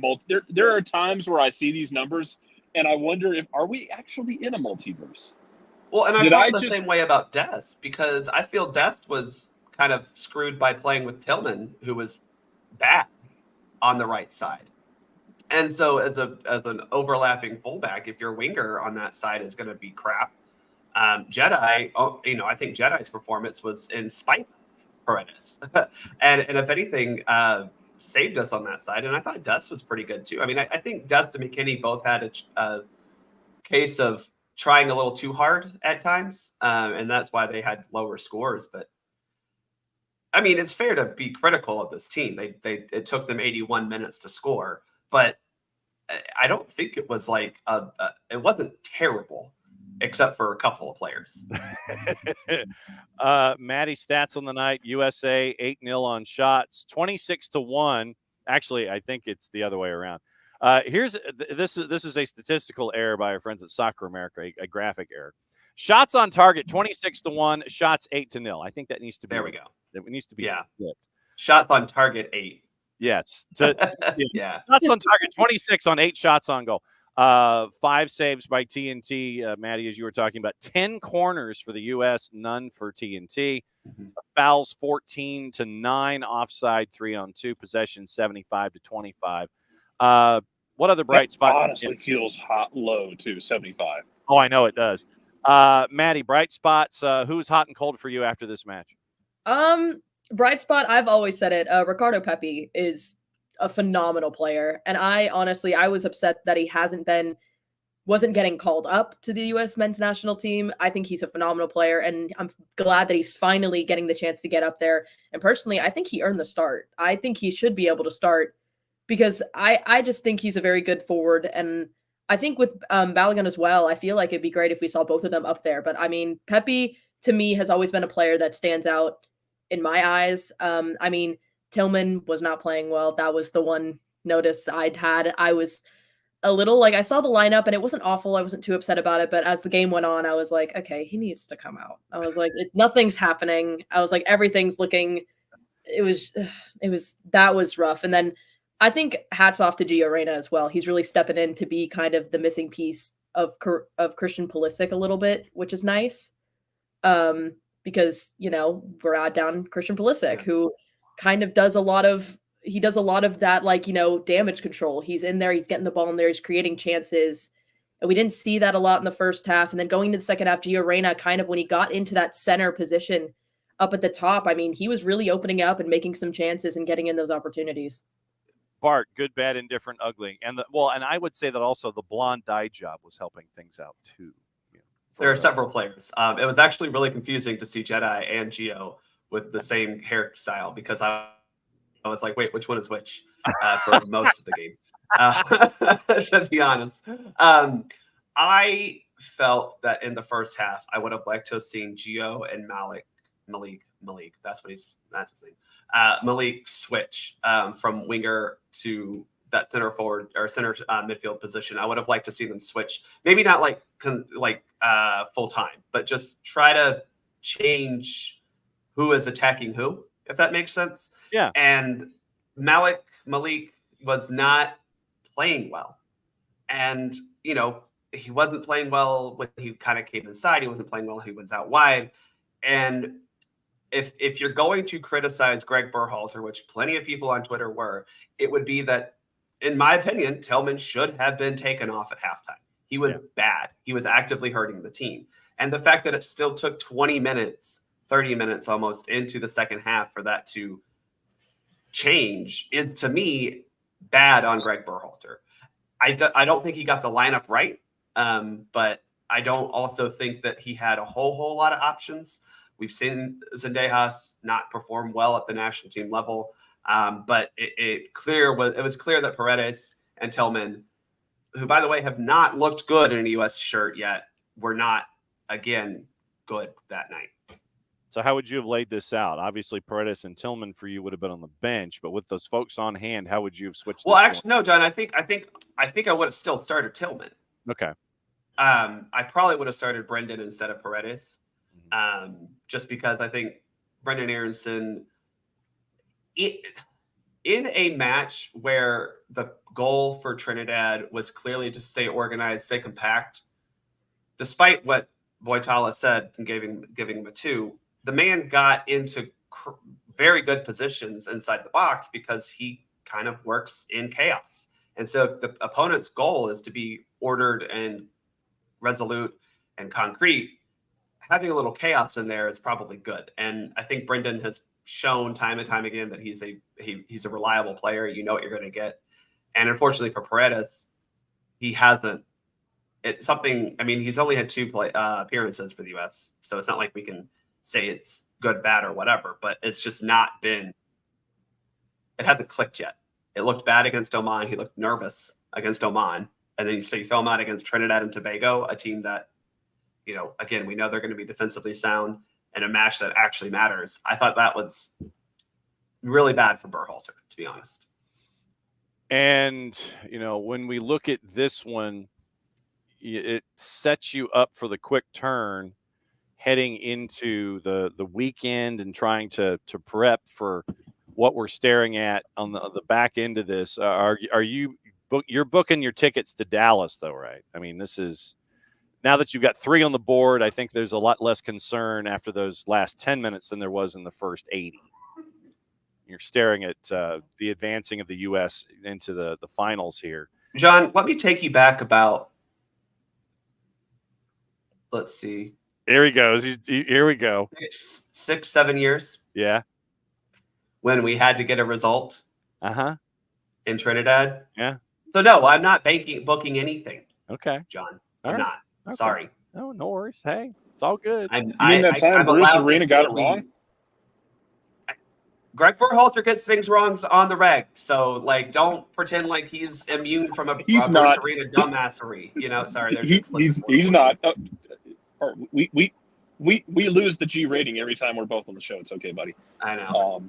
F: there are times where I see these numbers and I wonder are we actually in a multiverse?
I: Well, and I
F: Did
I: felt
F: I
I: the
F: just-
I: same way about Dest, because I feel Dest was kind of screwed by playing with Tillman, who was bad on the right side. And so as an overlapping fullback, if your winger on that side is going to be crap, Jedi, I think Jedi's performance was in spite of Paredes. and if anything, saved us on that side. And I thought Dust was pretty good too. I mean, I think Dust and McKinney both had a case of trying a little too hard at times. And that's why they had lower scores. But I mean, it's fair to be critical of this team. It took them 81 minutes to score, but I don't think it was like it wasn't terrible, except for a couple of players.
A: Maddie, stats on the night: USA 8-0 on shots, 26-1. Actually, I think it's the other way around. This is a statistical error by our friends at Soccer America, a graphic error. Shots on target 26-1, shots 8-0. I think that needs to be
I: there. We go.
A: It needs to be
I: flipped. Shots on target 8.
A: Yes.
I: Yeah.
A: Shots on target 26 on 8 shots on goal. 5 saves by TNT, Maddie, as you were talking about. 10 corners for the U.S., none for TNT.
I: Mm-hmm.
A: Fouls 14-9, offside 3-on-2, possession 75-25. What other bright spots?
F: Honestly, feels hot low too. 75.
A: Oh, I know it does. Maddie, bright spots. Who's hot and cold for you after this match?
H: Bright spot, I've always said it. Ricardo Pepi is a phenomenal player. And I was upset that he wasn't getting called up to the U.S. men's national team. I think he's a phenomenal player, and I'm glad that he's finally getting the chance to get up there. And personally, I think he earned the start. I think he should be able to start because I just think he's a very good forward. And I think with Balogun as well, I feel like it'd be great if we saw both of them up there. But I mean, Pepi, to me, has always been a player that stands out in my eyes. I mean, Tillman was not playing well. That was the one notice I'd had. I was a little I saw the lineup and it wasn't awful. I wasn't too upset about it. But as the game went on, I was like, okay, he needs to come out. I was like, nothing's happening. I was like, everything's looking, that was rough. And then I think hats off to Gio Reyna as well. He's really stepping in to be kind of the missing piece of Christian Pulisic a little bit, which is nice. Because, we're down Christian Pulisic, who kind of does a lot of that, damage control. He's in there, he's getting the ball in there, he's creating chances. And we didn't see that a lot in the first half. And then going into the second half, Gio Reyna kind of, when he got into that center position up at the top, I mean, he was really opening up and making some chances and getting in those opportunities.
A: Bart, good, bad, indifferent, ugly. And I would say that also the blonde dye job was helping things out too.
I: There are several players. It was actually really confusing to see Jedi and Gio with the same hairstyle because I was like, wait, which one is which for most of the game, to be honest. I felt that in the first half, I would have liked to have seen Gio and Malik, that's his name, Malik switch from winger to that center forward or center midfield position. I would have liked to see them switch, maybe not full time, but just try to change who is attacking who, if that makes sense.
A: Yeah.
I: And Malik was not playing well. And, he wasn't playing well when he kind of came inside. He wasn't playing well when he was out wide. And if you're going to criticize Greg Berhalter, which plenty of people on Twitter were, it would be that, in my opinion, Tillman should have been taken off at halftime. He was bad. He was actively hurting the team. And the fact that it still took 20 minutes, 30 minutes almost into the second half for that to change is, to me, bad on Greg Berhalter. I don't think he got the lineup right, but I don't also think that he had a whole lot of options. We've seen Zendejas not perform well at the national team level, but it was clear that Paredes and Tillman, who, by the way, have not looked good in a U.S. shirt yet, were not, again, good that night.
A: So how would you have laid this out? Obviously, Paredes and Tillman for you would have been on the bench, but with those folks on hand, how would you have switched?
I: Well, actually, no, John. I think I would have still started Tillman.
A: Okay.
I: I probably would have started Brendan instead of Paredes, just because I think Brendan Aronson in a match where the goal for Trinidad was clearly to stay organized, stay compact, despite what Voitala said and giving him a 2, the man got into very good positions inside the box because he kind of works in chaos. And so if the opponent's goal is to be ordered and resolute and concrete, having a little chaos in there is probably good. And I think Brendan has shown time and time again that he's a reliable player. You know what you're going to get. And unfortunately for Paredes, he hasn't. It's something. I mean, he's only had 2 appearances for the U.S., so it's not like we can say it's good, bad, or whatever. But it's just not been. It hasn't clicked yet. It looked bad against Oman. He looked nervous against Oman, and then you throw him out against Trinidad and Tobago, a team that, again, we know they're going to be defensively sound, and a match that actually matters. I thought that was really bad for Berhalter, to be honest.
A: And, when we look at this one, it sets you up for the quick turn heading into the weekend and trying to prep for what we're staring at on the back end of this. You're booking your tickets to Dallas, though, right? I mean, this is now that you've got 3 on the board. I think there's a lot less concern after those last 10 minutes than there was in the first 80. You're staring at the advancing of the U.S. into the finals here.
I: John, let me take you back about, let's see.
A: Here he goes. Here we go.
I: 6, 7 years.
A: Yeah.
I: When we had to get a result. In Trinidad.
A: Yeah.
I: So no, I'm not booking anything.
A: Okay.
I: John.
A: All
I: I'm
A: right.
I: not.
A: Okay.
I: Sorry.
A: No worries. Hey, it's all good.
J: You mean that time Bruce Arena got it wrong?
I: Greg Berhalter gets things wrong on the reg, so don't pretend like he's immune from a Bruce Arena dumbassery. Sorry,
J: he's not. We lose the G rating every time we're both on the show. It's okay, buddy.
I: I know.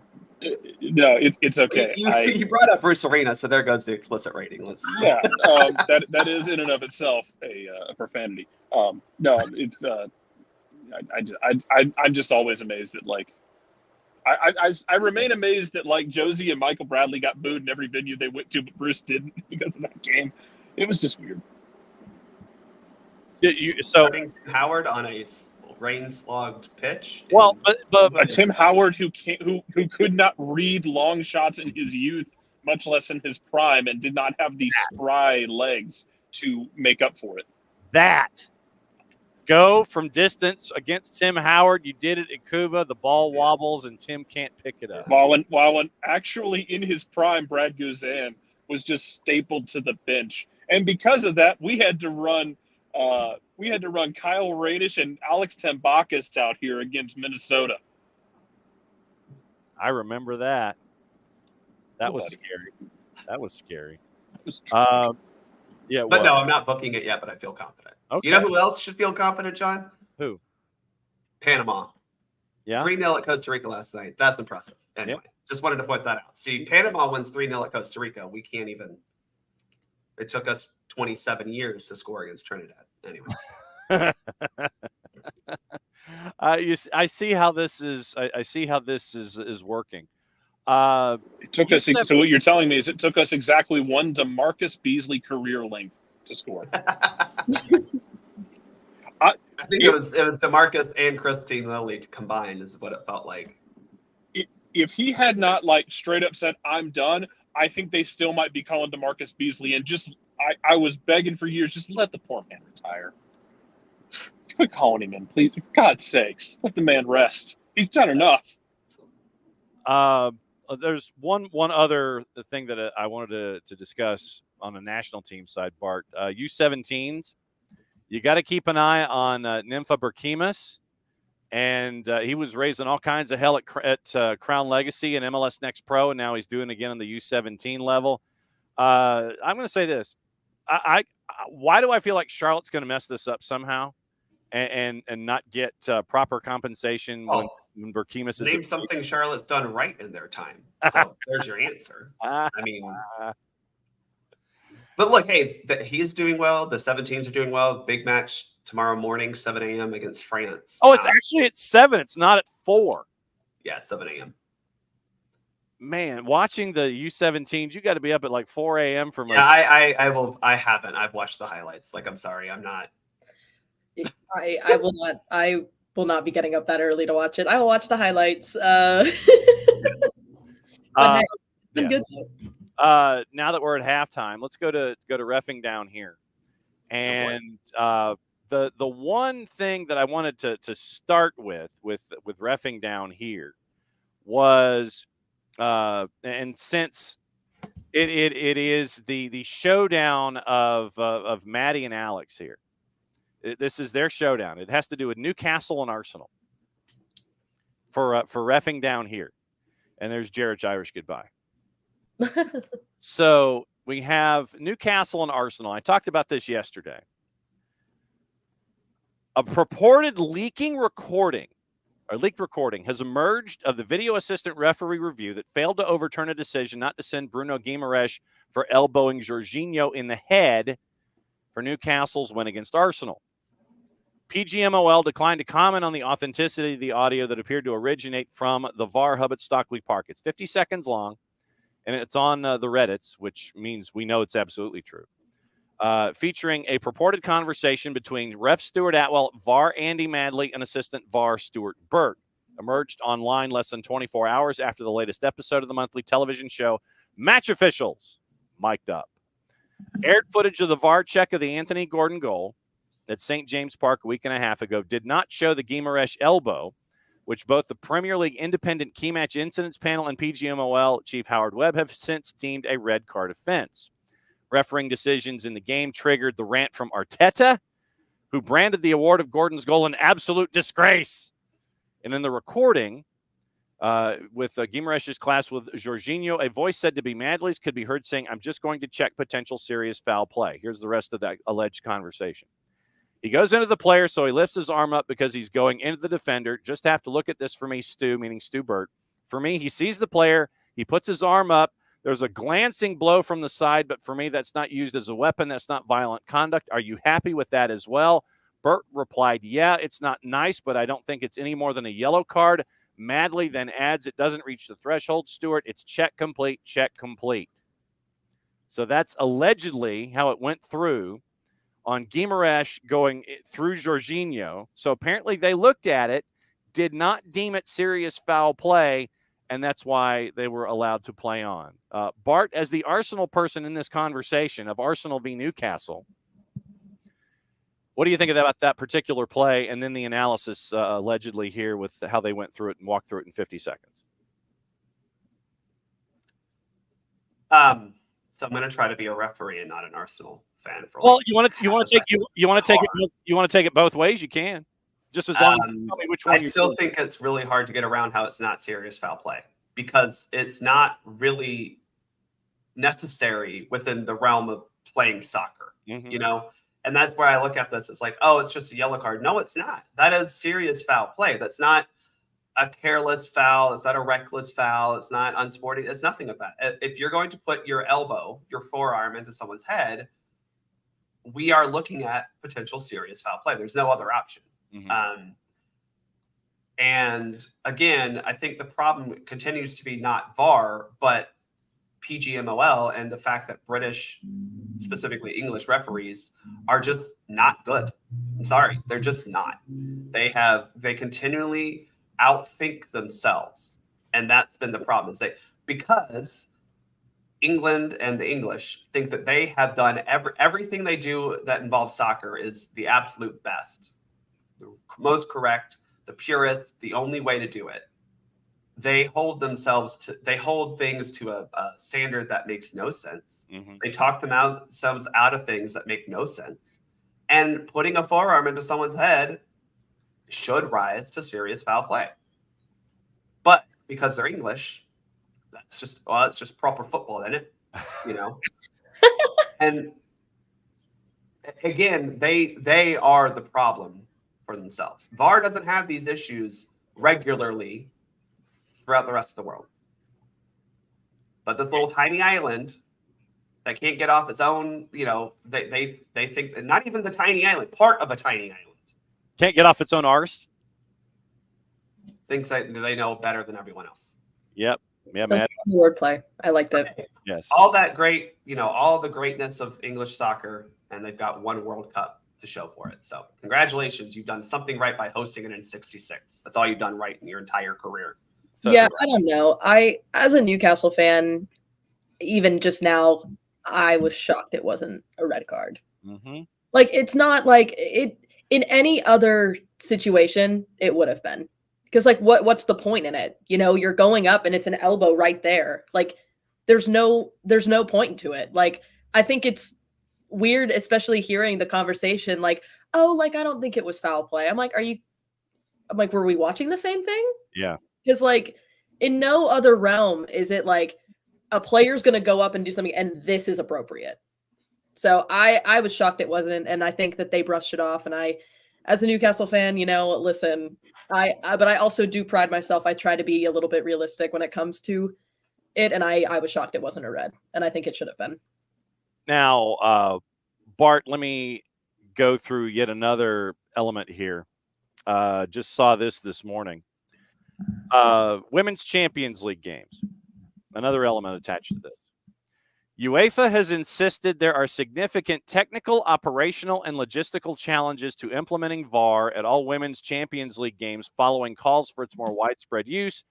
J: No, it's okay.
I: You brought up Bruce Arena, so there goes the explicit rating.
J: Yeah, that is in and of itself a profanity. No, it's I'm just always amazed that I remain amazed that Josie and Michael Bradley got booed in every venue they went to, but Bruce didn't because of that game. It was just weird.
A: So
I: Howard on a rain-slogged pitch.
A: Well, but
J: Tim Howard who could not read long shots in his youth, much less in his prime, and did not have the spry legs to make up for it.
A: Go from distance against Tim Howard. You did it at Cuba. The ball wobbles and Tim can't pick it up.
J: While actually in his prime, Brad Guzan was just stapled to the bench, and because of that, we had to run Kyle Radish and Alex Tambakis out here against Minnesota.
A: I remember that. That was scary. Yeah,
I: but no, I'm not booking it yet, but I feel confident.
A: Okay.
I: You know who else should feel confident, John?
A: Who?
I: Panama.
A: Yeah.
I: 3-0 at Costa Rica last night. That's impressive. Anyway, just wanted to point that out. See, Panama wins 3-0 at Costa Rica. We can't even. It took us 27 years to score against Trinidad. Anyway.
A: I see how this is. I see how this is working.
J: It took us. So what you're telling me is it took us exactly one DeMarcus Beasley career length to score.
I: I think it was DeMarcus and Christine Lilly combined is what it felt like.
J: If he had not straight up said I'm done, I think they still might be calling DeMarcus Beasley. And I was begging for years, just let the poor man retire. Quit calling him in, please. For God's sakes, let the man rest. He's done enough.
A: There's one other thing that I wanted to discuss on the national team side, Bart. U17s, you got to keep an eye on Nympha Berkemas, and he was raising all kinds of hell at Crown Legacy and MLS Next Pro, and now he's doing it again on the U17 level. I'm going to say this: why do I feel like Charlotte's going to mess this up somehow, and not get proper compensation when Berkemas is?
I: Name something Charlotte's done right in their time. So there's your answer. I mean, but look, hey, he is doing well. The 17s are doing well. Big match tomorrow morning, 7 a.m. against France.
A: Oh, it's actually at 7. It's not at 4.
I: Yeah, 7 a.m.
A: Man, watching the U17s, you got to be up at like 4 a.m. for most.
I: Yeah, I haven't. I've watched the highlights. Like, I'm sorry, I'm not.
H: I will not. I will not be getting up that early to watch it. I will watch the highlights. But hey, it's been good.
A: Now that we're at halftime, let's go to reffing down here. And the one thing that I wanted to start with reffing down here was, and since it is the showdown of Maddie and Alex here. This is their showdown. It has to do with Newcastle and Arsenal for reffing down here. And there's Jared's Irish goodbye. So we have Newcastle and Arsenal. I talked about this yesterday. A purported leaked recording has emerged of the video assistant referee review that failed to overturn a decision not to send Bruno Guimaraes for elbowing Jorginho in the head for Newcastle's win against Arsenal. PGMOL declined to comment on the authenticity of the audio that appeared to originate from the VAR hub at Stockley Park. It's 50 seconds long, and it's on the Reddits, which means we know it's absolutely true. Featuring a purported conversation between ref Stuart Atwell, VAR Andy Madley, and assistant VAR Stuart Burt. Emerged online less than 24 hours after the latest episode of the monthly television show Match Officials mic'd up. Aired footage of the VAR check of the Anthony Gordon goal at St. James Park a week and a half ago did not show the Guimaraes elbow, which both the Premier League Independent Key Match Incidents Panel and PGMOL Chief Howard Webb have since deemed a red card offense. Refereeing decisions in the game triggered the rant from Arteta, who branded the award of Gordon's goal an absolute disgrace. And in the recording, with Guimaraes' clash with Jorginho, a voice said to be Madley's could be heard saying, "I'm just going to check potential serious foul play." Here's the rest of that alleged conversation. He goes into the player, so he lifts his arm up because he's going into the defender. Just have to look at this for me, Stu, meaning Stu Burt. For me, he sees the player. He puts his arm up. There's a glancing blow from the side, but for me, that's not used as a weapon. That's not violent conduct. Are you happy with that as well? Burt replied, yeah, it's not nice, but I don't think it's any more than a yellow card. Madley then adds, it doesn't reach the threshold, Stuart. It's check complete, check complete. So that's allegedly how it went through on Guimaraes going through Jorginho. So apparently they looked at it, did not deem it serious foul play, and that's why they were allowed to play on. Bart, as the Arsenal person in this conversation of Arsenal v. Newcastle, what do you think about that particular play and then the analysis allegedly here with how they went through it and walked through it in 50 seconds?
I: So I'm going to try to be a referee and not an Arsenal fan.
A: Well, you want to take it both ways, you can. Just as long as you tell me which one.
I: I still think it's really hard to get around how it's not serious foul play because it's not really necessary within the realm of playing soccer, you know? And that's where I look at this. It's like, oh, it's just a yellow card. No, it's not. That is serious foul play. That's not a careless foul. It's not a reckless foul. It's not unsporting. It's nothing of that. If you're going to put your elbow, your forearm into someone's head, we are looking at potential serious foul play. There's no other option. And again, I think the problem continues to be not VAR, but PGMOL and the fact that British, specifically English referees are just not good. I'm sorry. They're just not. They continually outthink themselves. And that's been the problem. Because England and the English think that they have done everything they do that involves soccer is the absolute best, the most correct, the purest, the only way to do it. They hold things to a standard that makes no sense. They talk themselves out of things that make no sense. And putting a forearm into someone's head should rise to serious foul play. But because they're English, it's just proper football, isn't it? You know? And again, they are the problem for themselves. VAR doesn't have these issues regularly throughout the rest of the world. But this little tiny island that can't get off its own, you know, they think, not even the tiny island, part of a tiny island.
A: Can't get off its own arse?
I: thinks that they know better than everyone else.
A: Yep. Yeah,
H: That's
A: Matt.
H: wordplay. I liked it.
A: Yes.
I: All that great, all the greatness of English soccer, and they've got one World Cup to show for it. So congratulations. You've done something right by hosting it in 66. That's all you've done right in your entire career.
A: So,
H: yeah, I don't know. As a Newcastle fan, even just now, I was shocked it wasn't a red card.
A: Mm-hmm.
H: Like, it's not like it in any other situation, it would have been. Because, like, what's the point in it? You're going up and it's an elbow right there. Like, there's no point to it. Like, I think it's weird, especially hearing the conversation, like, oh, like, I don't think it was foul play. I'm like, were we watching the same thing?
A: Yeah.
H: Because, like, in no other realm is it like a player's going to go up and do something and this is appropriate. So I was shocked it wasn't, and I think that they brushed it off. And I, as a Newcastle fan, listen, but I also do pride myself. I try to be a little bit realistic when it comes to it, and I was shocked it wasn't a red, and I think it should have been.
A: Now, Bart, let me go through yet another element here. Just saw this morning. Women's Champions League games. Another element attached to this. UEFA has insisted there are significant technical, operational, and logistical challenges to implementing VAR at all Women's Champions League games following calls for its more widespread use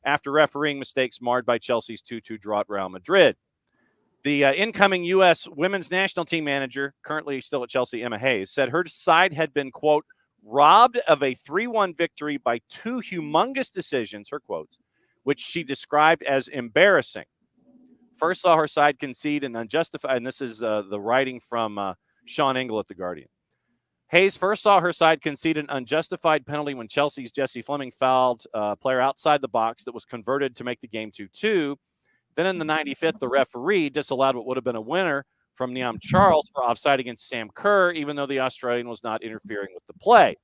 A: after refereeing mistakes marred by Chelsea's 2-2 draw at Real Madrid. The incoming U.S. women's national team manager, currently still at Chelsea, Emma Hayes, said her side had been, quote, robbed of a 3-1 victory by two humongous decisions, her quotes, which she described as embarrassing. First saw her side concede an unjustified, and this is the writing from Sean Engel at The Guardian. Hayes first saw her side concede an unjustified penalty when Chelsea's Jessie Fleming fouled a player outside the box that was converted to make the game 2-2. Then in the 95th, the referee disallowed what would have been a winner from Niamh Charles for offside against Sam Kerr, even though the Australian was not interfering with the play.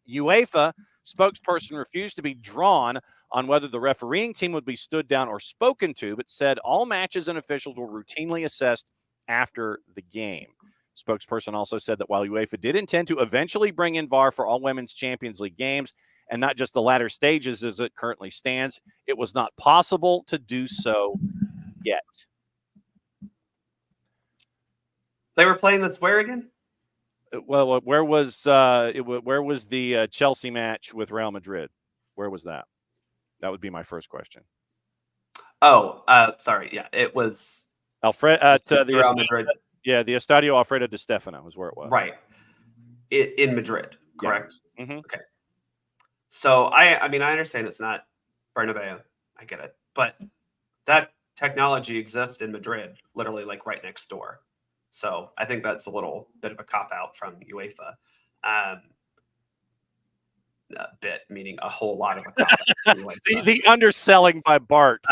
A: UEFA spokesperson refused to be drawn on whether the refereeing team would be stood down or spoken to, but said all matches and officials were routinely assessed after the game. Spokesperson also said that while UEFA did intend to eventually bring in VAR for all Women's Champions League games, and not just the latter stages as it currently stands, it was not possible to do so yet.
I: They were playing this where again?
A: Well, where was the Chelsea match with Real Madrid? Where was that? That would be my first question.
I: Oh, sorry. Yeah, it was
A: Alfred
I: the Real Madrid.
A: Yeah, the Estadio Alfredo Di Stefano is where it was.
I: Right. In Madrid, correct?
A: Yeah. Mm-hmm.
I: Okay. So I understand it's not Bernabeu. I get it, but that technology exists in Madrid, literally like right next door. So I think that's a little bit of a cop-out from UEFA. A bit, meaning a whole lot of a cop-out.
A: the underselling by Bart.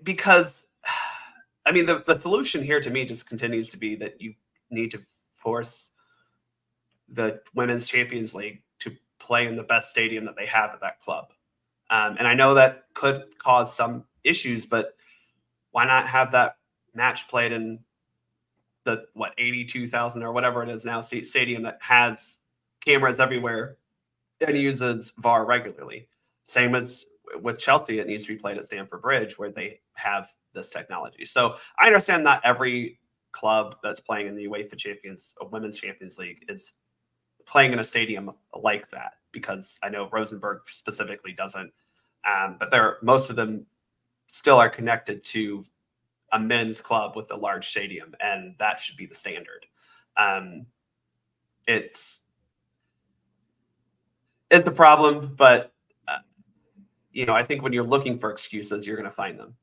I: Because, I mean, the solution here to me just continues to be that you need to force the Women's Champions League to play in the best stadium that they have at that club. And I know that could cause some issues, but why not have that match played in the 82,000 or whatever it is now stadium that has cameras everywhere and uses VAR regularly? Same as with Chelsea, it needs to be played at Stamford Bridge where they have this technology. So I understand not every club that's playing in the UEFA Women's Champions League is playing in a stadium like that, because I know Rosenborg specifically doesn't. But most of them still are connected to a men's club with a large stadium, and that should be the standard. It's the problem, but I think when you're looking for excuses, you're going to find them.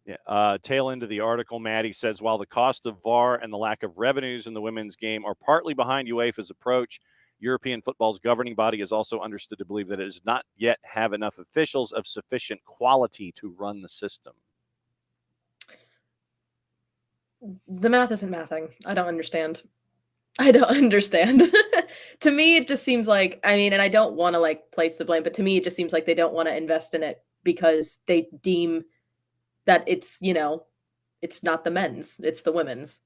A: Yeah. Tail end of the article, Maddie says, while the cost of VAR and the lack of revenues in the women's game are partly behind UEFA's approach, European football's governing body is also understood to believe that it does not yet have enough officials of sufficient quality to run the system.
H: The math isn't mathing. I don't understand. To me, it just seems like, and I don't want to place the blame, but to me, it just seems like they don't want to invest in it because they deem that it's not the men's, it's the women's.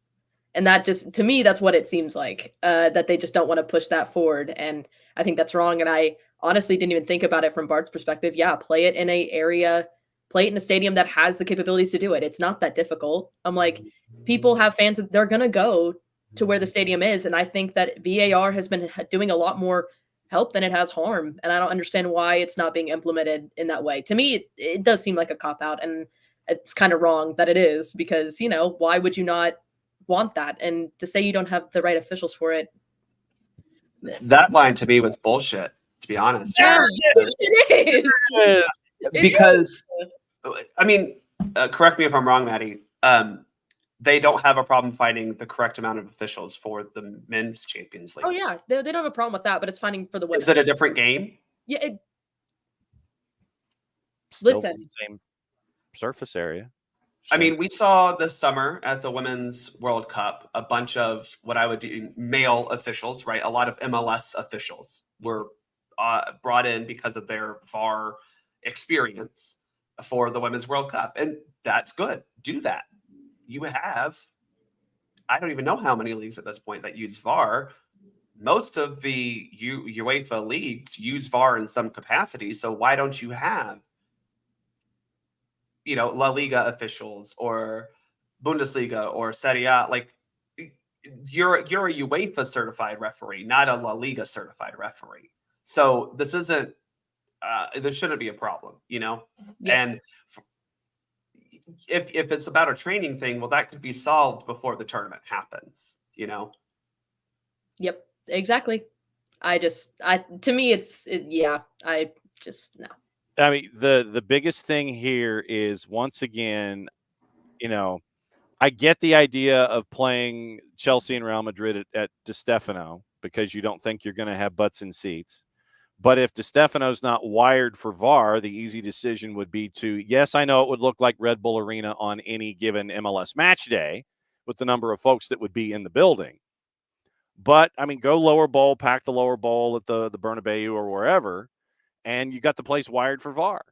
H: And that just, to me, that's what it seems like, that they just don't want to push that forward. And I think that's wrong. And I honestly didn't even think about it from Bart's perspective. Yeah, play it in play it in a stadium that has the capabilities to do it. It's not that difficult. I'm like, people have fans that they're going to go to where the stadium is. And I think that VAR has been doing a lot more help than it has harm. And I don't understand why it's not being implemented in that way. To me, it does seem like a cop-out, and it's kind of wrong that it is, because, why would you not want that? And to say you don't have the right officials for it.
I: That line to me was bullshit, to be honest.
H: Yeah, it is.
I: Because, I mean, correct me if I'm wrong, Maddie. They don't have a problem finding the correct amount of officials for the men's Champions League.
H: Oh yeah, they don't have a problem with that, but it's finding for the women.
I: Is it a different game?
H: Yeah.
A: Still
H: Listen.
A: the same surface area.
I: I mean, we saw this summer at the Women's World Cup a bunch of what I would do male officials, right? A lot of MLS officials were brought in because of their VAR experience for the Women's World Cup, and that's good. Do that. You have, I don't even know how many leagues at this point that use VAR. Most of the UEFA leagues use VAR in some capacity. So why don't you have, La Liga officials or Bundesliga or Serie A? Like, you're a UEFA certified referee, not a La Liga certified referee. So this isn't, there shouldn't be a problem,
H: Yeah.
I: And if it's about a training thing, well, that could be solved before the tournament happens,
H: Yep, exactly. To me, I just, no.
A: I mean, the biggest thing here is, once again, I get the idea of playing Chelsea and Real Madrid at Di Stefano because you don't think you're going to have butts in seats. But if Di Stefano's not wired for VAR, the easy decision would be to, yes, I know it would look like Red Bull Arena on any given MLS match day with the number of folks that would be in the building. But, I mean, go lower bowl, pack the lower bowl at the Bernabeu or wherever, and you got the place wired for VAR.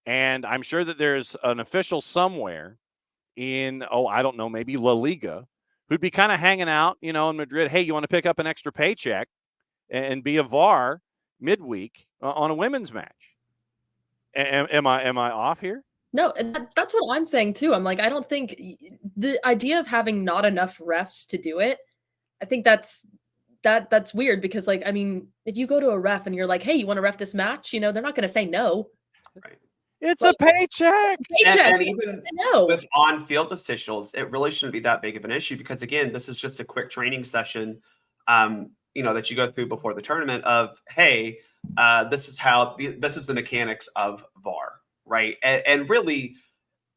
A: And I'm sure that there's an official somewhere in, I don't know, maybe La Liga, who'd be kind of hanging out, in Madrid. Hey, you want to pick up an extra paycheck and be a VAR midweek on a women's match? Am I off here?
H: No, and that's what I'm saying too. I'm like, I don't think the idea of having not enough refs to do it, I think that's weird, because, like, I mean, if you go to a ref and you're like, hey, you want to ref this match? They're not going to say no.
I: Right.
A: It's a paycheck.
I: And even with on-field officials, it really shouldn't be that big of an issue, because, again, this is just a quick training session, that you go through before the tournament of, hey, this is the mechanics of VAR, right? And really,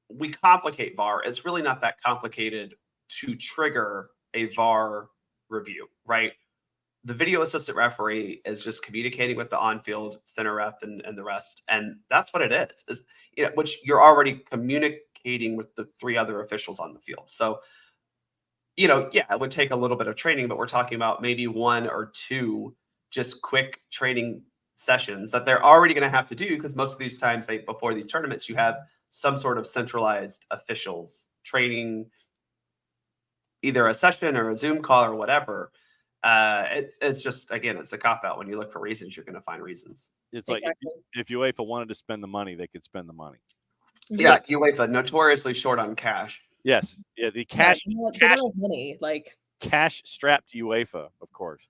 I: we complicate VAR. It's really not that complicated to trigger a VAR review, right? The video assistant referee is just communicating with the on-field center ref and the rest. And that's what it is, which you're already communicating with the three other officials on the field. So, it would take a little bit of training, but we're talking about maybe one or two just quick training sessions that they're already going to have to do, because most of these times before these tournaments, you have some sort of centralized officials training, either a session or a Zoom call or whatever. It's just, again, it's a cop-out. When you look for reasons, you're going to find reasons.
A: It's like, if UEFA wanted to spend the money, they could spend the money.
I: Yeah, UEFA notoriously short on cash.
A: Yes, yeah, the cash
H: money, like
A: cash-strapped UEFA, of course.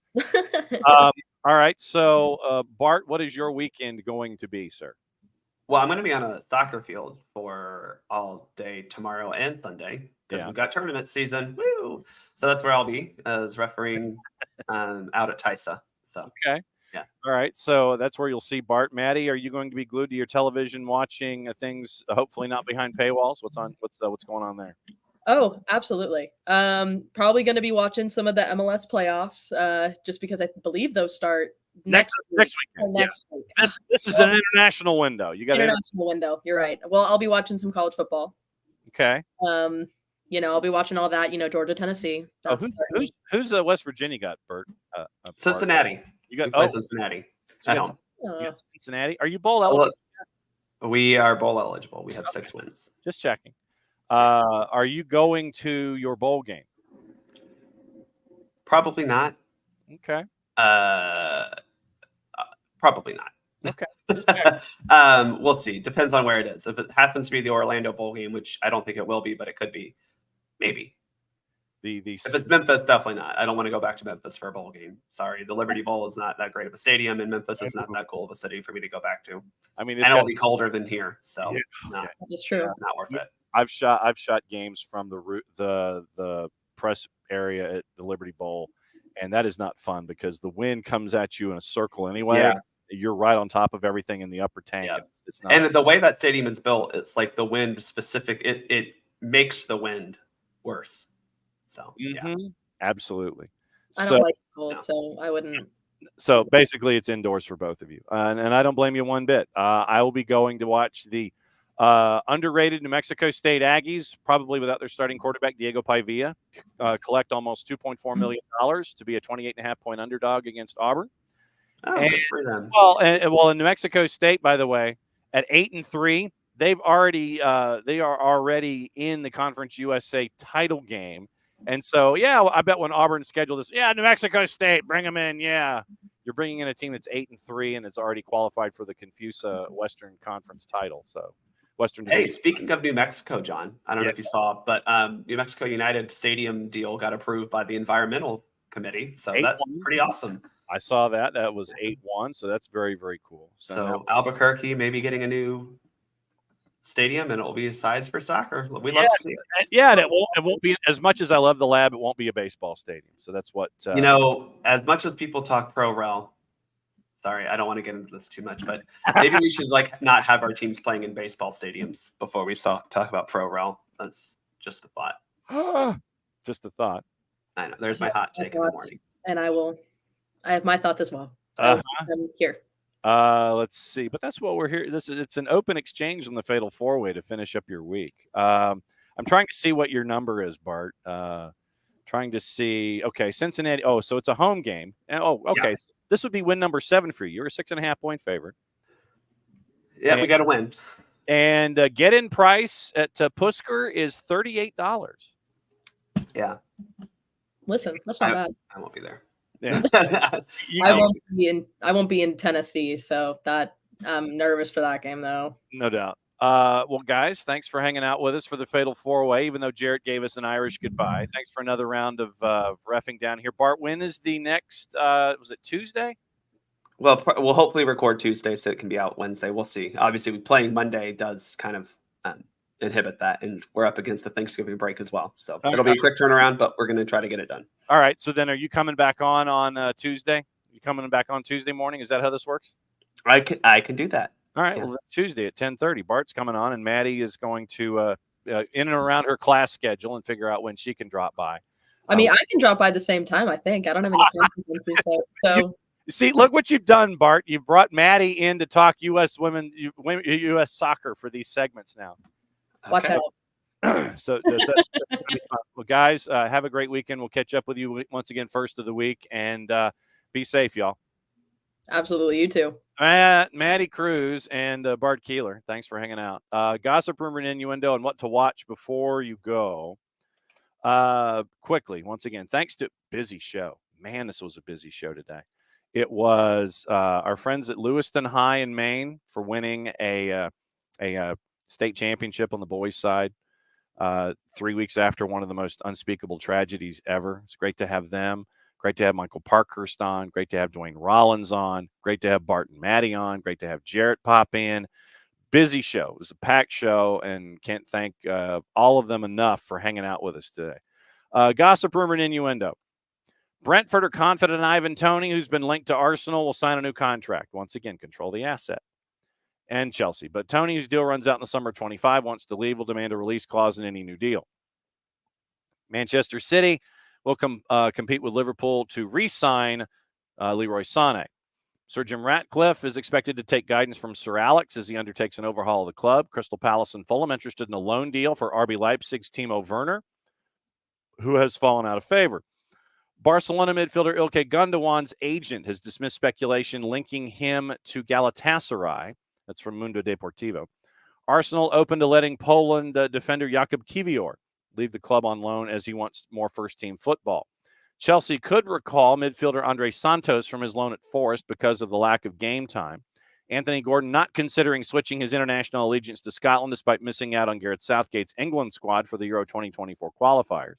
A: All right, so Bart, what is your weekend going to be, sir?
I: Well, I'm going to be on a soccer field for all day tomorrow and Sunday, because we've got tournament season. Woo! So that's where I'll be, as refereeing out at Tysa. So
A: okay, yeah. All right, so that's where you'll see Bart. Maddie, are you going to be glued to your television watching things? Hopefully not behind paywalls. What's going on there?
H: Oh, absolutely. Probably going to be watching some of the MLS playoffs, just because I believe those start next week.
A: This is an international window. You got
H: international window. You're right. Well, I'll be watching some college football.
A: Okay.
H: I'll be watching all that. Georgia, Tennessee.
A: Who's West Virginia got, Bert?
I: Cincinnati.
A: You got
I: Cincinnati.
A: You got Cincinnati. Are you bowl eligible?
I: We are bowl eligible. We have 6 wins.
A: Just checking. Are you going to your bowl game?
I: Probably not.
A: Okay.
I: Probably not.
A: Okay.
I: We'll see. Depends on where it is. If it happens to be the Orlando bowl game, which I don't think it will be, but it could be, maybe. If it's Memphis, definitely not. I don't want to go back to Memphis for a bowl game. Sorry, the Liberty Bowl is not that great of a stadium, and Memphis is not that cool of a city for me to go back to.
A: I mean,
I: and it'll be colder than here, so
H: That's true.
I: Not worth it.
A: I've shot games from the press area at the Liberty Bowl, and that is not fun because the wind comes at you in a circle anyway.
I: Yeah.
A: You're right on top of everything in the upper tank.
I: Yeah.
A: It's not.
I: And the way that stadium is built, it's like the wind specific. It makes the wind worse. So yeah,
A: absolutely.
H: I don't like cold, so I wouldn't.
A: So basically, it's indoors for both of you, and I don't blame you one bit. I will be going to watch the underrated New Mexico State Aggies, probably without their starting quarterback Diego Pavia, collect almost $2.4 million to be a 28.5-point underdog against Auburn.
I: Oh, good for them.
A: Well, in New Mexico State, by the way, at 8-3, they are already in the Conference USA title game. And so, I bet when Auburn scheduled this, New Mexico State, bring them in. Yeah, you're bringing in a team that's 8-3 and it's already qualified for the Confusa Western Conference title. So, Western.
I: Hey, speaking of New Mexico, John, I don't know if you saw, but New Mexico United stadium deal got approved by the environmental committee. So that's pretty awesome.
A: I saw that. That was 8-1. So that's very, very cool.
I: So Albuquerque maybe getting a new stadium, and it will be a size for soccer. We love to see it.
A: Yeah, and it won't be, as much as I love the Lab, it won't be a baseball stadium. So that's what
I: as much as people talk pro rel. Sorry, I don't want to get into this too much, but maybe we should not have our teams playing in baseball stadiums before we talk about pro rel. That's just a thought.
A: Just a thought.
I: I know. There's my hot take in the morning.
H: And I have my thoughts as well. I'm here.
A: Let's see, but that's what we're here. It's an open exchange on the Fatal 4-Way to finish up your week. I'm trying to see what your number is, Bart. Trying to see. Okay, Cincinnati. Oh, so it's a home game. And okay. So this would be win number 7 for you. You're a 6.5-point favorite.
I: Yeah, we got to win.
A: And get in price at Pusker is $38.
I: Yeah.
H: Listen, that's not bad.
I: I won't be there.
A: Yeah.
H: I won't be in Tennessee, so that I'm nervous for that game though.
A: No doubt. Well, guys, thanks for hanging out with us for the Fatal 4-Way, even though Jarrett gave us an Irish goodbye. Thanks for another round of reffing down here. Bart, when is the next was it Tuesday?
I: Well, we'll hopefully record Tuesday so it can be out Wednesday. We'll see. Obviously, playing Monday does kind of inhibit that, and we're up against the Thanksgiving break as well. So it'll be a quick turnaround, but we're going to try to get it done.
A: All right. So then are you coming back on Tuesday? You coming back on Tuesday morning? Is that how this works?
I: I can do that.
A: All right. Yeah. Well, Tuesday at 10:30, Bart's coming on, and Maddie is going to in and around her class schedule and figure out when she can drop by.
H: I mean, I can drop by the same time. I think I don't have any plans. So
A: see, look what you've done, Bart. You've brought Maddie in to talk U.S. soccer for these segments now.
H: Watch out.
A: So that's well, guys, have a great weekend. We'll catch up with you once again first of the week, and be safe, y'all.
H: Absolutely. You too.
A: Maddie Cruz and Bart Keeler, thanks for hanging out. Gossip, rumor, and innuendo, and what to watch before you go. Quickly, once again, thanks to busy show. Man, this was a busy show today. It was our friends at Lewiston High in Maine for winning a state championship on the boys' side 3 weeks after one of the most unspeakable tragedies ever. It's great to have them. Great to have Michael Parkhurst on. Great to have Duane Rollins on. Great to have Bart and Maddie on. Great to have Jarrett pop in. Busy show. It was a packed show, and can't thank all of them enough for hanging out with us today. Gossip, rumor, and innuendo. Brentford are confident Ivan Toney, who's been linked to Arsenal, will sign a new contract. Once again, control the asset. And Chelsea. But Toney, whose deal runs out in the summer of 25, wants to leave, will demand a release clause in any new deal. Manchester City will compete with Liverpool to re-sign Leroy Sané. Sir Jim Ratcliffe is expected to take guidance from Sir Alex as he undertakes an overhaul of the club. Crystal Palace and Fulham interested in a loan deal for RB Leipzig's Timo Werner, who has fallen out of favor. Barcelona midfielder Ilkay Gundogan's agent has dismissed speculation linking him to Galatasaray. That's from Mundo Deportivo. Arsenal open to letting Poland defender Jakub Kiwior leave the club on loan as he wants more first-team football. Chelsea could recall midfielder Andre Santos from his loan at Forest because of the lack of game time. Anthony Gordon not considering switching his international allegiance to Scotland despite missing out on Gareth Southgate's England squad for the Euro 2024 qualifiers.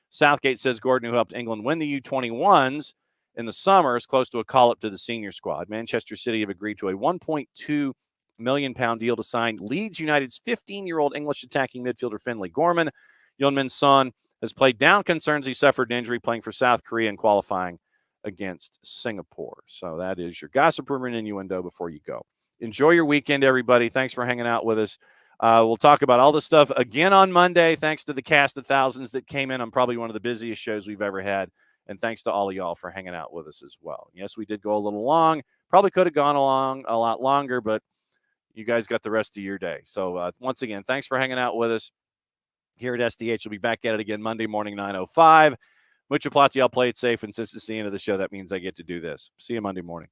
A: Southgate says Gordon, who helped England win the U21s in the summer, is close to a call-up to the senior squad. Manchester City have agreed to a £1.2 million deal to sign Leeds United's 15-year-old English attacking midfielder Finlay Gorman. Yeon-min Son has played down concerns he suffered an injury playing for South Korea and qualifying against Singapore. So that is your gossip, rumor, and innuendo before you go. Enjoy your weekend, everybody. Thanks for hanging out with us. We'll talk about all this stuff again on Monday, thanks to the cast of thousands that came in on probably one of the busiest shows we've ever had. And thanks to all of y'all for hanging out with us as well. Yes, we did go a little long. Probably could have gone along a lot longer, but you guys got the rest of your day. So once again, thanks for hanging out with us here at SDH. We'll be back at it again Monday morning, 9:05. Mucho plati, I'll play it safe. And since it's the end of the show, that means I get to do this. See you Monday morning.